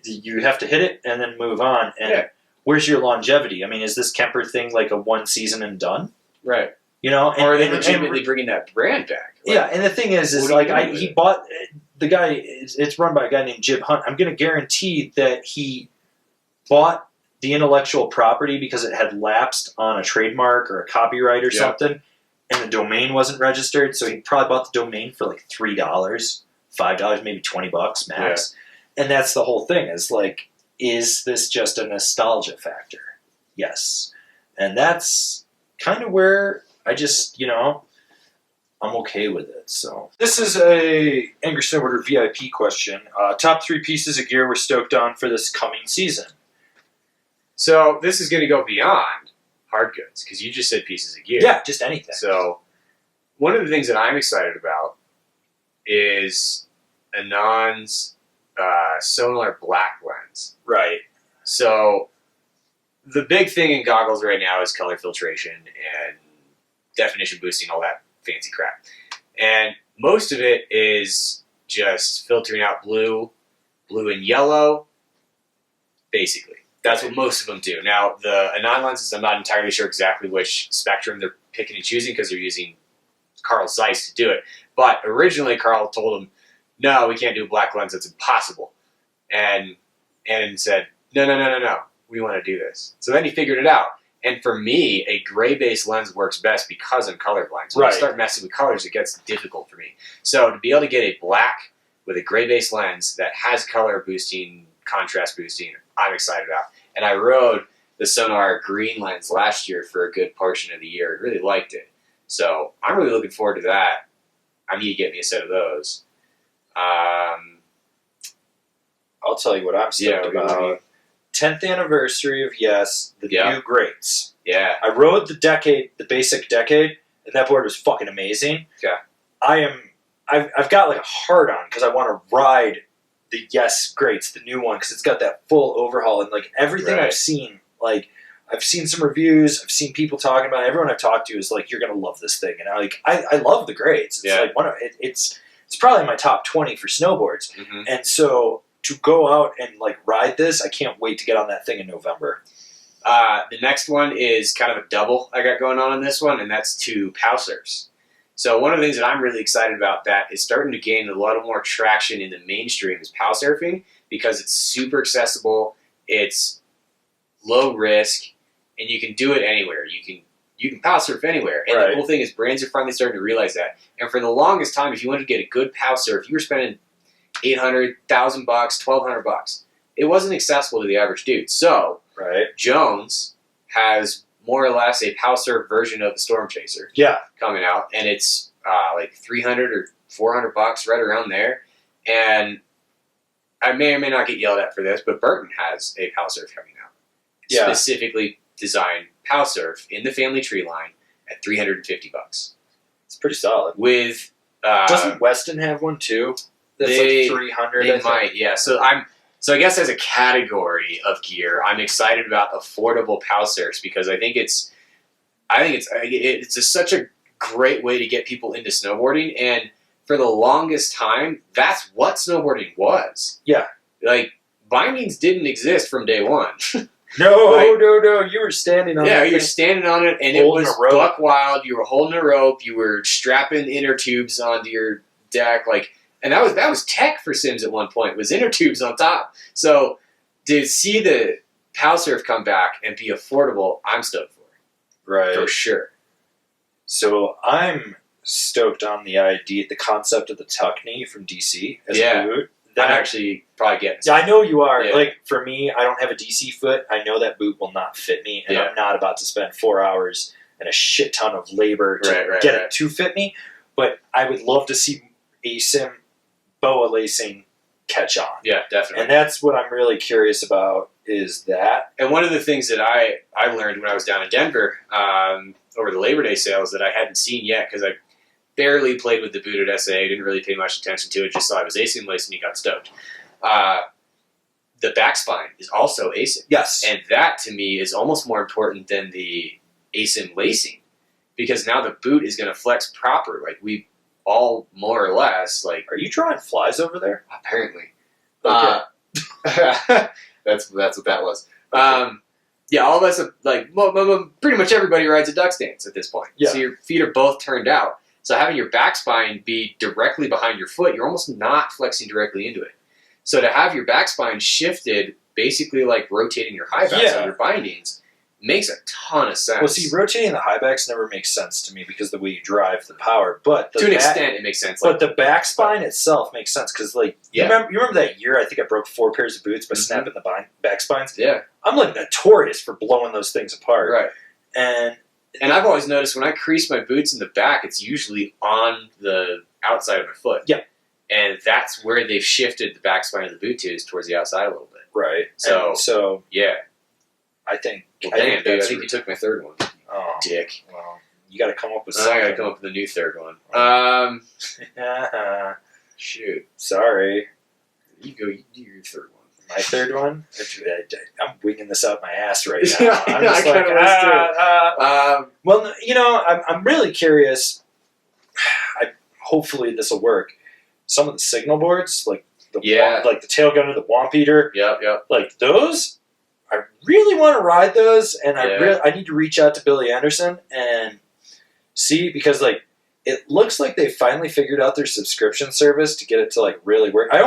You have to hit it and then move on. And where's your longevity? I mean, is this Kemper thing like a one season and done? Right. You know, or are they legitimately bringing that brand back? Like, yeah, and the thing is like he bought the guy. It's run by a guy named Jib Hunt. I'm going to guarantee that he bought the intellectual property because it had lapsed on a trademark or a copyright or something, and the domain wasn't registered. So he probably bought the domain for like $3, $5, maybe $20 max. Yeah. And that's the whole thing. Is like, is this just a nostalgia factor? Yes, and that's kind of where I just, I'm okay with it. So this is a Angry Snowboarder VIP question. Top 3 pieces of gear we're stoked on for this coming season. So this is going to go beyond hard goods, because you just said pieces of gear. Yeah, just anything. So one of the things that I'm excited about is Anon's sonar black lens. Right. So the big thing in goggles right now is color filtration and definition boosting, all that fancy crap. And most of it is just filtering out blue and yellow, basically. That's what most of them do. Now, the Anon lenses, I'm not entirely sure exactly which spectrum they're picking and choosing, because they're using Carl Zeiss to do it. But originally, Carl told them, no, we can't do a black lens. That's impossible. And said, no. We want to do this. So then he figured it out. And for me, a gray-based lens works best because I'm colorblind. So when I start messing with colors, it gets difficult for me. So to be able to get a black with a gray-based lens that has color boosting, contrast boosting, I'm excited about. And I rode the Sonar green lens last year for a good portion of the year. I really liked it. So I'm really looking forward to that. I need to get me a set of those. I'll tell you what I'm stoked about. 10th anniversary of the new Greats. Yeah. I rode the basic Decade, and that board was fucking amazing. Yeah. I've got like a hard on because I want to ride the Greats, the new one, because it's got that full overhaul, and like everything I've seen, like I've seen some reviews, I've seen people talking about it. Everyone I've talked to is like, you're gonna love this thing, and I love the Greats. It's like it's probably my top 20 for snowboards, and so to go out and like ride this, I can't wait to get on that thing in November. The next one is kind of a double I got going on this one, and that's 2 POW surfs. So one of the things that I'm really excited about that is starting to gain a lot of more traction in the mainstream is POW surfing, because it's super accessible, it's low risk, and you can do it anywhere. You can POW surf anywhere. And the cool thing is brands are finally starting to realize that. And for the longest time, if you wanted to get a good POW surf, you were spending $800, $1,000, $1,200. It wasn't accessible to the average dude. So Jones has more or less a POW surf version of the Storm Chaser coming out, and it's like $300 or $400, right around there. And I may or may not get yelled at for this, but Burton has a POW surf coming out, specifically designed POW surf in the family tree line at $350. It's pretty solid. With doesn't Weston have one too? That's like 300. They might, yeah. So I guess as a category of gear, I'm excited about affordable POW surfs, because I think it's such a great way to get people into snowboarding. And for the longest time, that's what snowboarding was. Yeah, like bindings didn't exist from day one. No. You were standing on it. Yeah, you were standing on it, and it was buck wild. You were holding a rope. You were strapping inner tubes onto your deck, and that was tech for Sims at one point, was inner tubes on top. So to see the POW surf come back and be affordable, I'm stoked for it. Right. For sure. So I'm stoked on the concept of the tuck knee from DC as a boot. I'm actually probably getting some. Yeah, I know you are. Yeah. Like, for me, I don't have a DC foot. I know that boot will not fit me, and I'm not about to spend 4 hours and a shit ton of labor to get it to fit me. But I would love to see ASIM BOA lacing catch on. Yeah, definitely. And that's what I'm really curious about is that. And one of the things that I learned when I was down in Denver over the Labor Day sales that I hadn't seen yet because I barely played with the boot at SA, didn't really pay much attention to it, just saw it was ASIM lacing and got stoked. The back spine is also ASIM. Yes. And that, to me, is almost more important than the ASIM lacing because now the boot is going to flex proper. Like, we all more or less, like... Are you drawing flies over there? Apparently. Okay. That's what that was. Yeah, all of us, like, pretty much everybody rides a duck stance at this point. Yeah. So your feet are both turned out. So having your back spine be directly behind your foot, you're almost not flexing directly into it. So to have your back spine shifted, basically like rotating your high backs on your bindings, makes a ton of sense. Well, see, rotating the high backs never makes sense to me because of the way you drive the power. But to an extent, it makes sense. But the back spine itself makes sense because, like, you remember that year I think I broke 4 pairs of boots by snapping the back spines? Yeah. I'm like notorious for blowing those things apart. Right. And I've always noticed when I crease my boots in the back, it's usually on the outside of my foot. Yeah. And that's where they've shifted the back spine of the boot to, is towards the outside a little bit. Right. So yeah. I think... Well, damn, dude, I think you took my third one. Oh. Dick. Well, you got to come up with something. I got to come up with a new third one. Shoot. Sorry. You do your third one. My third one? I'm winging this out my ass right now. Yeah, I'm just like, well, you know, I'm really curious. Hopefully this will work. Some of the signal boards, like the tail gunner, the Womp Eater, like those, I really want to ride those, and I need to reach out to Billy Anderson and see, because like it looks like they finally figured out their subscription service to get it to like really work. I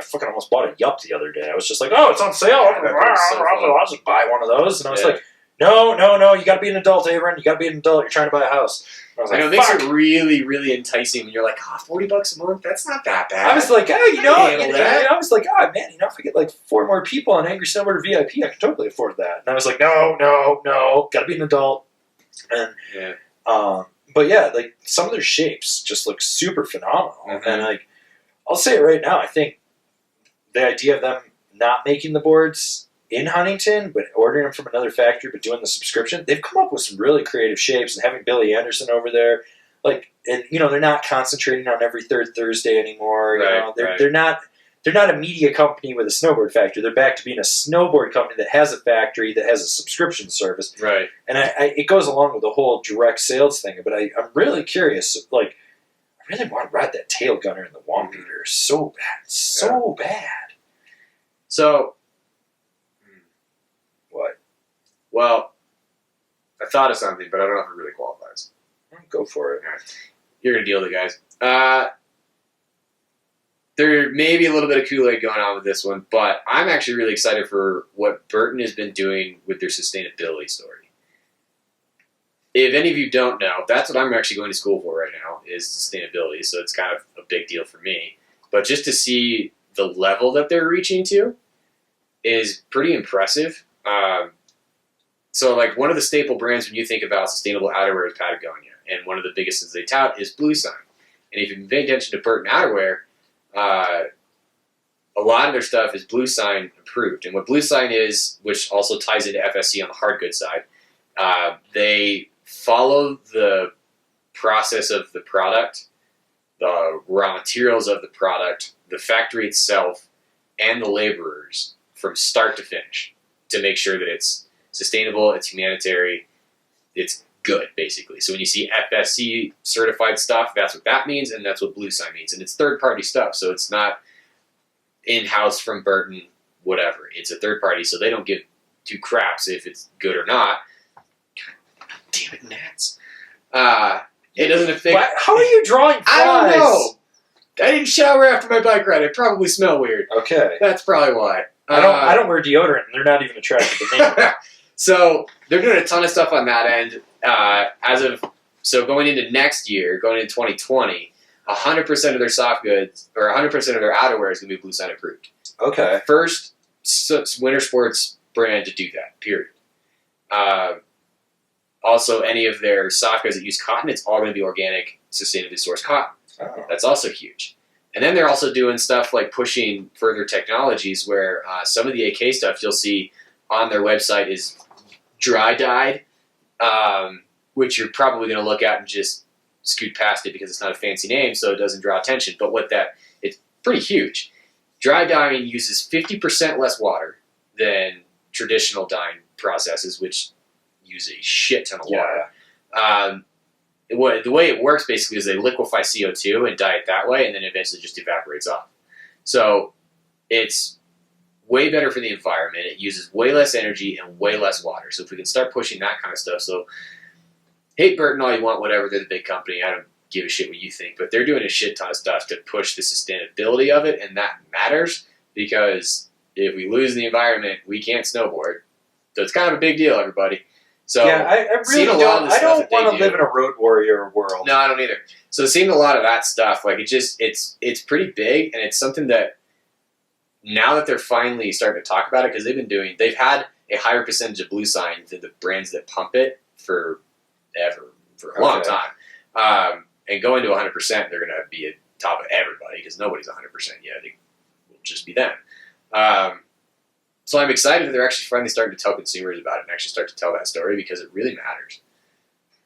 fucking almost bought a Yup the other day. I was just like, oh, it's on sale. I'll just buy one of those, and I was like, no, you got to be an adult, Avran. You got to be an adult. You're trying to buy a house. I was like, it makes it really, really enticing when you're like, $40 a month? That's not that bad. I was like, I was like, oh, man, if I get like 4 more people on Angry Snowboarder VIP, I could totally afford that. And I was like, no, got to be an adult. And, but yeah, like some of their shapes just look super phenomenal. Mm-hmm. And like, I'll say it right now, I think the idea of them not making the boards in Huntington, but ordering them from another factory, but doing the subscription, they've come up with some really creative shapes. And having Billy Anderson over there, like, and you know, they're not concentrating on every third Thursday anymore. They're not a media company with a snowboard factory. They're back to being a snowboard company that has a factory that has a subscription service. Right. And it goes along with the whole direct sales thing. But I'm really curious. Like, I really want to ride that tail gunner in the Womp Eater so bad, So. What? Well, I thought of something, but I don't know if it really qualifies. Go for it. You're going to deal with it, guys. There may be a little bit of Kool-Aid going on with this one, but I'm actually really excited for what Burton has been doing with their sustainability story. If any of you don't know, that's what I'm actually going to school for right now, is sustainability, so it's kind of a big deal for me. But just to see the level that they're reaching to is pretty impressive. So like one of the staple brands when you think about sustainable outerwear is Patagonia, and one of the biggest things they tout is Blue Sign. And if you've been paying attention to Burton outerwear, a lot of their stuff is Blue Sign approved. And what Blue Sign is, which also ties into FSC on the hard goods side, they follow the process of the product, the raw materials of the product, the factory itself, and the laborers from start to finish to make sure that it's sustainable, it's humanitarian, it's good, basically. So when you see FSC certified stuff, that's what that means, and that's what Blue Sign means. And it's third-party stuff, so it's not in-house from Burton, whatever. It's a third party, so they don't give 2 craps if it's good or not. God damn it, gnats. It doesn't affect... How are you drawing flies? I don't know. I didn't shower after my bike ride. I probably smell weird. Okay. That's probably why. I don't wear deodorant, and they're not even attracted to me. So they're doing a ton of stuff on that end. So going into next year, going into 2020, 100% of their soft goods, or 100% of their outerwear is going to be Blue Sign approved. Okay. First winter sports brand to do that, period. Also, any of their soft goods that use cotton, it's all going to be organic, sustainably sourced cotton. Oh. That's also huge. And then they're also doing stuff like pushing further technologies where some of the AK stuff you'll see on their website is dry dyed, which you're probably going to look at and just scoot past it because it's not a fancy name, so it doesn't draw attention. But it's pretty huge. Dry dyeing uses 50% less water than traditional dyeing processes, which use a shit ton of water. The way it works basically is they liquefy CO2 and dye it that way, and then eventually just evaporates off. So it's way better for the environment. It uses way less energy and way less water. So if we can start pushing that kind of stuff, so hate Burton all you want, whatever, they're the big company. I don't give a shit what you think, but they're doing a shit ton of stuff to push the sustainability of it, and that matters because if we lose the environment, we can't snowboard. So it's kind of a big deal, everybody. So yeah, I really don't. I don't want to live in a road warrior world. No, I don't either. So seeing a lot of that stuff, like it's pretty big, and it's something that now that they're finally starting to talk about it, because they've had a higher percentage of blue sign than the brands that pump it for a long time. And going to 100%, they're going to be at top of everybody because nobody's 100% yet. It will just be them. So I'm excited that they're actually finally starting to tell consumers about it and actually start to tell that story because it really matters.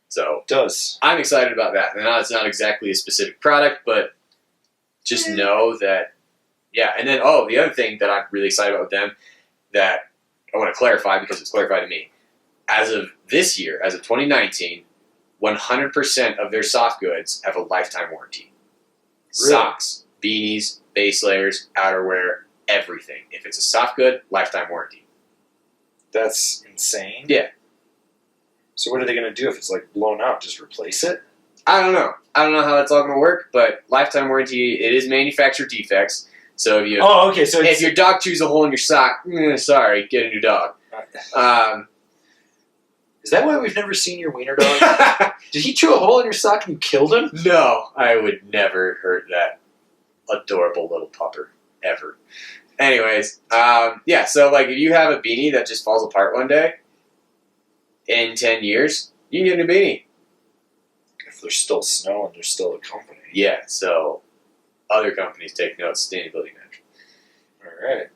So it does. I'm excited about that. And now it's not exactly a specific product, but just know that, yeah. And then, the other thing that I'm really excited about with them that I want to clarify because it's clarified to me. As of this year, as of 2019, 100% of their soft goods have a lifetime warranty. Really? Socks, beanies, base layers, outerwear, everything. If it's a soft good, lifetime warranty. That's insane. Yeah. So what are they going to do if it's like blown out? Just replace it? I don't know. I don't know how that's all going to work, but lifetime warranty, it is manufacturer defects. So if your dog chews a hole in your sock, sorry, get a new dog. Is that why we've never seen your wiener dog? Did he chew a hole in your sock and you killed him? No, I would never hurt that adorable little pupper, ever. Anyways, so like if you have a beanie that just falls apart one day, in 10 years, you can get a new beanie. If there's still snow and there's still a company. Yeah, so other companies take note, sustainability measures. All right.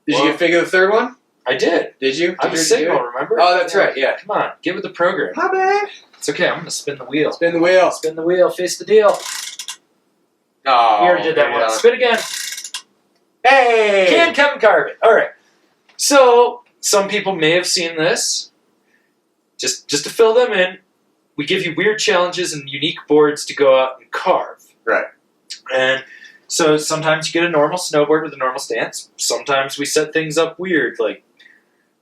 Did you figure the third one? I did. Did you? I'm a signal, remember? Oh, that's right, yeah. Come on, give it the program. My bad. It's okay, I'm going to spin the wheel. Spin the wheel. Spin the wheel, face the deal. Oh, we already did that one. Spin again. Hey! Can Kevin carve it? All right. So, some people may have seen this. Just to fill them in, we give you weird challenges and unique boards to go out and carve. Right. And so sometimes you get a normal snowboard with a normal stance. Sometimes we set things up weird, like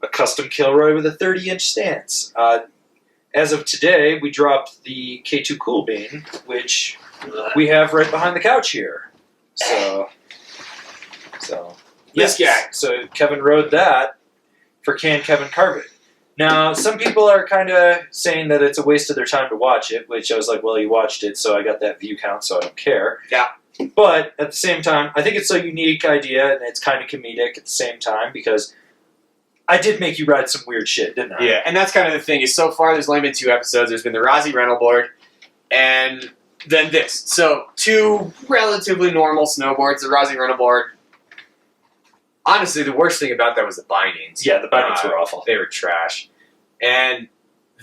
a custom Kilroy with a 30-inch stance. As of today, we dropped the K2 Cool Bean, which we have right behind the couch here. So this guy. So Kevin rode that for Can Kevin Carve It. Now, some people are kind of saying that it's a waste of their time to watch it, which I was like, well, you watched it, so I got that view count, so I don't care. Yeah. But at the same time, I think it's a unique idea, and it's kind of comedic at the same time, because I did make you ride some weird shit, didn't I? Yeah, and that's kind of the thing, is so far there's only been 2 episodes. There's been the Rossi rental board, and then this. So, 2 relatively normal snowboards, the Rossi rental board. Honestly, the worst thing about that was the bindings. Yeah, the bindings were awful. They were trash. And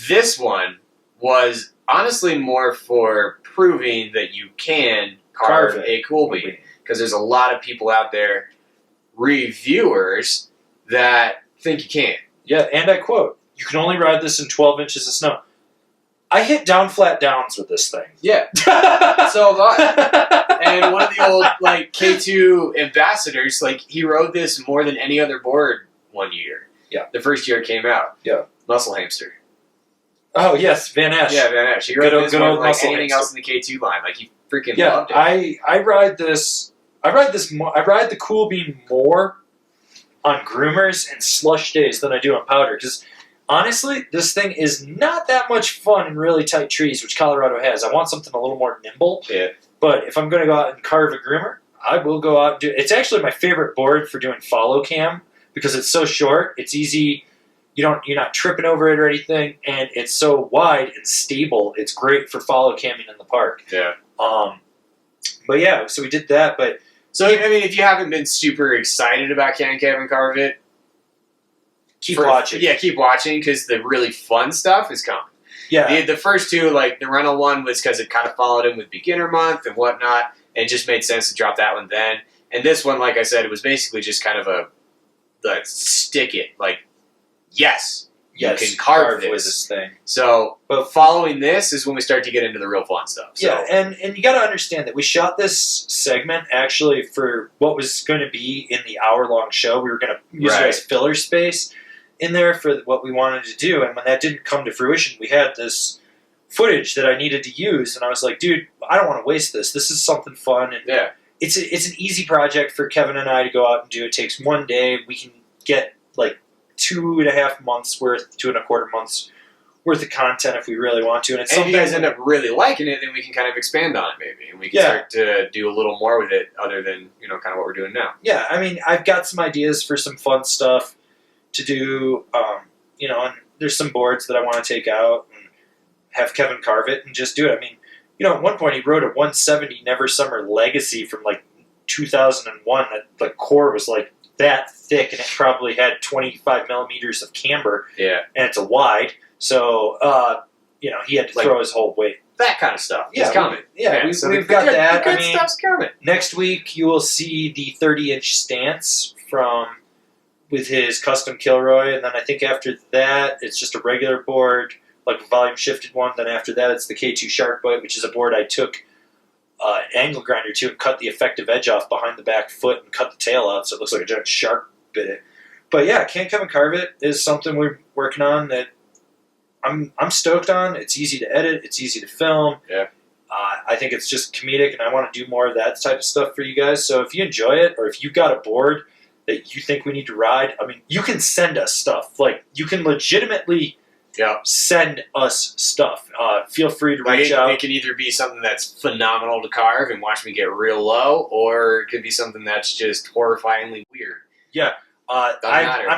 this one was honestly more for proving that you can carve a cool bean. Because there's a lot of people out there, reviewers, that think you can't. Yeah, and I quote, you can only ride this in 12 inches of snow. I hit down flat downs with this thing. Yeah. So have I. And one of the old K2 ambassadors, he rode this more than any other board one year. Yeah. The first year it came out. Yeah. Muscle Hamster. Oh yes, Van Ash. Yeah, Van Ash. He rode this more than anything else in the K2 line. He freaking loved it. I ride this. I ride the Cool Bean more on groomers and slush days than I do on powder, because honestly, this thing is not that much fun in really tight trees, which Colorado has. I want something a little more nimble. Yeah. But if I'm going to go out and carve a groomer, I will go out and do it. It's actually my favorite board for doing follow cam because it's so short. It's easy. You're not tripping over it or anything, and it's so wide and stable. It's great for follow camming in the park. Yeah. But yeah, so we did that. But So I mean, if you haven't been super excited about Can Kevin Carve It, keep watching. Yeah, keep watching because the really fun stuff is coming. Yeah. The first two, like the rental one, was because it kind of followed in with beginner month and whatnot, and it just made sense to drop that one then. And this one, like I said, it was basically just kind of the stick it, like, yes, you can carve this thing. So, but following this is when we start to get into the real fun stuff. So. Yeah, and you got to understand that we shot this segment actually for what was going to be in the hour-long show. We were going to use it as filler space in there for what we wanted to do, and when that didn't come to fruition, we had this footage that I needed to use, and I was like, dude, I don't want to waste this. This is something fun, and it's an easy project for Kevin and I to go out and do. It takes one day. We can get like 2.5 months worth, 2.25 months worth of content if we really want to. And it's if you guys end up really liking it, then we can kind of expand on it maybe, and we can start to do a little more with it other than kind of what we're doing now. Yeah, I mean, I've got some ideas for some fun stuff to do, and there's some boards that I want to take out and have Kevin carve it and just do it. I mean, at one point he wrote a 170 Never Summer Legacy from like 2001 that the core was like that thick and it probably had 25 millimeters of camber. Yeah. And it's a wide. So, he had to throw his whole weight. That kind of stuff is coming. We've got that. The good stuff's coming. Next week you will see the 30-inch stance with his custom Kilroy, and then I think after that it's just a regular board, like a volume shifted one. Then after that it's the K2 Shark Bite, which is a board I took an angle grinder to and cut the effective edge off behind the back foot and cut the tail out so it looks like a giant shark bit it. But yeah, Can Kevin Carve It is something we're working on that I'm stoked on. It's easy to edit. It's easy to film. Yeah. I think it's just comedic, and I want to do more of that type of stuff for you guys. So if you enjoy it, or if you've got a board that you think we need to ride, I mean, you can send us stuff. Like, you can legitimately send us stuff. Feel free to reach out. It can either be something that's phenomenal to carve and watch me get real low, or it could be something that's just horrifyingly weird. Yeah. I'm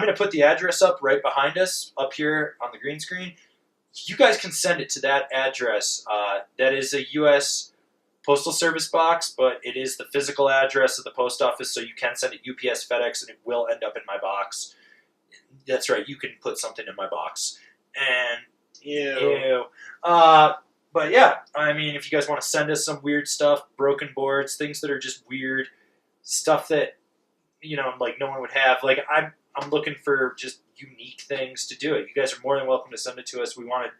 going to put the address up right behind us, up here on the green screen. You guys can send it to that address. That is a U.S. Postal Service box, but it is the physical address of the post office, so you can send it UPS, FedEx, and it will end up in my box. That's right, you can put something in my box. And ew. But yeah, I mean, if you guys want to send us some weird stuff, broken boards, things that are just weird, stuff that like no one would have. Like I'm looking for just unique things to do it. You guys are more than welcome to send it to us. We want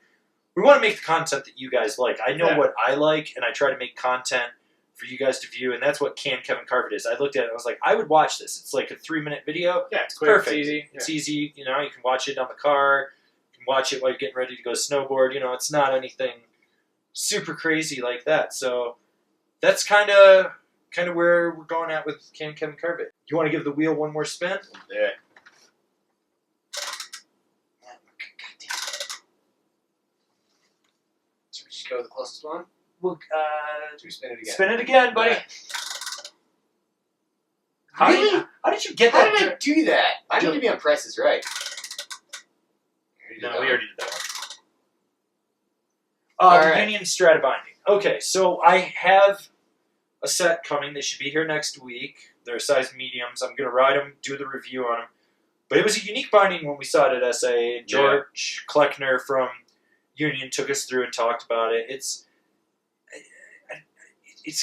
to make the content that you guys like. I know what I like, and I try to make content for you guys to view, and that's what Can Kevin Carve It is. I looked at it and I was like, I would watch this. It's like a 3-minute video. Yeah, it's quick. Perfect. It's easy. It's easy. You can watch it on the car. You can watch it while you're getting ready to go snowboard. It's not anything super crazy like that. So that's kind of where we're going at with Can Kevin Carve It. You want to give the wheel one more spin? Yeah. Should we just go with the closest one? Well, Should we spin it again? Spin it again, buddy. Really? How did you get How that? did I do that? I need to be on Price is Right. No, we already did that All one. The right. Union Strata Binding. Okay, so I have a set coming. They should be here next week. They're size mediums. I'm going to ride them, do the review on them. But it was a unique binding when we saw it at SA. George Kleckner from Union took us through and talked about it. It's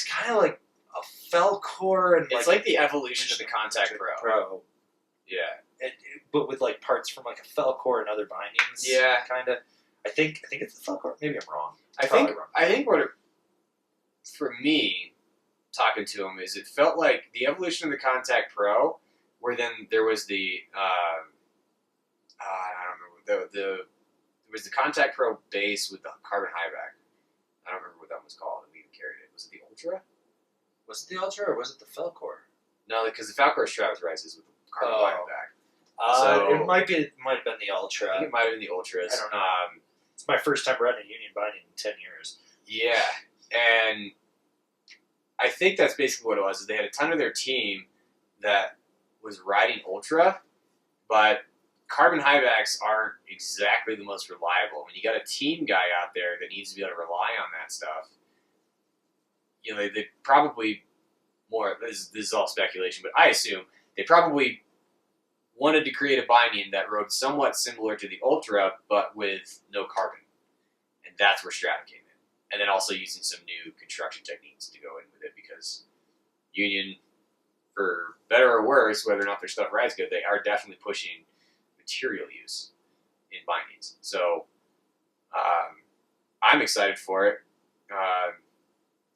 kind of like a Felcor, and It's like the evolution of the Contact Pro. Yeah. But with like parts from like a Felcor and other bindings. Yeah. Kind of. I think it's the Felcor. Maybe I'm wrong. I think what it, for me, talking to him, is it felt like the evolution of the Contact Pro, where then there was the I don't remember there was the Contact Pro base with the carbon high back. I don't remember what that was called. We even carried it. Was it the Ultra? Was it the Ultra or was it the Felcor? No, because the Falcor Stratus rises with the carbon high back. It might have been the Ultra. I think it might have been the Ultras. I don't know. It's my first time riding a Union binding in 10 years. Yeah, and I think that's basically what it was. Is they had a ton of their team that was riding Ultra, but carbon highbacks aren't exactly the most reliable. When you got a team guy out there that needs to be able to rely on that stuff, they probably more. This is all speculation, but I assume they probably wanted to create a binding that rode somewhat similar to the Ultra, but with no carbon, and that's where Strata came in. And then also using some new construction techniques to go in with it, because Union, for better or worse, whether or not their stuff rides good, they are definitely pushing material use in bindings. So I'm excited for it.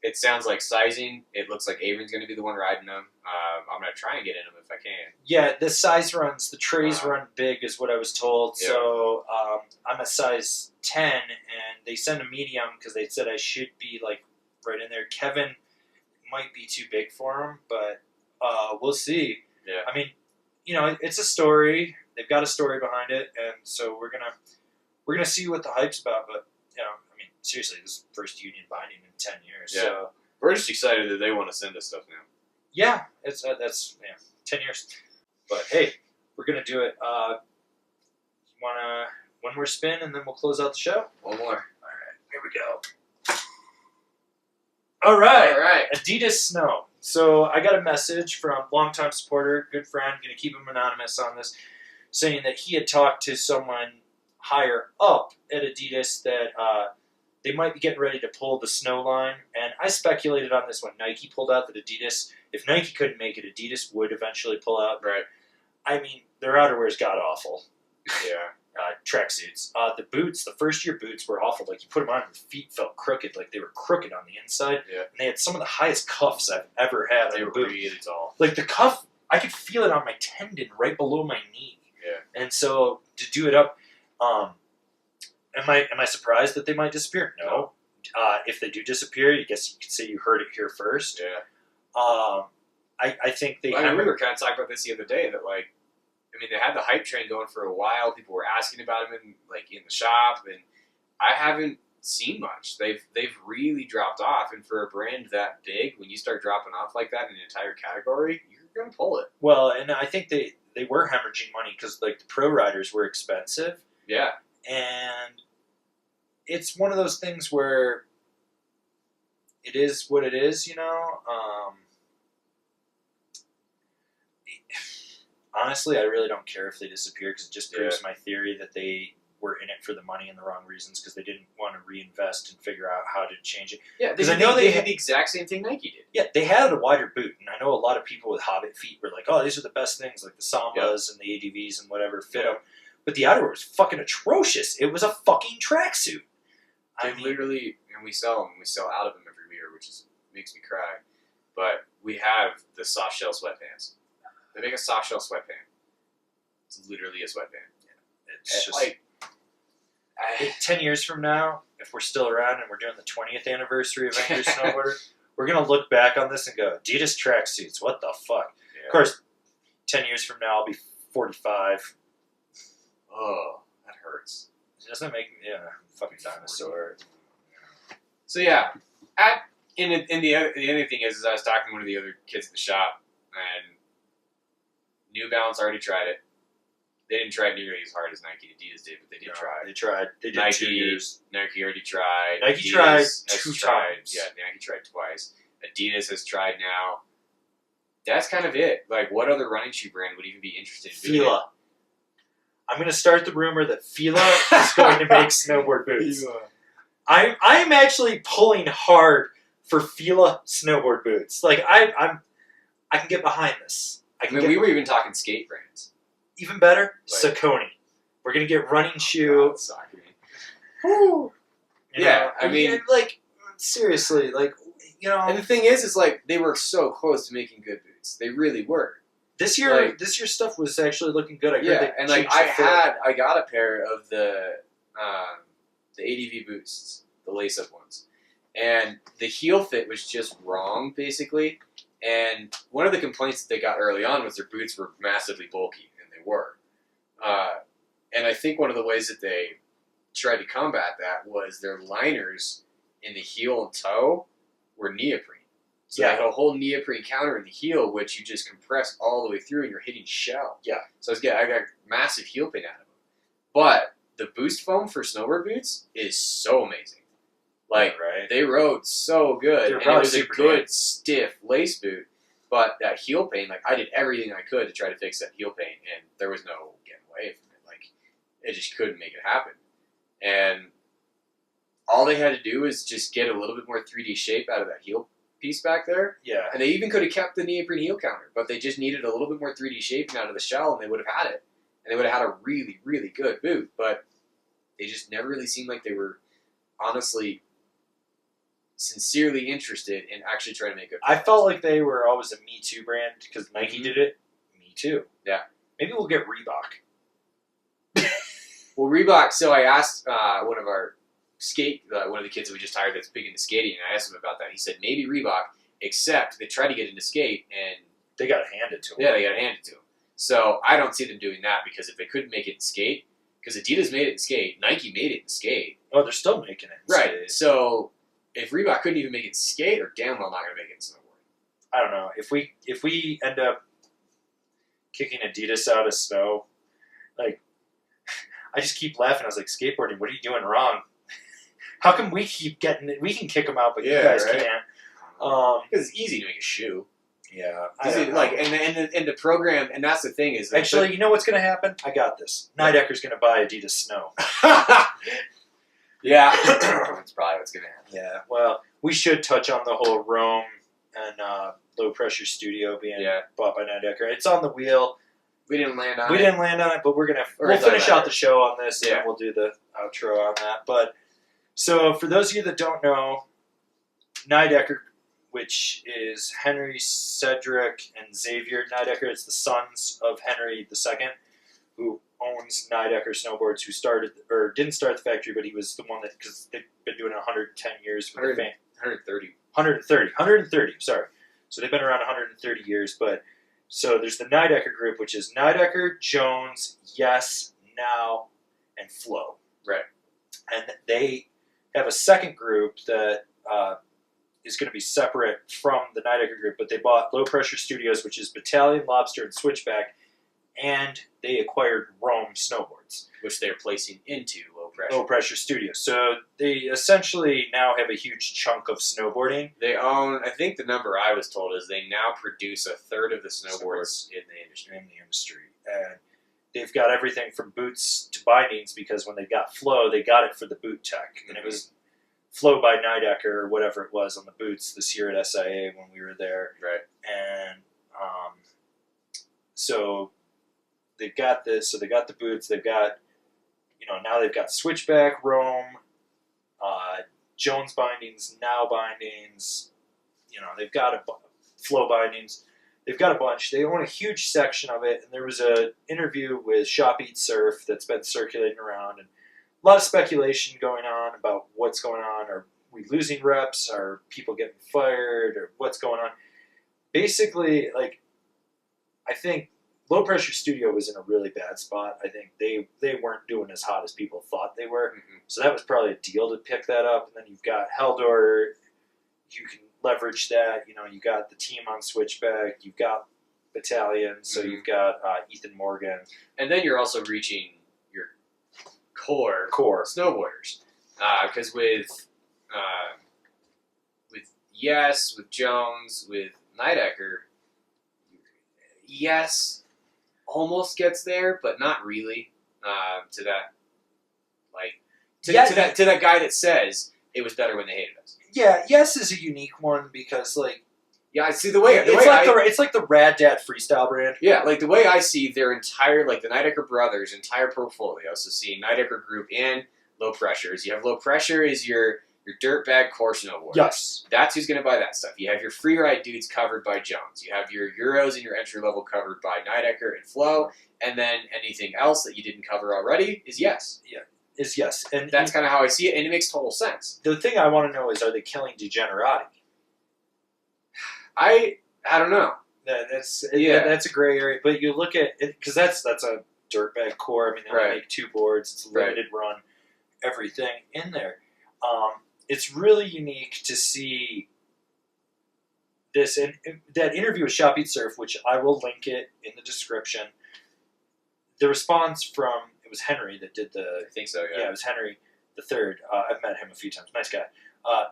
It sounds like sizing. It looks like Avron's going to be the one riding them. I'm going to try and get in them if I can. Yeah, the size runs, the trays run big is what I was told. Yeah. So I'm a size 10, and they sent a medium because they said I should be like right in there. Kevin might be too big for him, but we'll see. Yeah. I mean, it's a story. They've got a story behind it, and so we're gonna see what the hype's about. But I mean, seriously, this is the first Union binding in 10 years. Yeah. So We're just excited that they want to send us stuff now. yeah, it's that's 10 years. But hey, we're gonna do it. You wanna one more spin, and then we'll close out the show. One more. All right, here we go. All right. Adidas Snow. So I got a message from longtime supporter, good friend, going to keep him anonymous on this, saying that he had talked to someone higher up at Adidas that they might be getting ready to pull the Snow line. And I speculated on this when Nike pulled out that Adidas, if Nike couldn't make it, Adidas would eventually pull out. Right. I mean, their outerwear's god awful. Yeah. Tracksuits. The boots, the first year boots were awful. Like, you put them on and your feet felt crooked. Like, they were crooked on the inside. Yeah. And they had some of the highest cuffs I've ever had. They on were a boot. really tall. Like, the cuff, I could feel it on my tendon right below my knee. Yeah. And so, to do it up, am I surprised that they might disappear? No. If they do disappear, I guess you could say you heard it here first. Yeah. I think they... I mean, we were kind of talking about this the other day, that, like, I mean, they had the hype train going for a while. People were asking about them in the shop, and I haven't seen much. They've really dropped off, and for a brand that big, when you start dropping off like that in an entire category, you're going to pull it. Well, and I think they were hemorrhaging money because, like, the pro riders were expensive. Yeah. And it's one of those things where it is what it is, honestly, I really don't care if they disappear, because it just proves my theory that they were in it for the money and the wrong reasons, because they didn't want to reinvest and figure out how to change it. Yeah, because I know they did the exact same thing Nike did. Yeah, they had a wider boot, and I know a lot of people with Hobbit feet were like, oh, these are the best things, like the Sambas and the ADVs and whatever fit them. But the outerwear was fucking atrocious. It was a fucking tracksuit. I mean, literally, and we sell them. We sell out of them every year, which makes me cry. But we have the soft shell sweatpants. They make a soft shell sweatpant. It's literally a sweatband. Yeah. It's just like 10 years from now, if we're still around and we're doing the 20th anniversary of Angry Snowboarder, we're gonna look back on this and go, Adidas tracksuits, what the fuck? Yeah. Of course, 10 years from now, I'll be 45. Oh, that hurts. Doesn't it make me, fucking dinosaur. So yeah, the other thing is I was talking to one of the other kids at the shop, and New Balance already tried it. They didn't try it nearly as hard as Nike and Adidas did, but they did try. They tried. They did Nike, 2 years. Nike already tried. Nike Adidas tried has 2 tried. times. Yeah, Nike tried twice. Adidas has tried now. That's kind of it. Like, what other running shoe brand would even be interested in doing Fila. I'm going to start the rumor that Fila is going to make snowboard boots. I'm actually pulling hard for Fila snowboard boots. Like, I can get behind this. We were even talking skate brands. Even better, Like, Saucony. We're going to get running shoe. Woo. Yeah, I mean, like, seriously, like, And the thing is like, they were so close to making good boots. They really were. This year stuff was actually looking good. I got a pair of the ADV boosts, the lace-up ones, and the heel fit was just wrong, basically. And one of the complaints that they got early on was their boots were massively bulky, and they were. And I think one of the ways that they tried to combat that was their liners in the heel and toe were neoprene. So they had a whole neoprene counter in the heel, which you just compress all the way through, and you're hitting shell. Yeah. So I got massive heel pain out of them. But the boost foam for snowboard boots is so amazing. Like, right. they rode so good. They were And it probably was a super good, damp. stiff lace boot. But that heel pain, like, I did everything I could to try to fix that heel pain, and there was no getting away from it. Like, it just couldn't make it happen. And all they had to do was just get a little bit more 3D shape out of that heel piece back there. Yeah. And they even could have kept the neoprene heel counter, but they just needed a little bit more 3D shaping out of the shell, and they would have had it. And they would have had a really, really good boot, but they just never really seemed like they were honestly sincerely interested in actually trying to make good. I felt like they were always a Me Too brand because Nike Mhm. did it. Me Too. Yeah. Maybe we'll get Reebok. Well, Reebok, so I asked one of our one of the kids that we just hired that's big into skating, and I asked him about that. He said maybe Reebok, except they tried to get into skate, and They got handed to them. yeah, they got handed to them. So I don't see them doing that, because if they couldn't make it in skate, because Adidas made it in skate, Nike made it in skate. Oh, they're still making it. Right. So if Reebok couldn't even make it in skate, they're damn well not going to make it in snowboard. I don't know. If we end up kicking Adidas out of snow, like, I just keep laughing. I was like, skateboarding, what are you doing wrong? How come we keep getting it? We can kick them out, but you guys right? can't. Because it's easy to make a shoe. Yeah. Easy, like, and the program, and that's the thing is, Actually, you know what's going to happen? I got this. Nidecker's going to buy Adidas Snow. yeah, that's probably what's going to happen. Yeah. Well, we should touch on the whole Rome and Low Pressure Studio being bought by Nidecker. It's on the wheel. We didn't land on it. We didn't land on it, but we'll finish out the show on this, and then we'll do the outro on that. But so, for those of you that don't know, Nidecker, which is Henry, Cedric, and Xavier Nidecker, it's the sons of Henry II, who owns Nidecker Snowboards, who didn't start the factory, but he was the one that, because they've been doing it 110 years. 130, sorry. So they've been around 130 years, but so there's the Nidecker group, which is Nidecker, Jones, Yes, Now, and Flo. Right. And they have a second group that is going to be separate from the Nidecker group, but they bought Low Pressure Studios, which is Battalion, Lobster, and Switchback, and they acquired Rome Snowboards, which they're placing into Low Pressure Studios. So they essentially now have a huge chunk of snowboarding. They own, I think the number I was told is they now produce a third of the snowboards in the industry. And they've got everything from boots to bindings, because when they got Flow, they got it for the boot tech. And it was Flow by Nidecker or whatever it was on the boots this year at SIA when we were there. Right. And so they've got this. So they got the boots. They've got, now they've got Switchback, Rome, Jones bindings, Now bindings. They've got Flow bindings. They've got a bunch. They own a huge section of it. And there was an interview with Shop Eat Surf that's been circulating around, and a lot of speculation going on about what's going on. Are we losing reps? Are people getting fired? Or what's going on? Basically, I think Low Pressure Studio was in a really bad spot. I think they weren't doing as hot as people thought they were. Mm-hmm. So that was probably a deal to pick that up. And then you've got Heldor. You can leverage that. You got the team on Switchback. You've got Battalion. So you've got Ethan Morgan. And then you're also reaching your core snowboarders. Because with Yes, with Jones, with Nidecker, Yes almost gets there, but not really. To that guy that says it was better when they hated us. Yeah, Yes is a unique one because I see the way it's like the Rad Dad freestyle brand. Yeah, the way I see their entire the Nidecker brothers' entire portfolio. So seeing Nidecker Group and Low Pressures, you have Low Pressure is your dirtbag core snowboard. Yes, that's who's going to buy that stuff. You have your freeride dudes covered by Jones. You have your Euros and your entry level covered by Nidecker and Flow, and then anything else that you didn't cover already is Yes. Yeah, is Yes, and that's kind of how I see it, and it makes total sense. The thing I want to know is, are they killing Degenerati? I don't know. That's a gray area, but you look at it because that's a dirtbag core. I mean, they only make 2 boards. It's a limited run, everything in there. It's really unique to see this. And that interview with Shop Eat Surf, which I will link it in the description. The response from, it was Henry that did the... I think so, yeah. Yeah, it was Henry the Third. I've met him a few times. Nice guy.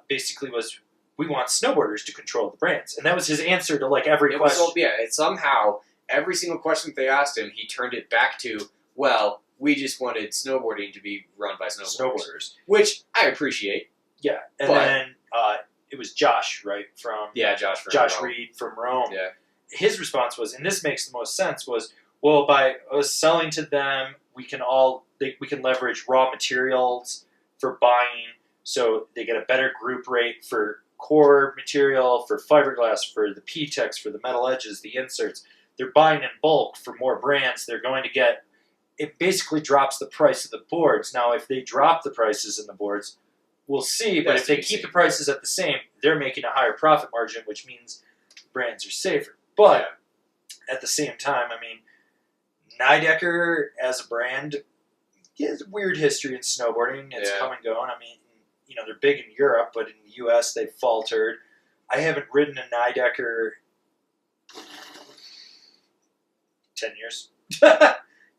basically was, we want snowboarders to control the brands. And that was his answer to like every question. It somehow, every single question that they asked him, he turned it back to, well, we just wanted snowboarding to be run by snowboarders. Which I appreciate. Yeah. And then it was Josh, right? Josh Reed from Rome. Yeah. His response was, and this makes the most sense, was, well, by us selling to them, we can leverage raw materials for buying, so they get a better group rate for core material, for fiberglass, for the P-Tex, for the metal edges, the inserts. They're buying in bulk for more brands. They're going to get, it basically drops the price of the boards. Now, if they drop the prices in the boards, we'll see, but if they keep the prices at the same, they're making a higher profit margin, which means brands are safer. But at the same time, I mean, Nidecker as a brand has a weird history in snowboarding. It's come and gone. I mean, you know, they're big in Europe, but in the U.S. they've faltered. I haven't ridden a Nidecker 10 years.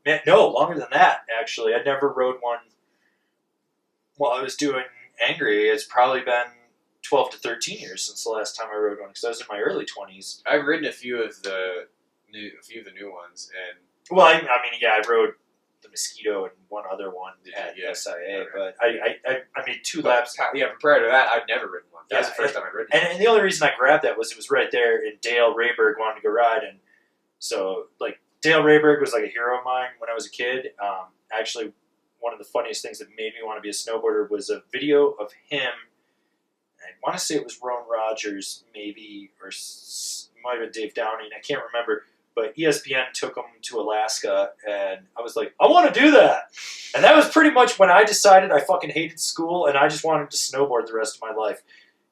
Man, no, longer than that, actually. I never rode one while I was doing Angry. It's probably been 12 to 13 years since the last time I rode one, because I was in my early 20s. I've ridden a few of the new ones, and I rode the Mosquito and one other one at SIA, but I made 2 laps. Yeah, but prior to that, I'd never ridden one. That was the first time I'd ridden one. And the only reason I grabbed that was it was right there, and Dale Rayberg wanted to go ride, and so like Dale Rayberg was like a hero of mine when I was a kid. Actually, one of the funniest things that made me want to be a snowboarder was a video of him. I want to say it was Roan Rogers, maybe, or might have been Dave Downing. I can't remember. But ESPN took him to Alaska, and I was like, I want to do that. And that was pretty much when I decided I fucking hated school, and I just wanted to snowboard the rest of my life.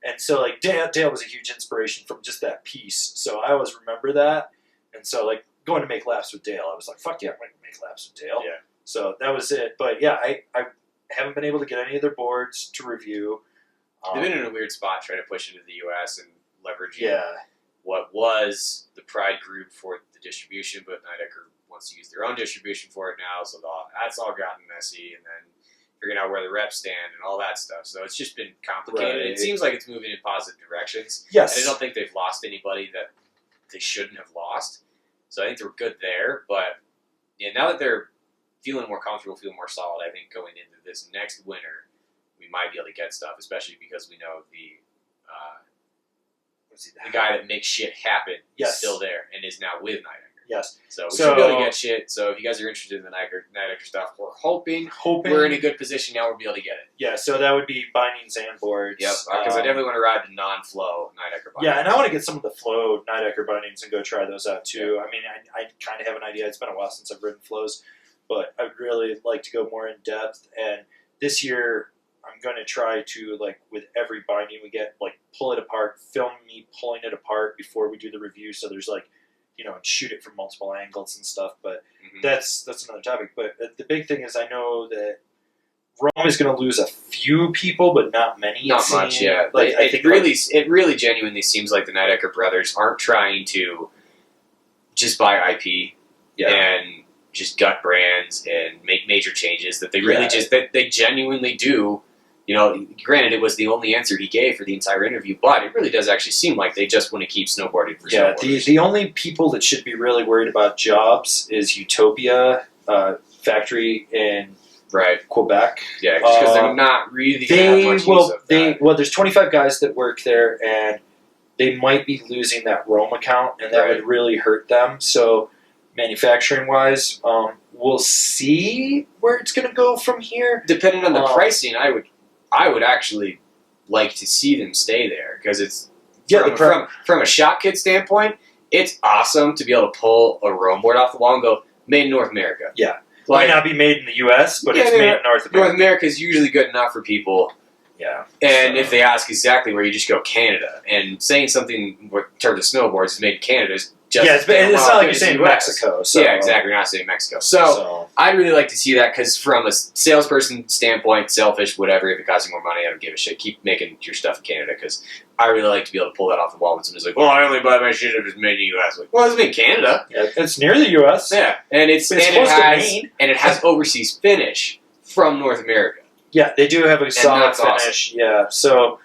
And so, like, Dale was a huge inspiration from just that piece. So I always remember that. And so, like, going to make laps with Dale, I was like, fuck yeah, I'm going to make laps with Dale. Yeah. So that was it. But yeah, I haven't been able to get any of their boards to review. They've been in a weird spot trying to push into the U.S. and leveraging what was the Pride group for the distribution, but Nidecker wants to use their own distribution for it now, so that's all gotten messy, and then figuring out where the reps stand and all that stuff. So it's just been complicated. Right. It seems like it's moving in positive directions. Yes. And I don't think they've lost anybody that they shouldn't have lost. So I think they're good there, but now that they're feeling more comfortable, feeling more solid, I think going into this next winter, we might be able to get stuff, especially because we know the guy that makes shit happen is still there and is now with Nidecker. Yes. So we should be able to get shit. So if you guys are interested in the Nidecker stuff, we're hoping we're in a good position now. We'll be able to get it. Yeah, so that would be bindings and boards. Yep, because I definitely want to ride the non-flow Nidecker bindings. Yeah, and I want to get some of the flow Nidecker bindings and go try those out too. I mean, I kind of have an idea. It's been a while since I've ridden flows, but I'd really like to go more in depth. And this year, I'm going to try to, like, with every binding we get, like, pull it apart, film me pulling it apart before we do the review. So there's, like, you know, and shoot it from multiple angles and stuff. But that's another topic. But the big thing is I know that Rome is going to lose a few people, but not many. Not much, yeah. Like, it really genuinely seems like the Nidecker brothers aren't trying to just buy IP and just gut brands and make major changes. That they really that they genuinely do. You know, granted, it was the only answer he gave for the entire interview, but it really does actually seem like they just want to keep snowboarding for snowboarders. The only people that should be really worried about jobs is Utopia factory in Quebec. Yeah, because they're not really going to have much use of that. Well, there's 25 guys that work there, and they might be losing that Rome account, and that would really hurt them. So manufacturing-wise, we'll see where it's going to go from here. Depending on the pricing, I would actually like to see them stay there because it's from a shop kit standpoint, it's awesome to be able to pull a Rome board off the wall and go made in North America. Yeah, might not be made in the U.S., but it's made in North America. North America is usually good enough for people. Yeah, and if they ask exactly where, you just go Canada. And saying something in terms of snowboards is made in Canada is just it's not like you're saying Mexico. So. Yeah, exactly. You're not saying Mexico. So I'd really like to see that because from a salesperson standpoint, selfish, whatever, if it costs you more money, I don't give a shit. Keep making your stuff in Canada because I really like to be able to pull that off the wall when somebody's like, well, I only buy my shit if it's made in the U.S. Like, well, it's made in Canada. Yeah, it's near the U.S. Yeah, and it has overseas finish from North America. Yeah, they do have a solid finish. Awesome. Yeah, so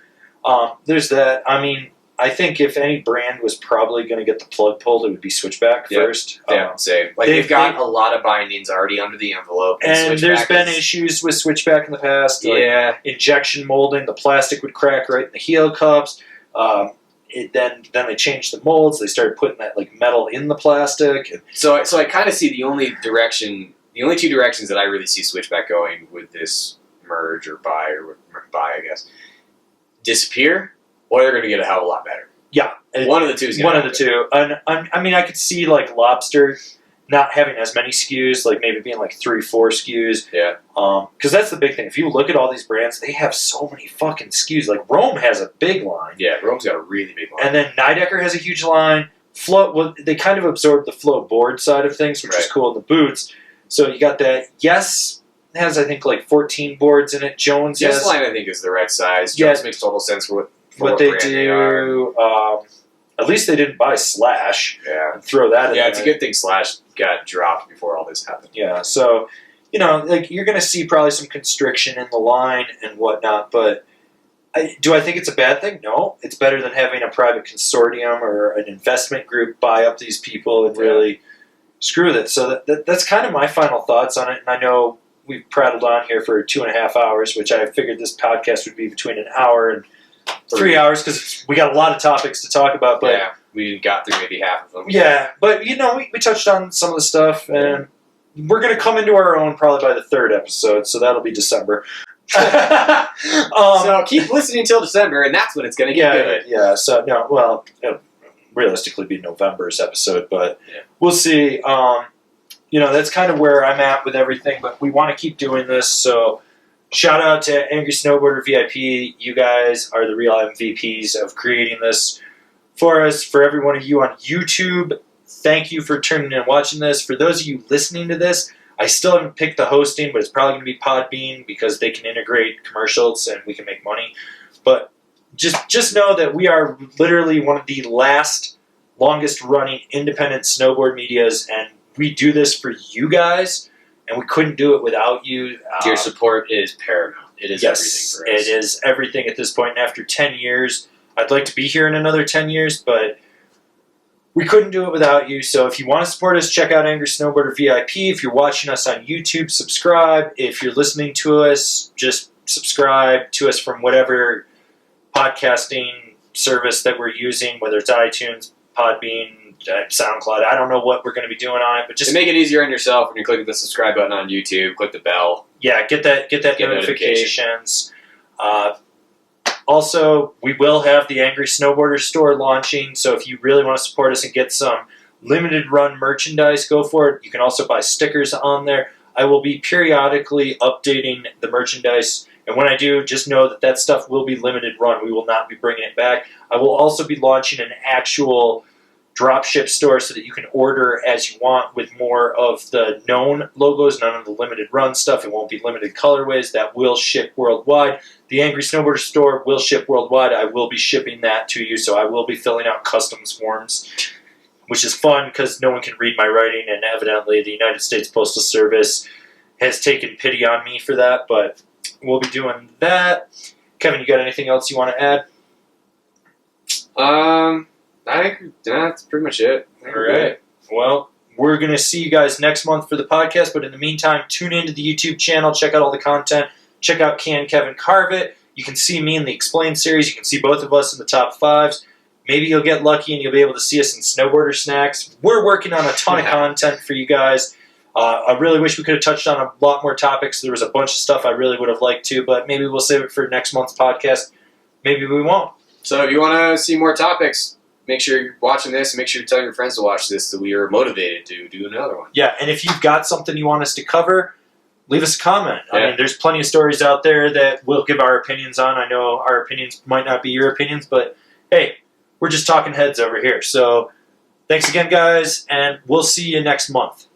There's that. I mean, I think if any brand was probably going to get the plug pulled, it would be Switchback first. Yeah, same. Like they've got a lot of bindings already under the envelope, and there's been issues with Switchback in the past. Like injection molding, the plastic would crack right in the heel cups. Then they changed the molds. They started putting that like metal in the plastic. So I kind of see the only two directions that I really see Switchback going with this merge or buy, I guess, disappear, or they're going to get a hell of a lot better. Yeah, one of the two is one of the two. And I mean, I could see like Lobster not having as many SKUs, like maybe being like 3-4 SKUs. Yeah. Because that's the big thing. If you look at all these brands, they have so many fucking SKUs. Like Rome has a big line. Yeah, Rome's got a really big line. And then Nidecker has a huge line. Float. Well, they kind of absorbed the float board side of things, which is cool in the boots. So you got that. Yes. Has I think like 14 boards in it. Jones Yes line I think is the right size. Jones makes total sense for what they brand do. They are. At least they didn't buy Slash. Yeah, and throw that in. Yeah, it's a good thing Slash got dropped before all this happened. Yeah, so like you're going to see probably some constriction in the line and whatnot. But do I think it's a bad thing? No, it's better than having a private consortium or an investment group buy up these people and really screw with it. So that's kind of my final thoughts on it. And I know we've prattled on here for 2.5 hours, which I figured this podcast would be between an hour and 3 hours because we got a lot of topics to talk about. But we got through maybe half of them. Yeah, but we touched on some of the stuff, and we're going to come into our own probably by the 3rd episode, so that'll be December. So keep listening until December, and that's when it's going to get good. Yeah, so it'll realistically be November's episode, but we'll see. That's kind of where I'm at with everything, but we want to keep doing this, so shout out to Angry Snowboarder VIP. You guys are the real MVPs of creating this for us. For every one of you on YouTube, thank you for tuning in and watching this. For those of you listening to this, I still haven't picked the hosting, but it's probably going to be Podbean because they can integrate commercials and we can make money. But just know that we are literally one of the longest running independent snowboard medias, and we do this for you guys, and we couldn't do it without you. Your support is paramount. It is everything for us. It is everything at this point. And after 10 years, I'd like to be here in another 10 years, but we couldn't do it without you. So if you want to support us, check out Angry Snowboarder VIP. If you're watching us on YouTube, subscribe. If you're listening to us, just subscribe to us from whatever podcasting service that we're using, whether it's iTunes, Podbean, SoundCloud. I don't know what we're going to be doing on it, but just to make it easier on yourself when you're clicking the subscribe button on YouTube, click the bell. Yeah, get that notifications. Also, we will have the Angry Snowboarder store launching, so if you really want to support us and get some limited run merchandise, go for it. You can also buy stickers on there. I will be periodically updating the merchandise, and when I do, just know that stuff will be limited run. We will not be bringing it back. I will also be launching an actual dropship store so that you can order as you want with more of the known logos, none of the limited run stuff. It won't be limited colorways. That will ship worldwide. The Angry Snowboarder store will ship worldwide. I will be shipping that to you, so I will be filling out customs forms, which is fun because no one can read my writing, and evidently the United States Postal Service has taken pity on me for that, but we'll be doing that. Kevin, you got anything else you want to add? I think that's pretty much it. All right. Well, we're going to see you guys next month for the podcast, but in the meantime, tune into the YouTube channel, check out all the content, check out Kevin Carve It. You can see me in the Explain series. You can see both of us in the top 5s. Maybe you'll get lucky and you'll be able to see us in Snowboarder Snacks. We're working on a ton of content for you guys. I really wish we could have touched on a lot more topics. There was a bunch of stuff I really would have liked to, but maybe we'll save it for next month's podcast. Maybe we won't. So if you want to see more topics, make sure you're watching this and make sure you tell your friends to watch this so we are motivated to do another one. Yeah, and if you've got something you want us to cover, leave us a comment. I mean, there's plenty of stories out there that we'll give our opinions on. I know our opinions might not be your opinions, but hey, we're just talking heads over here. So thanks again, guys, and we'll see you next month.